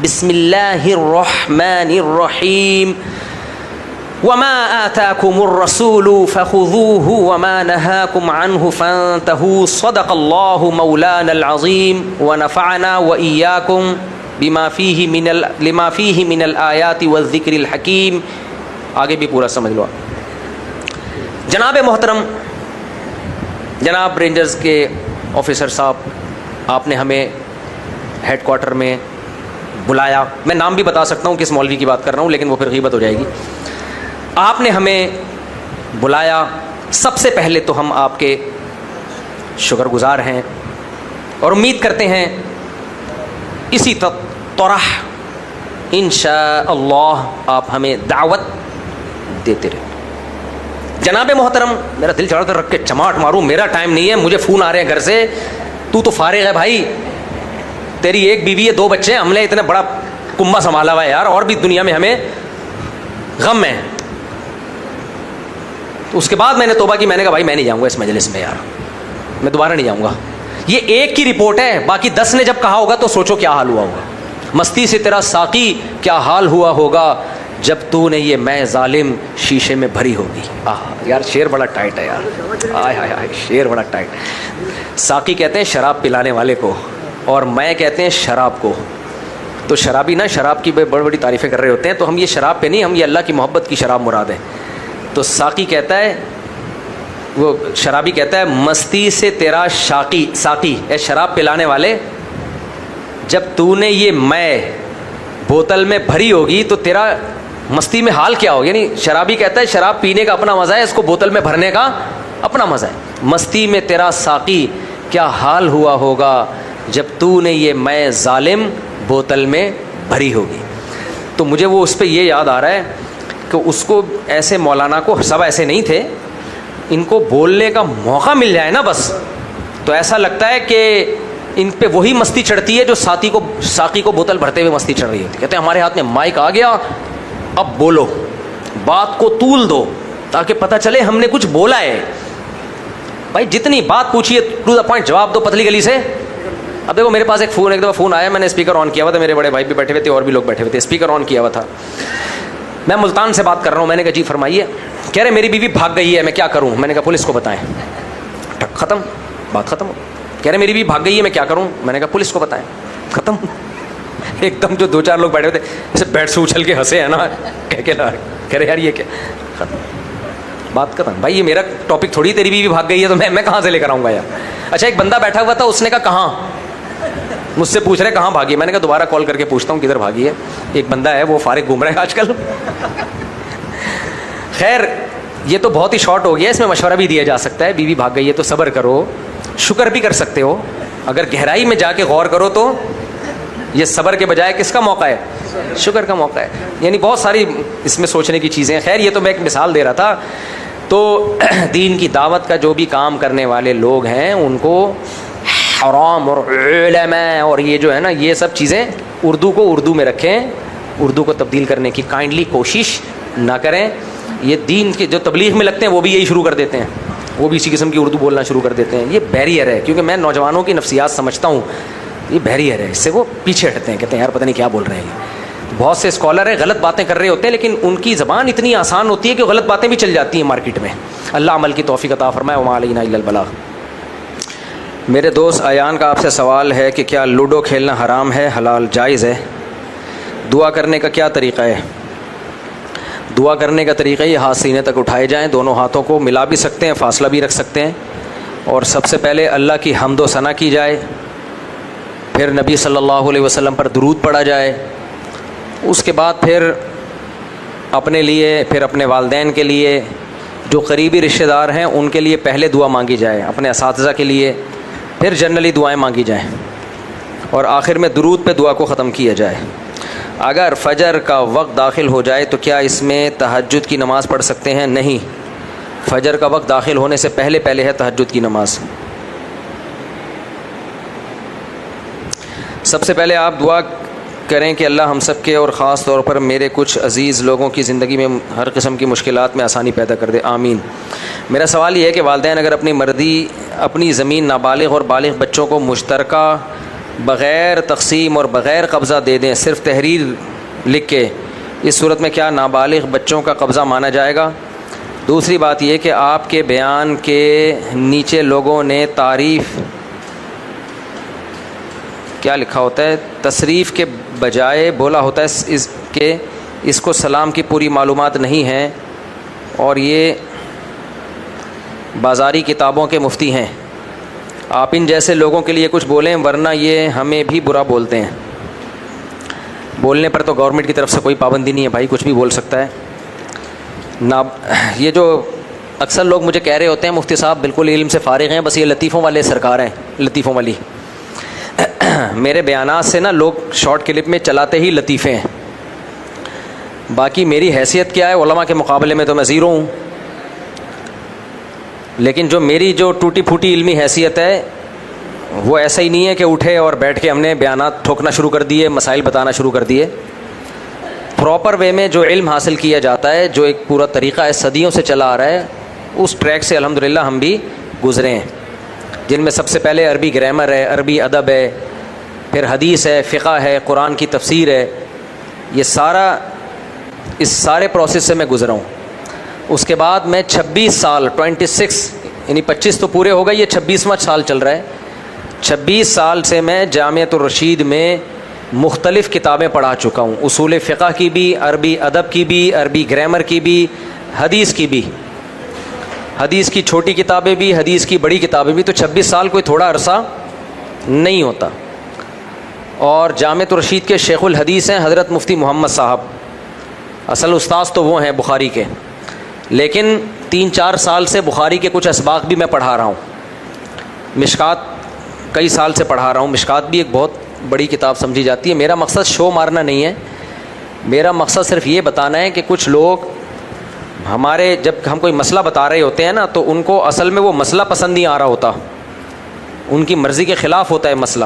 بسم الله الرحمن الرحيم وما آتاكم الرسول فخذوه وما نهاكم عنه فانتهوا صدق الله مولانا العظيم ونفعنا وإياكم لما فيه من الآيات والذكر الحكيم. آگے بھی پورا سمجھ لو. جناب محترم، جناب رینجرز کے آفیسر صاحب، آپ نے ہمیں ہیڈ کوارٹر میں بلایا. میں نام بھی بتا سکتا ہوں کس مولوی کی بات کر رہا ہوں، لیکن وہ پھر غیبت ہو جائے گی. آپ نے ہمیں بلایا. سب سے پہلے تو ہم آپ کے شکر گزار ہیں اور امید کرتے ہیں اسی طرح انشاءاللہ آپ ہمیں دعوت دیتے رہے. جناب محترم، میرا دل چاہتا رکھ کے چماٹ ماروں، میرا ٹائم نہیں ہے، مجھے فون آ رہے ہیں گھر سے، تو فارغ ہے بھائی، تیری 1 بیوی ہے 2 بچے ہیں، ہم نے اتنا بڑا کنبا سنبھالا ہوا ہے یار، اور بھی دنیا میں ہمیں غم ہے. تو اس کے بعد میں نے توبہ کی، میں نے کہا بھائی میں نہیں جاؤں گا اس مجلس میں یار، میں دوبارہ نہیں جاؤں گا. یہ ایک کی رپورٹ ہے، باقی 10 نے جب کہا ہوگا تو سوچو کیا حال ہوا ہوگا. مستی سے تیرا ساقی کیا حال ہوا ہوگا جب تو نے یہ میں ظالم شیشے میں بھری ہوگی. یار شعر بڑا ٹائٹ ہے یار، آئے ہائے ہائے شعر بڑا ٹائٹ. ساقی کہتے ہیں شراب پلانے والے کو، اور میں کہتے ہیں شراب کو. تو شرابی نا شراب کی بڑی بڑی تعریفیں کر رہے ہوتے ہیں، تو ہم یہ شراب پہ نہیں، ہم یہ اللہ کی محبت کی شراب مراد ہے. تو ساقی کہتا ہے، وہ شرابی کہتا ہے مستی سے تیرا ساقی اے شراب پلانے والے، جب تو نے یہ میں بوتل میں بھری ہوگی تو تیرا مستی میں حال کیا ہوگا. یعنی شرابی کہتا ہے شراب پینے کا اپنا مزہ ہے، اس کو بوتل میں بھرنے کا اپنا مزہ ہے. مستی میں تیرا ساقی کیا حال ہوا ہوگا جب تو نے یہ میں ظالم بوتل میں بھری ہوگی. تو مجھے وہ اس پہ یہ یاد آ رہا ہے کہ اس کو ایسے مولانا کو، سب ایسے نہیں تھے، ان کو بولنے کا موقع مل جائے نا بس، تو ایسا لگتا ہے کہ ان پہ وہی مستی چڑھتی ہے جو ساقی کو بوتل بھرتے ہوئے مستی چڑھ رہی ہوتی. کہتے ہیں ہمارے ہاتھ میں مائک آ گیا، اب بولو، بات کو طول دو تاکہ پتہ چلے ہم نے کچھ بولا ہے. بھائی جتنی بات پوچھیے ٹو دا پوائنٹ جواب دو پتلی گلی سے. اب دیکھو میرے پاس ایک دفعہ فون آیا، میں نے اسپیکر آن کیا ہوا تھا، میرے بڑے بھائی بھی بیٹھے ہوئے تھے اور بھی لوگ بیٹھے ہوئے تھے، اسپیکر آن کیا ہوا تھا. میں ملتان سے بات کر رہا ہوں. میں نے کہا جی فرمائیے. کہہ رہے میری بیوی بھاگ گئی ہے، میں کیا کروں. میں نے کہا پولیس کو بتائیں. ختم، بات ختم. کہہ رہے میری بیوی بھاگ گئی ہے، میں کیا کروں. میں نے کہا پولیس کو بتائیں. ختم. ایک دم جو 2-4 لوگ بیٹھے ہوئے تھے جیسے بیٹ سے اچھل کے ہنسے ہیں نا، کہہ رہے یار یہ کیا. ختم، بات ختم. بھائی یہ میرا ٹاپک تھوڑی تیری بیوی بھاگ گئی ہے تو میں کہاں سے لے کر آؤں گا یار. اچھا ایک بندہ بیٹھا ہوا تھا، اس نے کہا کہاں. مجھ سے پوچھ رہے کہاں بھاگی. میں نے کہا دوبارہ کال کر کے پوچھتا ہوں کدھر بھاگی ہے. ایک بندہ ہے وہ فارغ گھوم رہا ہے آج کل. خیر یہ تو بہت ہی شارٹ ہو گیا, اس میں مشورہ بھی دیا جا سکتا ہے. بیوی بھاگ گئی ہے تو صبر کرو, شکر بھی کر سکتے ہو. اگر گہرائی میں جا کے غور کرو تو یہ صبر کے بجائے کس کا موقع ہے؟ شکر کا موقع ہے. یعنی بہت ساری اس میں سوچنے کی چیزیں ہیں. خیر یہ تو میں ایک مثال دے رہا تھا. تو دین کی دعوت کا جو بھی کام کرنے والے لوگ ہیں ان کو حرام اور علماء اور یہ جو ہے نا یہ سب چیزیں اردو کو اردو میں رکھیں, اردو کو تبدیل کرنے کی کائنڈلی کوشش نہ کریں. یہ دین کے جو تبلیغ میں لگتے ہیں وہ بھی یہی شروع کر دیتے ہیں, وہ بھی اسی قسم کی اردو بولنا شروع کر دیتے ہیں. یہ بیریئر ہے, کیونکہ میں نوجوانوں کی نفسیات سمجھتا ہوں. یہ بیریئر ہے, اس سے وہ پیچھے ہٹتے ہیں, کہتے ہیں یار پتہ نہیں کیا بول رہے ہیں. بہت سے اسکالر ہیں غلط باتیں کر رہے ہوتے ہیں لیکن ان کی زبان اتنی آسان ہوتی ہے کہ غلط باتیں بھی چل جاتی ہیں مارکیٹ میں. اللہ عمل کی توفیق عطا فرمائے. وما علینا الا البلاغ. میرے دوست ایان کا آپ سے سوال ہے کہ کیا لوڈو کھیلنا حرام ہے, حلال جائز ہے؟ دعا کرنے کا کیا طریقہ ہے؟ دعا کرنے کا طریقہ یہ ہاتھ سینے تک اٹھائے جائیں, دونوں ہاتھوں کو ملا بھی سکتے ہیں, فاصلہ بھی رکھ سکتے ہیں, اور سب سے پہلے اللہ کی حمد و ثنا کی جائے, پھر نبی صلی اللہ علیہ وسلم پر درود پڑھا جائے, اس کے بعد پھر اپنے لیے, پھر اپنے والدین کے لیے, جو قریبی رشتہ دار ہیں ان کے لیے پہلے دعا مانگی جائے, اپنے اساتذہ کے لیے, پھر جنرلی دعائیں مانگی جائیں, اور آخر میں درود پہ دعا کو ختم کیا جائے. اگر فجر کا وقت داخل ہو جائے تو کیا اس میں تہجد کی نماز پڑھ سکتے ہیں؟ نہیں, فجر کا وقت داخل ہونے سے پہلے پہلے ہے تہجد کی نماز. سب سے پہلے آپ دعا کریں کہ اللہ ہم سب کے اور خاص طور پر میرے کچھ عزیز لوگوں کی زندگی میں ہر قسم کی مشکلات میں آسانی پیدا کر دے, آمین. میرا سوال یہ ہے کہ والدین اگر اپنی مرضی اپنی زمین نابالغ اور بالغ بچوں کو مشترکہ بغیر تقسیم اور بغیر قبضہ دے دیں, صرف تحریر لکھ کے, اس صورت میں کیا نابالغ بچوں کا قبضہ مانا جائے گا؟ دوسری بات یہ کہ آپ کے بیان کے نیچے لوگوں نے تعریف کیا لکھا ہوتا ہے, تصریف کے بجائے بولا ہوتا ہے کہ اس کو سلام کی پوری معلومات نہیں ہیں اور یہ بازاری کتابوں کے مفتی ہیں. آپ ان جیسے لوگوں کے لیے کچھ بولیں ورنہ یہ ہمیں بھی برا بولتے ہیں. بولنے پر تو گورنمنٹ کی طرف سے کوئی پابندی نہیں ہے بھائی, کچھ بھی بول سکتا ہے. یہ جو اکثر لوگ مجھے کہہ رہے ہوتے ہیں مفتی صاحب بالکل علم سے فارغ ہیں, بس یہ لطیفوں والے سرکار ہیں, لطیفوں والی. میرے بیانات سے نا لوگ شارٹ کلپ میں چلاتے ہی لطیفے ہیں, باقی میری حیثیت کیا ہے علماء کے مقابلے میں تو میں زیرو ہوں. لیکن جو میری جو ٹوٹی پھوٹی علمی حیثیت ہے وہ ایسا ہی نہیں ہے کہ اٹھے اور بیٹھ کے ہم نے بیانات ٹھوکنا شروع کر دیے, مسائل بتانا شروع کر دیے. پراپر وے میں جو علم حاصل کیا جاتا ہے, جو ایک پورا طریقہ ہے صدیوں سے چلا آ رہا ہے, اس ٹریک سے الحمدللہ ہم بھی گزرے ہیں, جن میں سب سے پہلے عربی گرامر ہے, عربی ادب ہے, پھر حدیث ہے, فقہ ہے, قرآن کی تفسیر ہے. یہ سارا اس سارے پروسیس سے میں گزرا ہوں. اس کے بعد میں 26 سال 26 یعنی 25 تو پورے ہو گئے, یہ 26واں سال چل رہا ہے. 26 سال سے میں جامعۃ الرشید میں مختلف کتابیں پڑھا چکا ہوں, اصول فقہ کی بھی, عربی ادب کی بھی, عربی گرامر کی بھی, حدیث کی بھی, حدیث کی چھوٹی کتابیں بھی, حدیث کی بڑی کتابیں بھی. تو 26 سال کوئی تھوڑا عرصہ نہیں ہوتا. اور جامعۃ الرشید کے شیخ الحدیث ہیں حضرت مفتی محمد صاحب, اصل استاذ تو وہ ہیں بخاری کے, لیکن 3-4 سال سے بخاری کے کچھ اسباق بھی میں پڑھا رہا ہوں. مشکات کئی سال سے پڑھا رہا ہوں. مشکات بھی ایک بہت بڑی کتاب سمجھی جاتی ہے. میرا مقصد شو مارنا نہیں ہے, میرا مقصد صرف یہ بتانا ہے کہ کچھ لوگ ہمارے جب ہم کوئی مسئلہ بتا رہے ہوتے ہیں نا تو ان کو اصل میں وہ مسئلہ پسند نہیں آ رہا ہوتا, ان کی مرضی کے خلاف ہوتا ہے مسئلہ.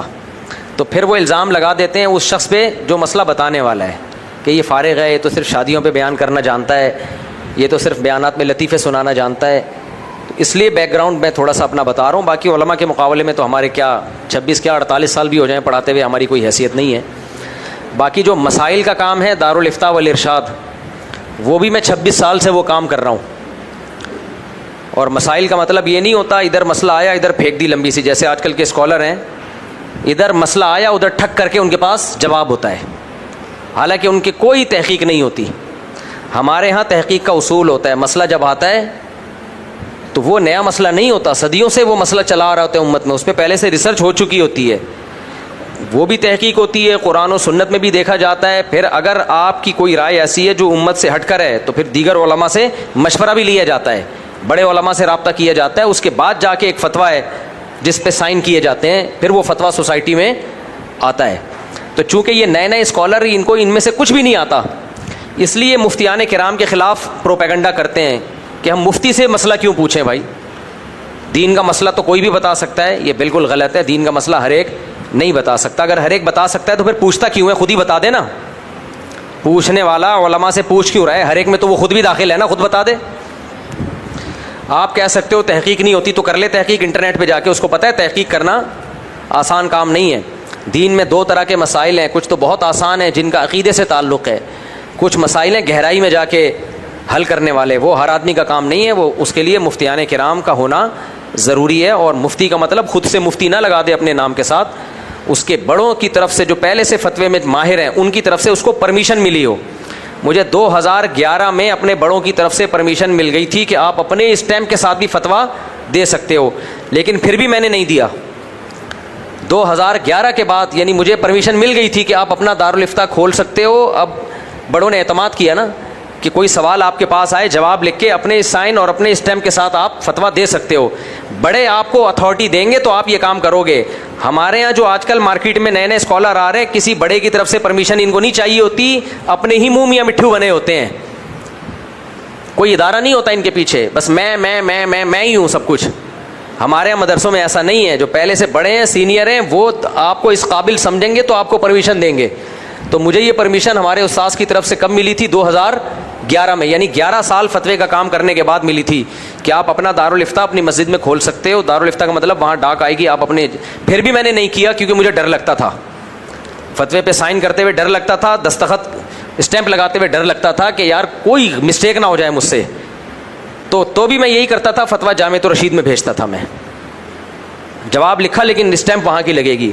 تو پھر وہ الزام لگا دیتے ہیں اس شخص پہ جو مسئلہ بتانے والا ہے کہ یہ فارغ ہے, یہ تو صرف شادیوں پہ بیان کرنا جانتا ہے, یہ تو صرف بیانات میں لطیفے سنانا جانتا ہے. اس لیے بیک گراؤنڈ میں تھوڑا سا اپنا بتا رہا ہوں. باقی علماء کے مقابلے میں تو ہمارے کیا 26 کیا 48 سال بھی ہو جائیں پڑھاتے ہوئے, ہماری کوئی حیثیت نہیں ہے. باقی جو مسائل کا کام ہے دارالافتاء والارشاد, وہ بھی میں 26 سال سے وہ کام کر رہا ہوں. اور مسائل کا مطلب یہ نہیں ہوتا ادھر مسئلہ آیا ادھر پھینک دی لمبی سی, جیسے آج کل کے اسکالر ہیں, ادھر مسئلہ آیا ادھر ٹھک کر کے ان کے پاس جواب ہوتا ہے, حالانکہ ان کی کوئی تحقیق نہیں ہوتی. ہمارے ہاں تحقیق کا اصول ہوتا ہے, مسئلہ جب آتا ہے تو وہ نیا مسئلہ نہیں ہوتا, صدیوں سے وہ مسئلہ چلا آ رہا ہوتا ہے امت میں, اس پہ پہلے سے ریسرچ ہو چکی ہوتی ہے. وہ بھی تحقیق ہوتی ہے, قرآن و سنت میں بھی دیکھا جاتا ہے. پھر اگر آپ کی کوئی رائے ایسی ہے جو امت سے ہٹ کر ہے تو پھر دیگر علماء سے مشورہ بھی لیا جاتا ہے, بڑے علماء سے رابطہ کیا جاتا ہے, اس کے بعد جا کے ایک فتویٰ ہے جس پہ سائن کیے جاتے ہیں, پھر وہ فتویٰ سوسائٹی میں آتا ہے. تو چونکہ یہ نئے نئے اسکالر ان میں سے کچھ بھی نہیں آتا, اس لیے مفتیان کرام کے خلاف پروپیگنڈا کرتے ہیں کہ ہم مفتی سے مسئلہ کیوں پوچھیں بھائی, دین کا مسئلہ تو کوئی بھی بتا سکتا ہے. یہ بالکل غلط ہے, دین کا مسئلہ ہر ایک نہیں بتا سکتا. اگر ہر ایک بتا سکتا ہے تو پھر پوچھتا کیوں ہے, خود ہی بتا دے نا. پوچھنے والا علماء سے پوچھ کیوں رہا ہے, ہر ایک میں تو وہ خود بھی داخل ہے نا, خود بتا دے. آپ کہہ سکتے ہو تحقیق نہیں ہوتی, تو کر لے تحقیق انٹرنیٹ پہ جا کے. اس کو پتہ ہے تحقیق کرنا آسان کام نہیں ہے. دین میں دو طرح کے مسائل ہیں, کچھ تو بہت آسان ہیں جن کا عقیدے سے تعلق ہے, کچھ مسائل ہیں گہرائی میں جا کے حل کرنے والے, وہ ہر آدمی کا کام نہیں ہے. وہ اس کے لیے مفتیان کرام کا ہونا ضروری ہے. اور مفتی کا مطلب خود سے مفتی نہ لگا دے اپنے نام کے ساتھ, اس کے بڑوں کی طرف سے جو پہلے سے فتوے میں ماہر ہیں ان کی طرف سے اس کو پرمیشن ملی ہو. مجھے 2011 میں اپنے بڑوں کی طرف سے پرمیشن مل گئی تھی کہ آپ اپنے اسٹیمپ کے ساتھ بھی فتویٰ دے سکتے ہو, لیکن پھر بھی میں نے نہیں دیا. 2011 کے بعد یعنی مجھے پرمیشن مل گئی تھی کہ آپ اپنا دارالافتاء کھول سکتے ہو. اب بڑوں نے اعتماد کیا نا کہ کوئی سوال آپ کے پاس آئے, جواب لکھ کے اپنے سائن اور اپنے اسٹیمپ کے ساتھ آپ فتویٰ دے سکتے ہو. بڑے آپ کو اتھارٹی دیں گے تو آپ یہ کام کرو گے. ہمارے یہاں جو آج کل مارکیٹ میں نئے نئے اسکالر آ رہے ہیں, کسی بڑے کی طرف سے پرمیشن ان کو نہیں چاہیے ہوتی, اپنے ہی منہ میاں مٹھو بنے ہوتے ہیں. کوئی ادارہ نہیں ہوتا ان کے پیچھے, بس میں ہی ہوں سب کچھ. ہمارے یہاں مدرسوں میں ایسا نہیں ہے. جو پہلے سے بڑے ہیں, سینئر ہیں, وہ آپ کو اس قابل سمجھیں گے تو آپ کو پرمیشن دیں گے. تو مجھے یہ پرمیشن ہمارے استاذ کی طرف سے کب ملی تھی؟ 2011 میں, یعنی 11 سال فتوے کا کام کرنے کے بعد ملی تھی کہ آپ اپنا دارالافتاء اپنی مسجد میں کھول سکتے ہو. دارالافتاء کا مطلب وہاں ڈاک آئے گی, آپ اپنے. پھر بھی میں نے نہیں کیا کیونکہ مجھے ڈر لگتا تھا, فتوے پہ سائن کرتے ہوئے ڈر لگتا تھا, دستخط اسٹیمپ لگاتے ہوئے ڈر لگتا تھا کہ یار کوئی مسٹیک نہ ہو جائے مجھ سے. تو بھی میں یہی کرتا تھا, فتویٰ جامعۃ الرشید میں بھیجتا تھا. میں جواب لکھا لیکن اسٹیمپ وہاں کی لگے گی.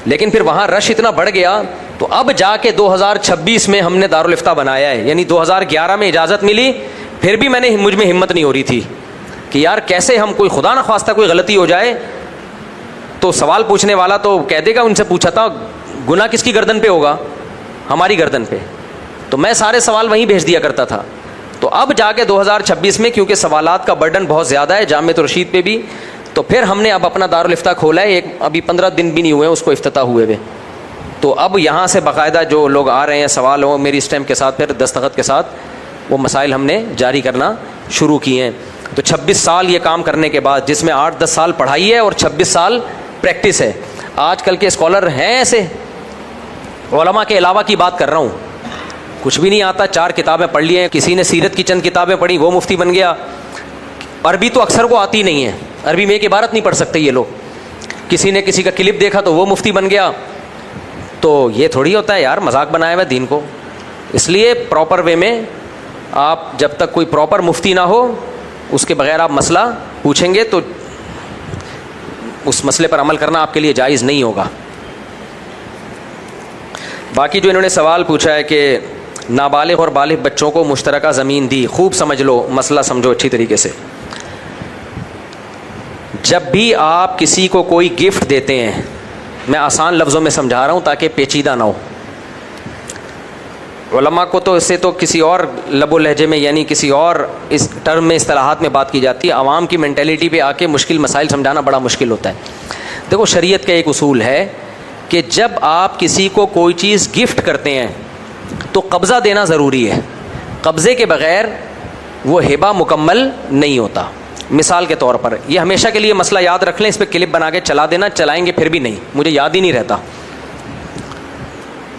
لیکن پھر وہاں رش اتنا بڑھ گیا تو اب جا کے 2026 میں ہم نے دارالافتاء بنایا ہے. یعنی 2011 میں اجازت ملی, پھر بھی مجھ میں ہمت نہیں ہو رہی تھی کہ یار کیسے ہم, کوئی خدا نہ خواستہ کوئی غلطی ہو جائے تو سوال پوچھنے والا تو کہہ دے گا ان سے پوچھا تھا, گناہ کس کی گردن پہ ہوگا؟ ہماری گردن پہ. تو میں سارے سوال وہیں بھیج دیا کرتا تھا. تو اب جا کے 2026 میں کیونکہ سوالات کا برڈن بہت زیادہ ہے جامعۃ الرشید پہ بھی, تو پھر ہم نے اب اپنا دارالافتاء کھولا ہے. ابھی 15 دن بھی نہیں ہوئے ہیں اس کو افتتاح ہوئے ہوئے. تو اب یہاں سے باقاعدہ جو لوگ آ رہے ہیں سوال ہو میری اسٹیمپ کے ساتھ, پھر دستخط کے ساتھ, وہ مسائل ہم نے جاری کرنا شروع کیے ہیں. تو 26 سال یہ کام کرنے کے بعد, جس میں 8-10 سال پڑھائی ہے اور 26 سال پریکٹس ہے. آج کل کے اسکالر ہیں ایسے, علماء کے علاوہ کی بات کر رہا ہوں, کچھ بھی نہیں آتا, 4 کتابیں پڑھ لی ہیں, کسی نے سیرت کی چند کتابیں پڑھی وہ مفتی بن گیا. عربی تو اکثر کو آتی نہیں ہے, عربی میں ایک عبارت نہیں پڑھ سکتے یہ لوگ. کسی نے کسی کا کلپ دیکھا تو وہ مفتی بن گیا. تو یہ تھوڑی ہوتا ہے یار, مذاق بنایا ہوا ہے دین کو. اس لیے پراپر وے میں آپ, جب تک کوئی پراپر مفتی نہ ہو اس کے بغیر آپ مسئلہ پوچھیں گے تو اس مسئلے پر عمل کرنا آپ کے لیے جائز نہیں ہوگا. باقی جو انہوں نے سوال پوچھا ہے کہ نابالغ اور بالغ بچوں کو مشترکہ زمین دی, خوب سمجھ لو, مسئلہ سمجھو اچھی طریقے سے. جب بھی آپ کسی کو کوئی گفٹ دیتے ہیں, میں آسان لفظوں میں سمجھا رہا ہوں تاکہ پیچیدہ نہ ہو. علماء کو تو اس سے تو کسی اور لب و لہجے میں یعنی کسی اور اس ٹرم میں اصطلاحات میں بات کی جاتی ہے. عوام کی مینٹیلیٹی پہ آ کے مشکل مسائل سمجھانا بڑا مشکل ہوتا ہے. دیکھو شریعت کا ایک اصول ہے کہ جب آپ کسی کو کوئی چیز گفٹ کرتے ہیں تو قبضہ دینا ضروری ہے. قبضے کے بغیر وہ ہبہ مکمل نہیں ہوتا. مثال کے طور پر, یہ ہمیشہ کے لیے مسئلہ یاد رکھ لیں, اس پہ کلپ بنا کے چلا دینا, چلائیں گے پھر بھی نہیں, مجھے یاد ہی نہیں رہتا.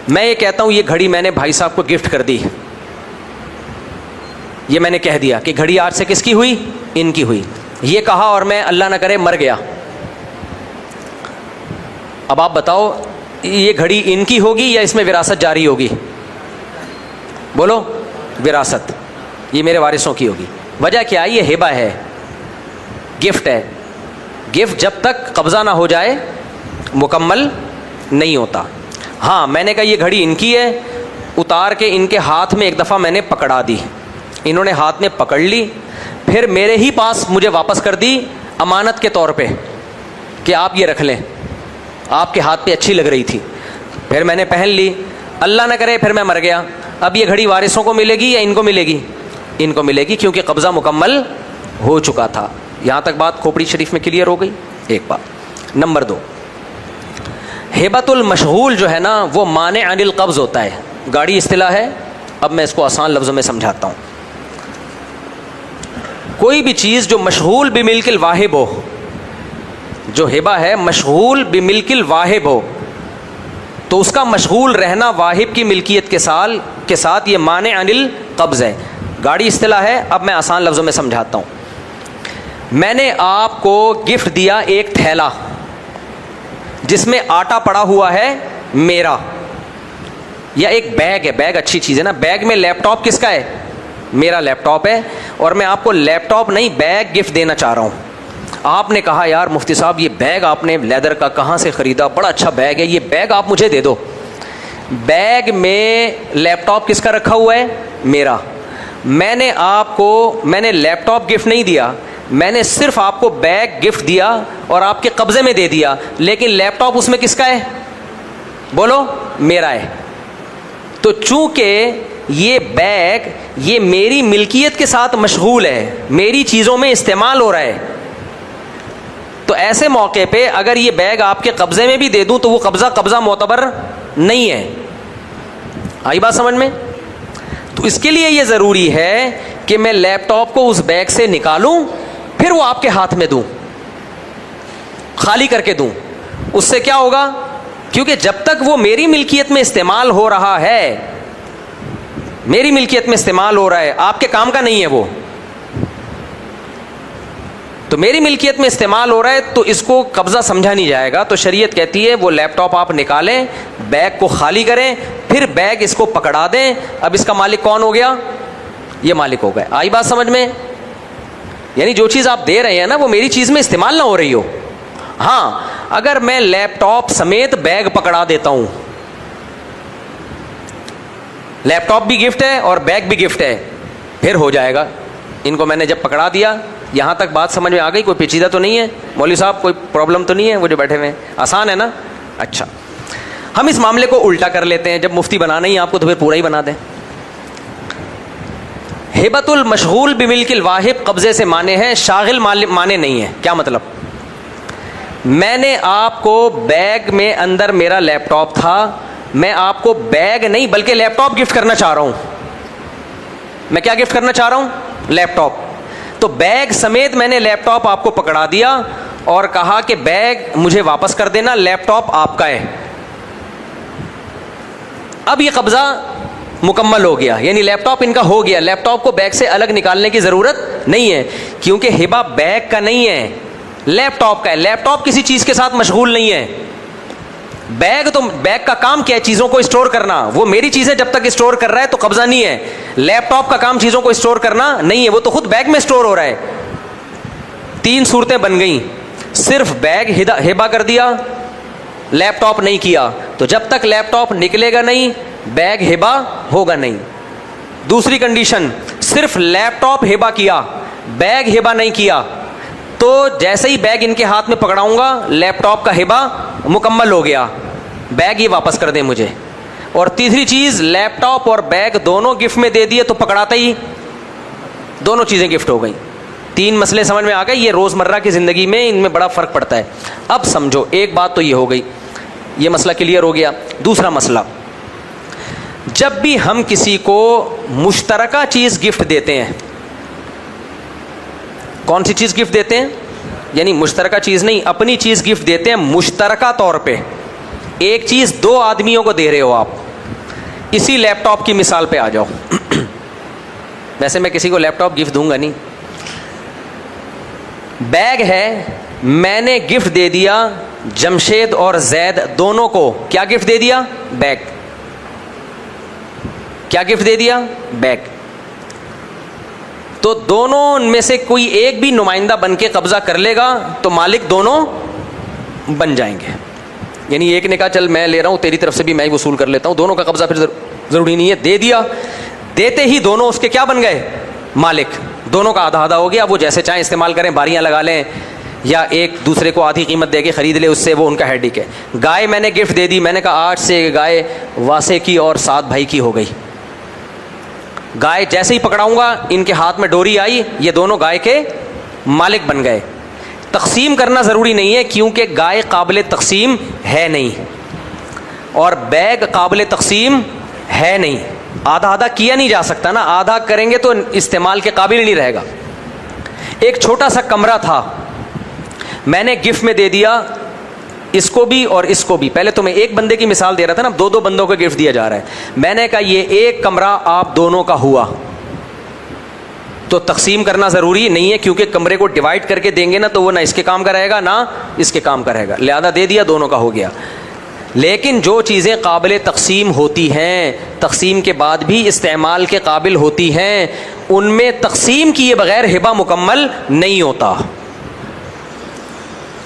میں یہ کہتا ہوں یہ گھڑی میں نے بھائی صاحب کو گفٹ کر دی, یہ میں نے کہہ دیا کہ گھڑی آج سے کس کی ہوئی؟ ان کی ہوئی. یہ کہا اور میں اللہ نہ کرے مر گیا. اب آپ بتاؤ یہ گھڑی ان کی ہوگی یا اس میں وراثت جاری ہوگی؟ بولو. وراثت, یہ میرے وارثوں کی ہوگی. وجہ کیا ہے؟ یہ ہبہ ہے, گفٹ ہے. گفٹ جب تک قبضہ نہ ہو جائے مکمل نہیں ہوتا. ہاں میں نے کہا یہ گھڑی ان کی ہے, اتار کے ان کے ہاتھ میں ایک دفعہ میں نے پکڑا دی, انہوں نے ہاتھ میں پکڑ لی, پھر میرے ہی پاس مجھے واپس کر دی امانت کے طور پہ کہ آپ یہ رکھ لیں. آپ کے ہاتھ پہ اچھی لگ رہی تھی, پھر میں نے پہن لی, اللہ نہ کرے پھر میں مر گیا, اب یہ گھڑی وارثوں کو ملے گی یا ان کو ملے گی؟ ان کو ملے گی, کیونکہ قبضہ مکمل ہو چکا تھا. یہاں تک بات کھوپڑی شریف میں کلیئر ہو گئی. ایک بات. نمبر 2, ہبۃ المشغول جو ہے نا وہ مانع عن القبض ہوتا ہے. گاڑی اصطلاح ہے, اب میں اس کو آسان لفظوں میں سمجھاتا ہوں. کوئی بھی چیز جو مشغول بملک الواہب ہو, جو ہبہ ہے مشغول بملک الواہب ہو, تو اس کا مشغول رہنا واہب کی ملکیت کے ساتھ یہ مانع عن القبض ہے. گاڑی اصطلاح ہے, اب میں آسان لفظوں میں سمجھاتا ہوں. میں نے آپ کو گفٹ دیا ایک تھیلا جس میں آٹا پڑا ہوا ہے میرا, یا ایک بیگ ہے, بیگ اچھی چیز ہے نا, بیگ میں لیپ ٹاپ کس کا ہے؟ میرا لیپ ٹاپ ہے, اور میں آپ کو لیپ ٹاپ نہیں بیگ گفٹ دینا چاہ رہا ہوں. آپ نے کہا یار مفتی صاحب یہ بیگ آپ نے لیدر کا کہاں سے خریدا, بڑا اچھا بیگ ہے, یہ بیگ آپ مجھے دے دو. بیگ میں لیپ ٹاپ کس کا رکھا ہوا ہے؟ میرا. میں نے لیپ ٹاپ گفٹ نہیں دیا, میں نے صرف آپ کو بیگ گفٹ دیا اور آپ کے قبضے میں دے دیا, لیکن لیپ ٹاپ اس میں کس کا ہے؟ بولو, میرا ہے. تو چونکہ یہ بیگ یہ میری ملکیت کے ساتھ مشغول ہے, میری چیزوں میں استعمال ہو رہا ہے, تو ایسے موقع پہ اگر یہ بیگ آپ کے قبضے میں بھی دے دوں تو وہ قبضہ معتبر نہیں ہے. آئی بات سمجھ میں؟ تو اس کے لیے یہ ضروری ہے کہ میں لیپ ٹاپ کو اس بیگ سے نکالوں, پھر وہ آپ کے ہاتھ میں دوں, خالی کر کے دوں. اس سے کیا ہوگا؟ کیونکہ جب تک وہ میری ملکیت میں استعمال ہو رہا ہے, میری ملکیت میں استعمال ہو رہا ہے, آپ کے کام کا نہیں ہے وہ, تو میری ملکیت میں استعمال ہو رہا ہے تو اس کو قبضہ سمجھا نہیں جائے گا. تو شریعت کہتی ہے وہ لیپ ٹاپ آپ نکالیں, بیگ کو خالی کریں, پھر بیگ اس کو پکڑا دیں. اب اس کا مالک کون ہو گیا؟ یہ مالک ہو گئے. آئی بات سمجھ میں؟ یعنی جو چیز آپ دے رہے ہیں نا وہ میری چیز میں استعمال نہ ہو رہی ہو. ہاں اگر میں لیپ ٹاپ سمیت بیگ پکڑا دیتا ہوں, لیپ ٹاپ بھی گفٹ ہے اور بیگ بھی گفٹ ہے, پھر ہو جائے گا. ان کو میں نے جب پکڑا دیا, یہاں تک بات سمجھ میں آ گئی؟ کوئی پیچیدہ تو نہیں ہے مولوی صاحب؟ کوئی پرابلم تو نہیں ہے؟ وہ جو بیٹھے ہوئے ہیں, آسان ہے نا؟ اچھا, ہم اس معاملے کو الٹا کر لیتے ہیں. جب مفتی بنانا ہی آپ کو تو پھر پورا ہی بنا دیں. ہبۃ المشغول بملک الواہب قبضے سے مانے ہیں, شاغل مانے نہیں ہے. کیا مطلب؟ میں نے آپ کو بیگ میں اندر میرا لیپ ٹاپ تھا, میں آپ کو بیگ نہیں بلکہ لیپ ٹاپ گفٹ کرنا چاہ رہا ہوں. میں کیا گفٹ کرنا چاہ رہا ہوں؟ لیپ ٹاپ. تو بیگ سمیت میں نے لیپ ٹاپ آپ کو پکڑا دیا اور کہا کہ بیگ مجھے واپس کر دینا, لیپ ٹاپ آپ کا ہے. اب یہ قبضہ مکمل ہو گیا, یعنی لیپ ٹاپ ان کا ہو گیا. لیپ ٹاپ کو بیگ سے الگ نکالنے کی ضرورت نہیں ہے, کیونکہ ہبہ بیگ کا نہیں ہے, لیپ ٹاپ کا ہے. لیپ ٹاپ کسی چیز کے ساتھ مشغول نہیں ہے. بیگ کا کام کیا ہے؟ چیزوں کو اسٹور کرنا. وہ میری چیزیں جب تک اسٹور کر رہا ہے تو قبضہ نہیں ہے. لیپ ٹاپ کا کام چیزوں کو اسٹور کرنا نہیں ہے, وہ تو خود بیگ میں اسٹور ہو رہا ہے. 3 صورتیں بن گئیں. صرف بیگ ہبہ کر دیا, لیپ ٹاپ نہیں کیا, تو جب تک لیپ ٹاپ نکلے گا نہیں بیگ ہبہ ہوگا نہیں. دوسری کنڈیشن, صرف لیپ ٹاپ ہبہ کیا, بیگ ہبہ نہیں کیا, تو جیسے ہی بیگ ان کے ہاتھ میں پکڑاؤں گا لیپ ٹاپ کا ہبہ مکمل ہو گیا, بیگ یہ واپس کر دیں مجھے. اور تیسری چیز, لیپ ٹاپ اور بیگ دونوں گفٹ میں دے دیے تو پکڑاتا ہی دونوں چیزیں گفٹ ہو گئیں. 3 مسئلے سمجھ میں آ گئے. یہ روزمرہ کی زندگی میں ان میں بڑا فرق پڑتا ہے. اب سمجھو, ایک بات تو یہ ہو گئی, یہ مسئلہ کلیئر ہو گیا. دوسرا مسئلہ, جب بھی ہم کسی کو مشترکہ چیز گفٹ دیتے ہیں, کون سی چیز گفٹ دیتے ہیں؟ یعنی مشترکہ چیز نہیں, اپنی چیز گفٹ دیتے ہیں مشترکہ طور پہ. ایک چیز 2 آدمیوں کو دے رہے ہو آپ. اسی لیپ ٹاپ کی مثال پہ آ جاؤ. ویسے میں کسی کو لیپ ٹاپ گفٹ دوں گا نہیں. بیگ ہے, میں نے گفٹ دے دیا جمشید اور زید دونوں کو. کیا گفٹ دے دیا؟ بیگ. کیا گفٹ دے دیا؟ بیگ. تو دونوں میں سے کوئی ایک بھی نمائندہ بن کے قبضہ کر لے گا تو مالک دونوں بن جائیں گے. یعنی ایک نے کہا چل میں لے رہا ہوں, تیری طرف سے بھی میں ہی وصول کر لیتا ہوں, دونوں کا قبضہ پھر ضروری نہیں ہے. دے دیا, دیتے ہی دونوں اس کے کیا بن گئے؟ مالک. دونوں کا آدھا آدھا ہو گیا. وہ جیسے چاہیں استعمال کریں, باریاں لگا لیں, یا ایک دوسرے کو آدھی قیمت دے کے خرید لے، اس سے وہ ان کا ہیڈک ہے. گائے میں نے گفٹ دے دی، میں نے کہا آج سے گائے واسے کی اور سعد بھائی کی ہو گئی. گائے جیسے ہی پکڑاؤں گا، ان کے ہاتھ میں ڈوری آئی، یہ دونوں گائے کے مالک بن گئے. تقسیم کرنا ضروری نہیں ہے کیونکہ گائے قابل تقسیم ہے نہیں اور بیگ قابل تقسیم ہے نہیں. آدھا آدھا کیا نہیں جا سکتا نا، آدھا کریں گے تو استعمال کے قابل ہی نہیں رہے گا. ایک چھوٹا سا کمرہ تھا، میں نے گفٹ میں دے دیا اس کو بھی اور اس کو بھی. پہلے تو میں ایک بندے کی مثال دے رہا تھا نا، دو بندوں کو گفٹ دیا جا رہا ہے. میں نے کہا یہ ایک کمرہ آپ دونوں کا ہوا، تو تقسیم کرنا ضروری نہیں ہے کیونکہ کمرے کو ڈیوائڈ کر کے دیں گے نا تو وہ نہ اس کے کام کا رہے گا نہ اس کے کام کا رہے گا، لہذا دے دیا، دونوں کا ہو گیا. لیکن جو چیزیں قابل تقسیم ہوتی ہیں، تقسیم کے بعد بھی استعمال کے قابل ہوتی ہیں، ان میں تقسیم کیے بغیر ہبہ مکمل نہیں ہوتا.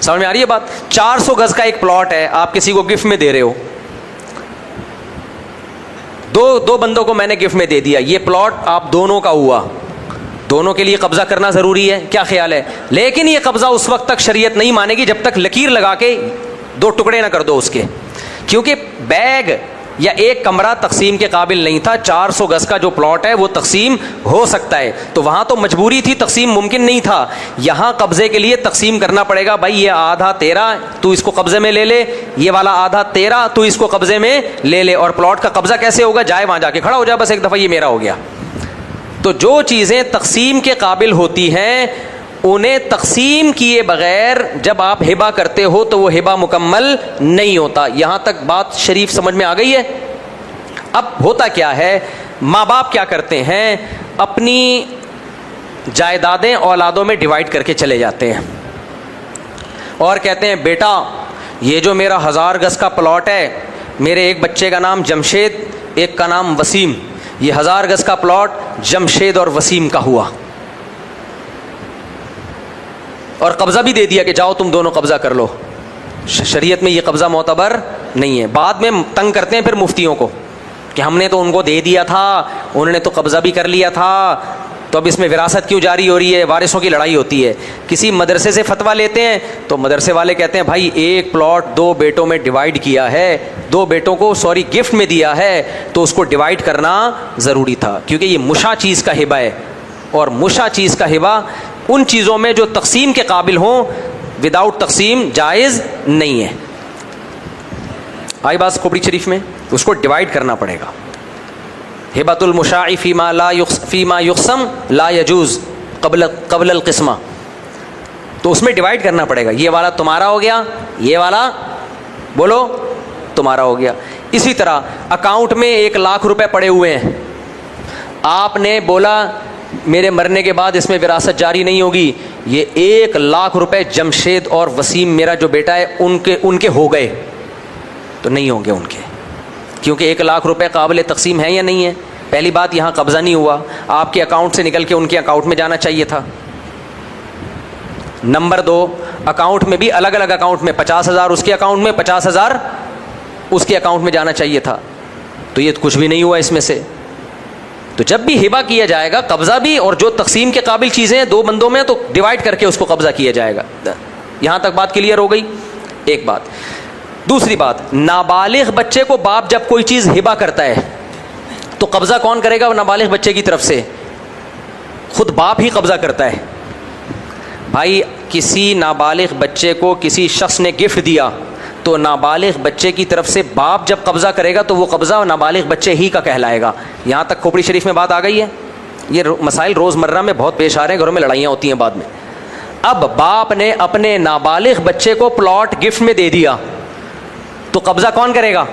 سمجھ میں آ رہی ہے بات؟ 400 گز کا ایک پلاٹ ہے، آپ کسی کو گفٹ میں دے رہے ہو، دو بندوں کو میں نے گفٹ میں دے دیا، یہ پلاٹ آپ دونوں کا ہوا، دونوں کے لیے قبضہ کرنا ضروری ہے، کیا خیال ہے؟ لیکن یہ قبضہ اس وقت تک شریعت نہیں مانے گی جب تک لکیر لگا کے 2 ٹکڑے نہ کر دو اس کے، کیونکہ بیگ یا ایک کمرہ تقسیم کے قابل نہیں تھا. 400 گز کا جو پلاٹ ہے وہ تقسیم ہو سکتا ہے، تو وہاں تو مجبوری تھی، تقسیم ممکن نہیں تھا. یہاں قبضے کے لیے تقسیم کرنا پڑے گا. بھائی یہ آدھا تیرا، تو اس کو قبضے میں لے لے، یہ والا آدھا تیرا، تو اس کو قبضے میں لے لے. اور پلاٹ کا قبضہ کیسے ہوگا؟ جائے وہاں جا کے کھڑا ہو جائے، بس ایک دفعہ یہ میرا ہو گیا. تو جو چیزیں تقسیم کے قابل ہوتی ہیں انہیں تقسیم کیے بغیر جب آپ ہبہ کرتے ہو تو وہ ہبہ مکمل نہیں ہوتا. یہاں تک بات شریف سمجھ میں آ گئی ہے؟ اب ہوتا کیا ہے، ماں باپ کیا کرتے ہیں، اپنی جائیدادیں اولادوں میں ڈیوائیڈ کر کے چلے جاتے ہیں اور کہتے ہیں بیٹا یہ جو میرا 1000 گز کا پلاٹ ہے، میرے ایک بچے کا نام جمشید، ایک کا نام وسیم، یہ 1000 گز کا پلاٹ جمشید اور وسیم کا ہوا، اور قبضہ بھی دے دیا کہ جاؤ تم دونوں قبضہ کر لو. شریعت میں یہ قبضہ معتبر نہیں ہے. بعد میں تنگ کرتے ہیں پھر مفتیوں کو کہ ہم نے تو ان کو دے دیا تھا، انہوں نے تو قبضہ بھی کر لیا تھا، تو اب اس میں وراثت کیوں جاری ہو رہی ہے؟ وارثوں کی لڑائی ہوتی ہے. کسی مدرسے سے فتویٰ لیتے ہیں تو مدرسے والے کہتے ہیں بھائی ایک پلاٹ 2 بیٹوں میں ڈیوائیڈ کیا ہے، 2 بیٹوں کو گفٹ میں دیا ہے، تو اس کو ڈیوائیڈ کرنا ضروری تھا کیونکہ یہ مشاع چیز کا ہبہ ہے، اور مشاع چیز کا ہبہ ان چیزوں میں جو تقسیم کے قابل ہوں وداؤٹ تقسیم جائز نہیں ہے. آئی بات کھوپڑی شریف میں؟ اس کو ڈیوائیڈ کرنا پڑے گا. ہبۃ المشاع فیما یقسم لا یجوز قبل القسمہ، تو اس میں ڈیوائیڈ کرنا پڑے گا. یہ والا تمہارا ہو گیا، یہ والا بولو تمہارا ہو گیا. اسی طرح اکاؤنٹ میں 1 لاکھ روپے پڑے ہوئے ہیں، آپ نے بولا میرے مرنے کے بعد اس میں وراثت جاری نہیں ہوگی، یہ 1 لاکھ روپے جمشید اور وسیم میرا جو بیٹا ہے ان کے ہو گئے، تو نہیں ہوں گے ان کے، کیونکہ 1 لاکھ روپے قابل تقسیم ہے یا نہیں ہے؟ پہلی بات یہاں قبضہ نہیں ہوا، آپ کے اکاؤنٹ سے نکل کے ان کے اکاؤنٹ میں جانا چاہیے تھا. نمبر 2، اکاؤنٹ میں بھی الگ الگ اکاؤنٹ میں 50,000 اس کے اکاؤنٹ میں، 50,000 اس کے اکاؤنٹ میں جانا چاہیے تھا، تو یہ کچھ بھی نہیں ہوا اس میں سے. تو جب بھی ہبہ کیا جائے گا قبضہ بھی، اور جو تقسیم کے قابل چیزیں ہیں 2 بندوں میں تو ڈیوائیڈ کر کے اس کو قبضہ کیا جائے گا. یہاں تک بات کلیئر ہو گئی؟ ایک بات. دوسری بات، نابالغ بچے کو باپ جب کوئی چیز ہبہ کرتا ہے تو قبضہ کون کرے گا؟ نابالغ بچے کی طرف سے خود باپ ہی قبضہ کرتا ہے. بھائی کسی نابالغ بچے کو کسی شخص نے گفٹ دیا تو نابالغ بچے کی طرف سے باپ جب قبضہ کرے گا تو وہ قبضہ نابالغ بچے ہی کا کہلائے گا. یہاں تک کھوپڑی شریف میں بات آ گئی ہے؟ یہ مسائل روزمرہ میں بہت پیش آ رہے ہیں، گھروں میں لڑائیاں ہوتی ہیں بعد میں. اب باپ نے اپنے نابالغ بچے کو پلاٹ گفٹ میں دے دیا تو قبضہ کون کرے گا؟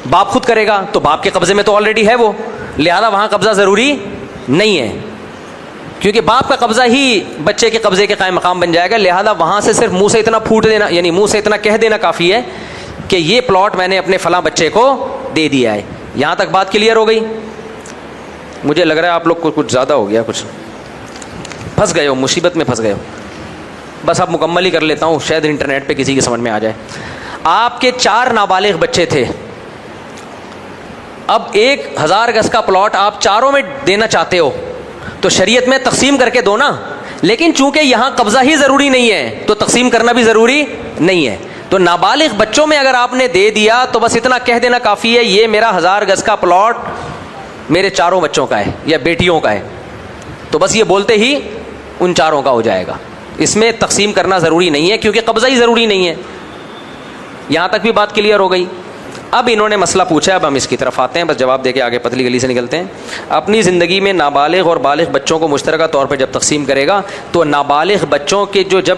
باپ خود کرے گا. تو باپ کے قبضے میں تو آلریڈی ہے وہ، لہذا وہاں قبضہ ضروری نہیں ہے کیونکہ باپ کا قبضہ ہی بچے کے قبضے کے قائم مقام بن جائے گا. لہذا وہاں سے صرف منہ سے اتنا پھوٹ دینا، یعنی منہ سے اتنا کہہ دینا کافی ہے کہ یہ پلاٹ میں نے اپنے فلاں بچے کو دے دیا ہے. یہاں تک بات کلیئر ہو گئی؟ مجھے لگ رہا ہے آپ لوگ کو کچھ زیادہ ہو گیا، کچھ پھنس گئے ہو، مصیبت میں پھنس گئے ہو. بس اب مکمل ہی کر لیتا ہوں، شاید انٹرنیٹ پہ کسی کی سمجھ میں آ جائے. آپ کے 4 نابالغ بچے تھے، اب 1000 گز کا پلاٹ آپ چاروں میں دینا چاہتے ہو تو شریعت میں تقسیم کر کے دو نا. لیکن چونکہ یہاں قبضہ ہی ضروری نہیں ہے تو تقسیم کرنا بھی ضروری نہیں ہے. تو نابالغ بچوں میں اگر آپ نے دے دیا تو بس اتنا کہہ دینا کافی ہے یہ میرا 1000 گز کا پلاٹ میرے چاروں بچوں کا ہے یا بیٹیوں کا ہے, تو بس یہ بولتے ہی ان چاروں کا ہو جائے گا. اس میں تقسیم کرنا ضروری نہیں ہے کیونکہ قبضہ ہی ضروری نہیں ہے. یہاں تک بھی بات کلیئر ہو گئی. اب انہوں نے مسئلہ پوچھا, اب ہم اس کی طرف آتے ہیں, بس جواب دے کے آگے پتلی گلی سے نکلتے ہیں. اپنی زندگی میں نابالغ اور بالغ بچوں کو مشترکہ طور پہ جب تقسیم کرے گا تو نابالغ بچوں کے جو جب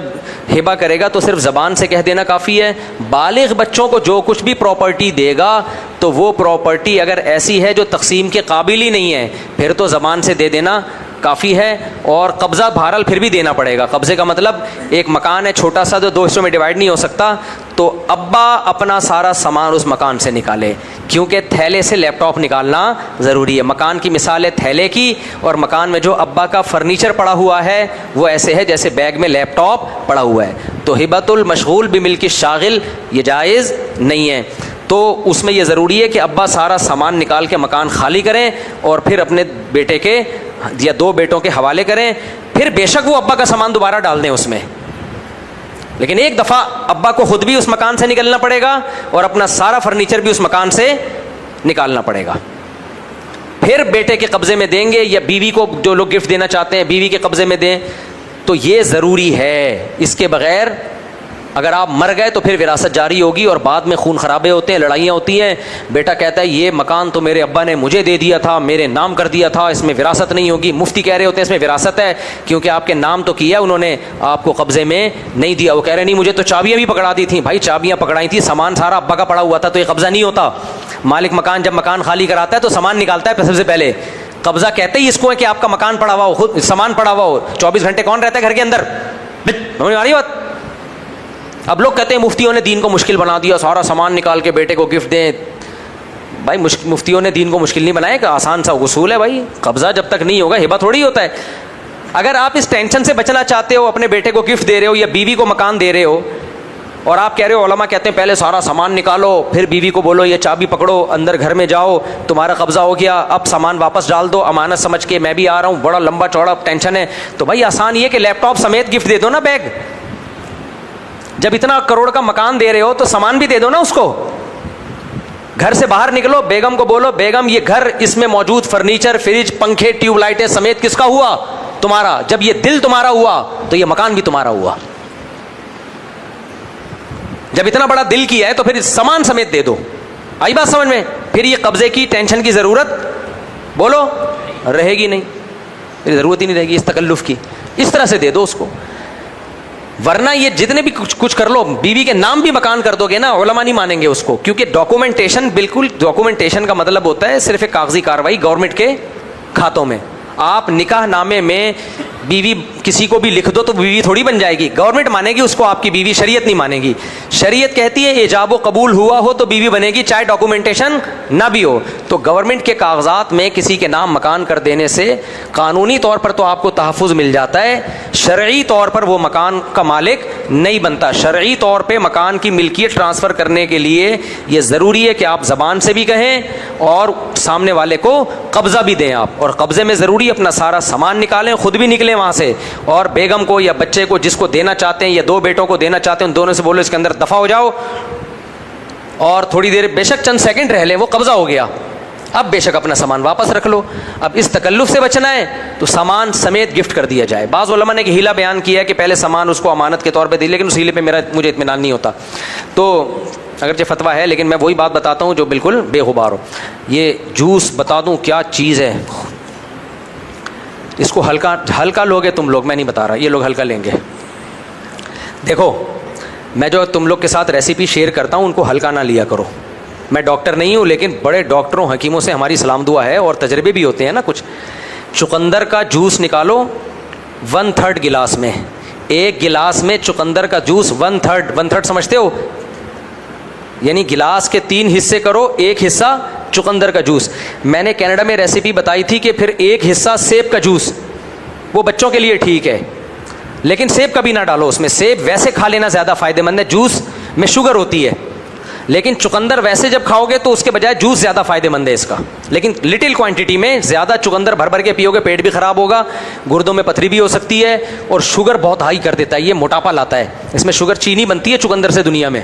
ہبہ کرے گا تو صرف زبان سے کہہ دینا کافی ہے. بالغ بچوں کو جو کچھ بھی پراپرٹی دے گا تو وہ پراپرٹی اگر ایسی ہے جو تقسیم کے قابل ہی نہیں ہے پھر تو زبان سے دے دینا کافی ہے. اور قبضہ بہرحال پھر بھی دینا پڑے گا. قبضے کا مطلب ایک مکان ہے چھوٹا سا جو 2 حصوں میں ڈیوائڈ نہیں ہو سکتا, تو ابا اپنا سارا سامان اس مکان سے نکالے, کیونکہ تھیلے سے لیپ ٹاپ نکالنا ضروری ہے. مکان کی مثال ہے تھیلے کی, اور مکان میں جو ابا کا فرنیچر پڑا ہوا ہے وہ ایسے ہے جیسے بیگ میں لیپ ٹاپ پڑا ہوا ہے. تو ہبۃ المشغول بملک الشاغل یہ جائز نہیں ہے. تو اس میں یہ ضروری ہے کہ ابا سارا سامان نکال کے مکان خالی کریں اور پھر اپنے بیٹے کے یا 2 بیٹوں کے حوالے کریں. پھر بے شک وہ ابا کا سامان دوبارہ ڈال دیں اس میں, لیکن ایک دفعہ ابا کو خود بھی اس مکان سے نکلنا پڑے گا اور اپنا سارا فرنیچر بھی اس مکان سے نکالنا پڑے گا. پھر بیٹے کے قبضے میں دیں گے, یا بیوی کو جو لوگ گفٹ دینا چاہتے ہیں بیوی کے قبضے میں دیں. تو یہ ضروری ہے, اس کے بغیر اگر آپ مر گئے تو پھر وراثت جاری ہوگی اور بعد میں خون خرابے ہوتے ہیں, لڑائیاں ہوتی ہیں. بیٹا کہتا ہے یہ مکان تو میرے ابا نے مجھے دے دیا تھا, میرے نام کر دیا تھا, اس میں وراثت نہیں ہوگی. مفتی کہہ رہے ہوتے ہیں اس میں وراثت ہے کیونکہ آپ کے نام تو کیا انہوں نے, آپ کو قبضے میں نہیں دیا. وہ کہہ رہے نہیں مجھے تو چابیاں بھی پکڑا دی تھیں. بھائی چابیاں پکڑائی تھیں, سامان سارا ابا کا پڑا ہوا تھا, تو یہ قبضہ نہیں ہوتا. مالک مکان جب مکان خالی کراتا ہے تو سامان نکالتا ہے سب سے پہلے. قبضہ کہتے ہی اس کو ہے کہ آپ کا مکان پڑا ہوا ہو, خود سامان پڑا ہوا ہو. 24 گھنٹے کون رہتا ہے گھر کے اندر؟ بات. اب لوگ کہتے ہیں مفتیوں نے دین کو مشکل بنا دیا, سارا سامان نکال کے بیٹے کو گفٹ دیں. بھائی مفتیوں نے دین کو مشکل نہیں بنایا, کہ آسان سا اصول ہے بھائی. قبضہ جب تک نہیں ہوگا ہبہ تھوڑی ہوتا ہے. اگر آپ اس ٹینشن سے بچنا چاہتے ہو, اپنے بیٹے کو گفٹ دے رہے ہو یا بیوی کو مکان دے رہے ہو, اور آپ کہہ رہے ہو علماء کہتے ہیں پہلے سارا سامان نکالو پھر بیوی کو بولو یہ چابی پکڑو اندر گھر میں جاؤ تمہارا قبضہ ہو گیا, اب سامان واپس ڈال دو امانت سمجھ کے, میں بھی آ رہا ہوں, بڑا لمبا چوڑا ٹینشن ہے. تو بھائی آسان یہ کہ لیپ ٹاپ سمیت گفٹ دے دو نا, بیگ. جب اتنا کروڑ کا مکان دے رہے ہو تو سامان بھی دے دو نا اس کو. گھر سے باہر نکلو, بیگم کو بولو بیگم یہ گھر, اس میں موجود فرنیچر, فریج, پنکھے, ٹیوب لائٹیں سمیت کس کا ہوا؟ تمہارا. جب یہ دل تمہارا ہوا تو یہ مکان بھی تمہارا ہوا. جب اتنا بڑا دل کیا ہے تو پھر سامان سمیت دے دو. آئی بات سمجھ میں؟ پھر یہ قبضے کی ٹینشن کی ضرورت بولو رہے گی نہیں, پھر ضرورت ہی نہیں رہے گی اس تکلف کی. اس طرح سے دے دو اس کو. ورنہ یہ جتنے بھی کچھ کر لو, بیوی کے نام بھی مکان کر دو گے نا, علماء نہیں مانیں گے اس کو, کیونکہ ڈاکومنٹیشن, بالکل ڈاکومنٹیشن کا مطلب ہوتا ہے صرف ایک کاغذی کاروائی گورنمنٹ کے کھاتوں میں. آپ نکاح نامے میں بیوی کسی کو بھی لکھ دو تو بیوی تھوڑی بن جائے گی, گورنمنٹ مانے گی اس کو آپ کی بیوی, شریعت نہیں مانے گی. شریعت کہتی ہے ایجاب و قبول ہوا ہو تو بیوی بنے گی چاہے ڈاکومنٹیشن نہ بھی ہو. تو گورنمنٹ کے کاغذات میں کسی کے نام مکان کر دینے سے قانونی طور پر تو آپ کو تحفظ مل جاتا ہے, شرعی طور پر وہ مکان کا مالک نہیں بنتا. شرعی طور پہ مکان کی ملکیت ٹرانسفر کرنے کے لیے یہ ضروری ہے کہ آپ زبان سے بھی کہیں اور سامنے والے کو قبضہ بھی دیں آپ, اور قبضے میں ضروری اپنا سارا سامان نکالیں, خود بھی نکلیں وہاں سے, اور بیگم کو یا بچے کو جس کو دینا چاہتے ہیں یا 2 بیٹوں کو دینا چاہتے ہیں ان دونوں سے بولو اس کے اندر دفع ہو جاؤ, اور تھوڑی دیر بے شک چند سیکنڈ رہ لیں, وہ قبضہ ہو گیا, اب بے شک اپنا سامان واپس رکھ لو. اب اس تکلف سے بچنا ہے تو سامان سمیت گفٹ کر دیا جائے. بعض علماء نے ایک ہیلا بیان کیا ہے کہ پہلے سامان اس کو امانت کے طور پہ دی, لیکن اس ہیلے پہ مجھے اطمینان نہیں ہوتا. تو اگرچہ فتویٰ ہے لیکن میں وہی بات بتاتا ہوں جو بالکل بے غبار ہو. یہ جوس بتا دوں کیا چیز ہے, اس کو ہلکا لوگے تم لوگ, میں نہیں بتا رہا, یہ لوگ ہلکا لیں گے. دیکھو میں جو تم لوگ کے ساتھ ریسیپی شیئر کرتا ہوں ان کو ہلکا نہ لیا کرو. میں ڈاکٹر نہیں ہوں لیکن بڑے ڈاکٹروں حکیموں سے ہماری سلام دعا ہے اور تجربے بھی ہوتے ہیں نا کچھ. چقندر کا جوس نکالو 1/3 گلاس میں, 1 گلاس میں چقندر کا جوس 1/3 سمجھتے ہو, یعنی گلاس کے 3 حصے کرو, 1 حصہ چقندر کا جوس. میں نے کینیڈا میں ریسیپی بتائی تھی کہ پھر 1 حصہ سیب کا جوس, وہ بچوں کے لیے ٹھیک ہے لیکن سیب کبھی نہ ڈالو اس میں, سیب ویسے کھا لینا زیادہ فائدہ مند ہے, جوس میں شوگر ہوتی ہے. لیکن چقندر ویسے جب کھاؤ گے تو اس کے بجائے جوس زیادہ فائدہ مند ہے اس کا, لیکن لٹل کوانٹٹی میں. زیادہ چقندر بھر بھر کے پیو گے پیٹ بھی خراب ہوگا, گردوں میں پتھری بھی ہو سکتی ہے, اور شوگر بہت ہائی کر دیتا ہے, یہ موٹاپا لاتا ہے. اس میں شوگر, چینی بنتی ہے چقندر سے دنیا میں.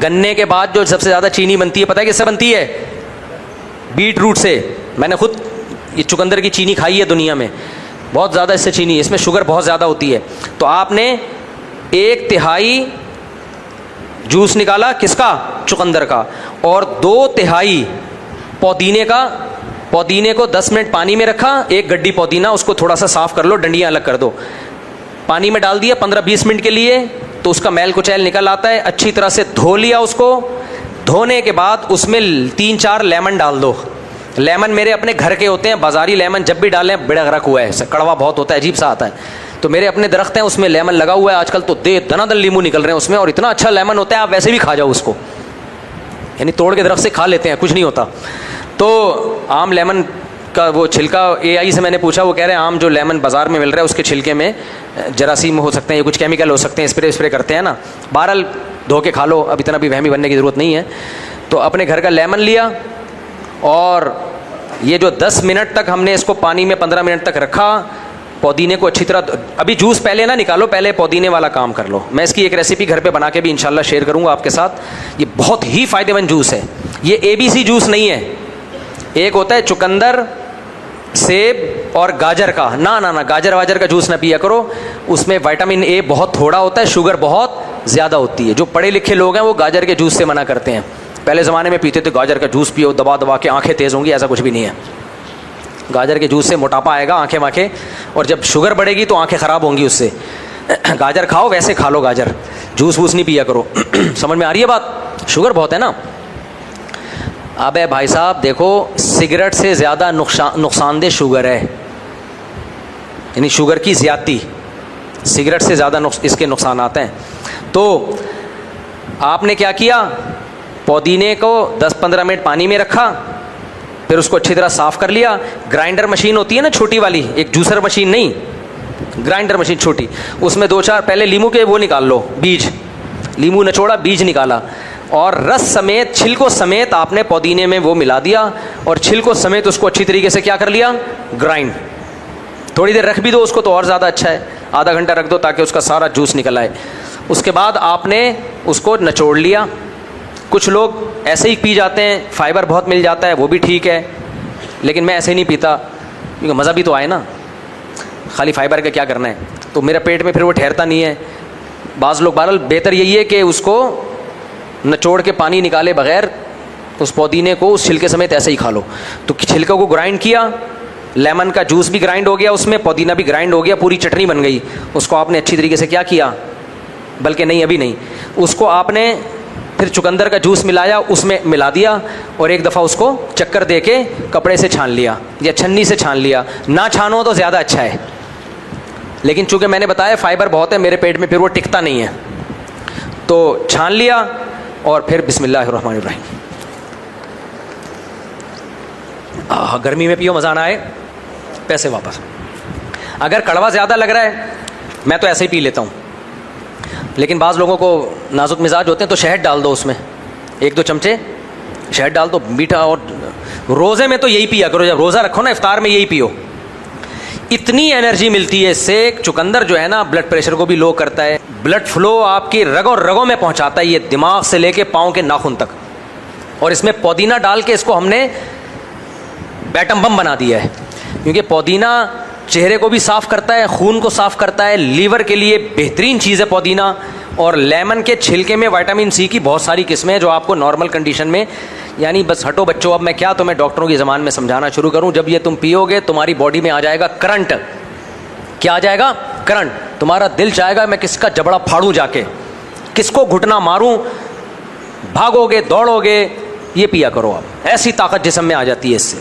گنے کے بعد جو سب سے زیادہ چینی بنتی ہے پتہ ہے کس سے بنتی ہے؟ بیٹ روٹ سے. میں نے خود یہ چقندر کی چینی کھائی ہے دنیا میں, بہت زیادہ اس سے چینی, اس میں شوگر بہت زیادہ ہوتی ہے. تو آپ نے 1/3 جوس نکالا کس کا؟ چقندر کا, اور 2/3 پودینے کا. پودینے کو 10 منٹ پانی میں رکھا, 1 گڈی پودینہ, اس کو تھوڑا سا صاف کر لو, ڈنڈیاں الگ کر دو, پانی میں ڈال دیا 15-20 منٹ کے لیے, تو اس کا میل کچیل نکل آتا ہے. اچھی طرح سے دھو لیا اس کو. دھونے کے بعد اس میں 3-4 لیمن ڈال دو. لیمن میرے اپنے گھر کے ہوتے ہیں, بازاری لیمن جب بھی ڈالیں بڑا غرق ہوا ہے, کڑوا بہت ہوتا ہے, عجیب سا آتا ہے. تو میرے اپنے درخت ہیں, اس میں لیمن لگا ہوا ہے. آج کل تو دنا دن لیمو نکل رہے ہیں اس میں, اور اتنا اچھا لیمن ہوتا ہے, آپ ویسے بھی کھا جاؤ اس کو, یعنی توڑ کے درخت سے کھا لیتے ہیں, کچھ نہیں ہوتا. تو عام لیمن کا وہ چھلکا, AI سے میں نے پوچھا, وہ کہہ رہے ہیں عام جو لیمن بازار میں مل رہا ہے اس کے چھلکے میں جراثیم ہو سکتے ہیں, یا کچھ کیمیکل ہو سکتے ہیں, اسپرے کرتے ہیں نا. بہرحال دھو کے کھا لو, اب اتنا بھی وہمی بننے کی ضرورت نہیں ہے. تو اپنے گھر کا لیمن لیا, اور یہ جو 10 منٹ تک ہم نے اس کو پانی میں 15 منٹ تک رکھا, پودینے کو اچھی طرح. ابھی جوس پہلے نہ نکالو, پہلے پودینے والا کام کر لو. میں اس کی ایک ریسیپی گھر پہ بنا کے بھی انشاءاللہ شیئر کروں گا آپ کے ساتھ. یہ بہت ہی فائدہ مند جوس ہے. یہ ABC جوس نہیں ہے. ایک ہوتا ہے چقندر, سیب اور گاجر کا. نہ گاجر واجر کا جوس نہ پیا کرو, اس میں وٹامن A بہت تھوڑا ہوتا ہے, شوگر بہت زیادہ ہوتی ہے. جو پڑھے لکھے لوگ ہیں وہ گاجر کے جوس سے منع کرتے ہیں. پہلے زمانے میں پیتے تھے گاجر کا جوس پیو, دبا کے آنکھیں تیز ہوں گی, ایسا کچھ بھی نہیں ہے. گاجر کے جوس سے موٹاپا آئے گا, آنکھیں وانکھیں, اور جب شوگر بڑھے گی تو آنکھیں خراب ہوں گی اس سے. گاجر کھاؤ, ویسے کھا لو گاجر, جوس ووس نہیں پیا کرو. سمجھ میں آ رہی ہے بات؟ شوگر بہت ہے نا. اب بھائی صاحب دیکھو, سگریٹ سے زیادہ نقصان دہ شوگر ہے, یعنی شوگر کی زیادتی سگریٹ سے زیادہ اس کے نقصانات ہیں. تو آپ نے کیا کیا, پودینے کو 10-15 منٹ پانی میں رکھا, پھر اس کو اچھی طرح صاف کر لیا. گرائنڈر مشین ہوتی ہے نا چھوٹی والی, ایک جوسر مشین نہیں, گرائنڈر مشین چھوٹی, اس میں 2-4 پہلے لیمو کے وہ نکال لو, بیج, لیمو نچوڑا, بیج نکالا, اور رس سمیت, چھلکوں سمیت آپ نے پودینے میں وہ ملا دیا, اور چھلکوں سمیت اس کو اچھی طریقے سے کیا کر لیا, گرائنڈ. تھوڑی دیر رکھ بھی دو اس کو تو اور زیادہ اچھا ہے, آدھا گھنٹہ رکھ دو تاکہ اس کا سارا جوس نکل آئے. اس کے بعد آپ نے اس کو نچوڑ لیا. کچھ لوگ ایسے ہی پی جاتے ہیں, فائبر بہت مل جاتا ہے, وہ بھی ٹھیک ہے, لیکن میں ایسے ہی نہیں پیتا, کیونکہ مزہ بھی تو آئے نا, خالی فائبر کا کیا کرنا ہے, تو میرا پیٹ میں پھر وہ ٹھہرتا نہیں ہے. بعض لوگ بہرحال بہتر یہی ہے کہ اس کو نچوڑ کے پانی نکالے بغیر اس پودینے کو اس چھلکے سمیت ایسے ہی کھا لو. تو چھلکوں کو گرائنڈ کیا, لیمن کا جوس بھی گرائنڈ ہو گیا, اس میں پودینہ بھی گرائنڈ ہو گیا, پوری چٹنی بن گئی. اس کو آپ نے اچھی طریقے سے کیا کیا, بلکہ نہیں ابھی نہیں, اس کو آپ نے پھر چقندر کا جوس ملایا, اس میں ملا دیا, اور ایک دفعہ اس کو چکر دے کے کپڑے سے چھان لیا یا چھنی سے چھان لیا. نہ چھانو تو زیادہ اچھا ہے, لیکن چونکہ میں نے بتایا فائبر بہت ہے میرے پیٹ میں, پھر وہ ٹکتا نہیں ہے. تو چھان لیا, اور پھر بسم اللہ الرحمن الرحیم. گرمی میں پیو, مزہ نہ آئے پیسے واپس. اگر کڑوا زیادہ لگ رہا ہے, میں تو ایسے ہی پی لیتا ہوں, لیکن بعض لوگوں کو نازک مزاج ہوتے ہیں تو شہد ڈال دو اس میں, 1-2 چمچے شہد ڈال دو, میٹھا. اور روزے میں تو یہی پیا کرو, جب روزہ رکھو نا افطار میں یہی پیو, اتنی انرجی ملتی ہے اس سے. چقندر جو ہے نا بلڈ پریشر کو بھی لو کرتا ہے, بلڈ فلو آپ کی رگوں میں پہنچاتا ہے, یہ دماغ سے لے کے پاؤں کے ناخن تک. اور اس میں پودینہ ڈال کے اس کو ہم نے بیٹم بم بنا دیا ہے, کیونکہ پودینہ چہرے کو بھی صاف کرتا ہے, خون کو صاف کرتا ہے, لیور کے لیے بہترین چیز ہے پودینہ. اور لیمن کے چھلکے میں وٹامن C کی بہت ساری قسمیں ہیں جو آپ کو نارمل کنڈیشن میں, یعنی بس ہٹو بچوں, اب میں کیا تمہیں ڈاکٹروں کی زبان میں سمجھانا شروع کروں. جب یہ تم پیو گے تمہاری باڈی میں آ جائے گا کرنٹ. کیا آ جائے گا, کرنٹ. تمہارا دل چاہے گا میں کس کا جبڑا پھاڑوں جا کے, کس کو گھٹنا ماروں, بھاگو گے, دوڑو گے. یہ پیا کرو آپ, ایسی طاقت جسم میں آ جاتی ہے اس سے.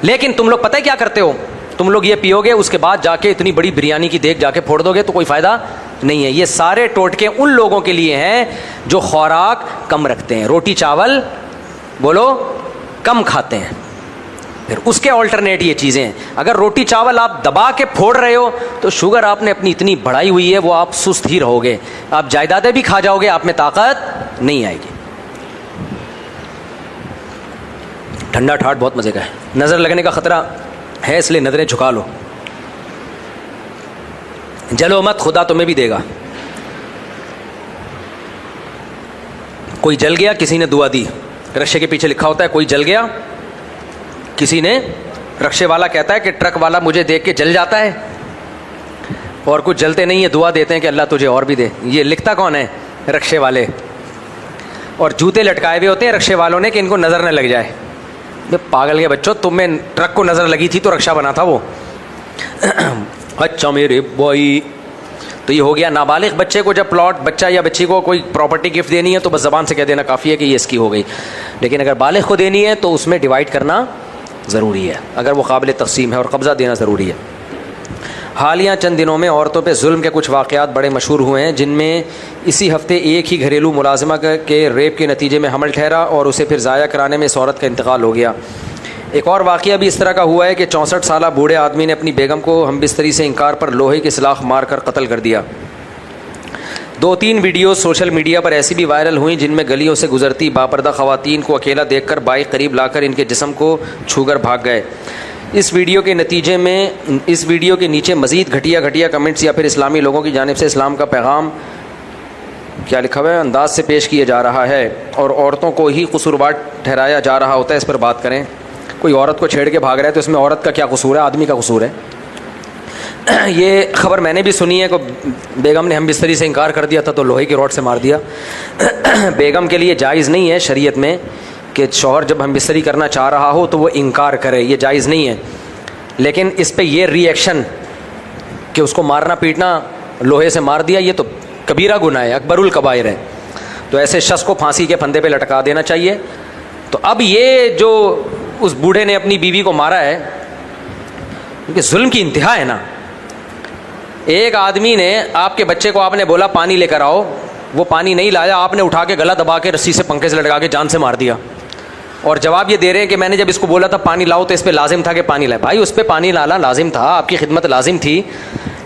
لیکن تم لوگ پتہ ہے کیا کرتے ہو, تم لوگ یہ پیو گے, اس کے بعد جا کے اتنی بڑی بریانی کی دیگ جا کے پھوڑ دو گے, تو کوئی فائدہ نہیں ہے. یہ سارے ٹوٹکے ان لوگوں کے لیے ہیں جو خوراک کم رکھتے ہیں, روٹی چاول بولو کم کھاتے ہیں. پھر اس کے آلٹرنیٹ یہ چیزیں ہیں. اگر روٹی چاول آپ دبا کے پھوڑ رہے ہو تو شوگر آپ نے اپنی اتنی بڑھائی ہوئی ہے, وہ آپ سست ہی رہو گے, آپ جائیدادیں بھی کھا جاؤ گے, آپ میں طاقت نہیں آئے گی. ٹھنڈا ٹھاٹ بہت مزے کا ہے. نظر لگنے کا خطرہ ہے اس لیے نظریں جھکا لو. جلو مت, خدا تمہیں بھی دے گا. کوئی جل گیا, کسی نے دعا دی, رکشے کے پیچھے لکھا ہوتا ہے کوئی جل گیا, کسی نے, رکشے والا کہتا ہے کہ ٹرک والا مجھے دیکھ کے جل جاتا ہے, اور کچھ جلتے نہیں ہیں, دعا دیتے ہیں کہ اللہ تجھے اور بھی دے. یہ لکھتا کون ہے؟ رکشے والے. اور جوتے لٹکائے ہوئے ہوتے ہیں رکشے والوں نے کہ ان کو نظر نہ لگ جائے. پاگل کے بچوں, تمہیں ٹرک کو نظر لگی تھی تو رکشہ بنا تھا وہ. اچھا میرے بھائی, تو یہ ہو گیا. نابالغ بچے کو جب پلاٹ, بچہ یا بچی کو کوئی پراپرٹی گفٹ دینی ہے تو بس زبان سے کہہ دینا کافی ہے کہ یہ اس کی ہو گئی. لیکن اگر بالغ کو دینی ہے تو اس میں ڈیوائڈ کرنا ضروری ہے, اگر وہ قابل تقسیم ہے, اور قبضہ دینا ضروری ہے. حالیہ چند دنوں میں عورتوں پہ ظلم کے کچھ واقعات بڑے مشہور ہوئے ہیں, جن میں اسی ہفتے ایک ہی گھریلو ملازمہ کے ریپ کے نتیجے میں حمل ٹھہرا اور اسے پھر ضائع کرانے میں اس عورت کا انتقال ہو گیا. ایک اور واقعہ بھی اس طرح کا ہوا ہے کہ 64 سالہ بوڑھے آدمی نے اپنی بیگم کو ہم بستری سے انکار پر لوہے کی سلاخ مار کر قتل کر دیا. 2-3 ویڈیوز سوشل میڈیا پر ایسی بھی وائرل ہوئیں جن میں گلیوں سے گزرتی باپردہ خواتین کو اکیلا دیکھ کر بائک قریب لا کر ان کے جسم کو چھو کر بھاگ گئے. اس ویڈیو کے نیچے مزید گھٹیا کمنٹس یا پھر اسلامی لوگوں کی جانب سے اسلام کا پیغام کیا لکھا ہوا ہے انداز سے پیش کیا جا رہا ہے, اور عورتوں کو ہی قصوروار ٹھہرایا جا رہا ہوتا ہے. اس پر بات کریں. کوئی عورت کو چھیڑ کے بھاگ رہا ہے تو اس میں عورت کا کیا قصور ہے, آدمی کا قصور ہے؟ یہ خبر میں نے بھی سنی ہے کہ بیگم نے ہم بستری سے انکار کر دیا تھا تو لوہے کی روڈ سے مار دیا. بیگم کے لیے جائز نہیں ہے شریعت میں کہ شوہر جب ہم بستری کرنا چاہ رہا ہو تو وہ انکار کرے, یہ جائز نہیں ہے. لیکن اس پہ یہ ری ایکشن کہ اس کو مارنا پیٹنا, لوہے سے مار دیا, یہ تو کبیرہ گناہ ہے, اکبر الکبائر ہے. تو ایسے شخص کو پھانسی کے پھندے پہ لٹکا دینا چاہیے. تو اب یہ جو اس بوڑھے نے اپنی بیوی کو مارا ہے, کیونکہ ظلم کی انتہا ہے نا. ایک آدمی نے, آپ کے بچے کو آپ نے بولا پانی لے کر آؤ, وہ پانی نہیں لایا, آپ نے اٹھا کے گلا دبا کے رسی سے پنکھے سے لٹکا کے جان سے مار دیا, اور جواب یہ دے رہے ہیں کہ میں نے جب اس کو بولا تھا پانی لاؤ تو اس پہ لازم تھا کہ پانی لائے. بھائی اس پہ پانی لانا لازم تھا, آپ کی خدمت لازم تھی,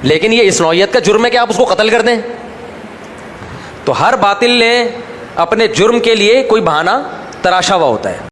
لیکن یہ اس نوعیت کا جرم ہے کہ آپ اس کو قتل کر دیں. تو ہر باطل نے اپنے جرم کے لیے کوئی بہانہ تراشا ہوا ہوتا ہے.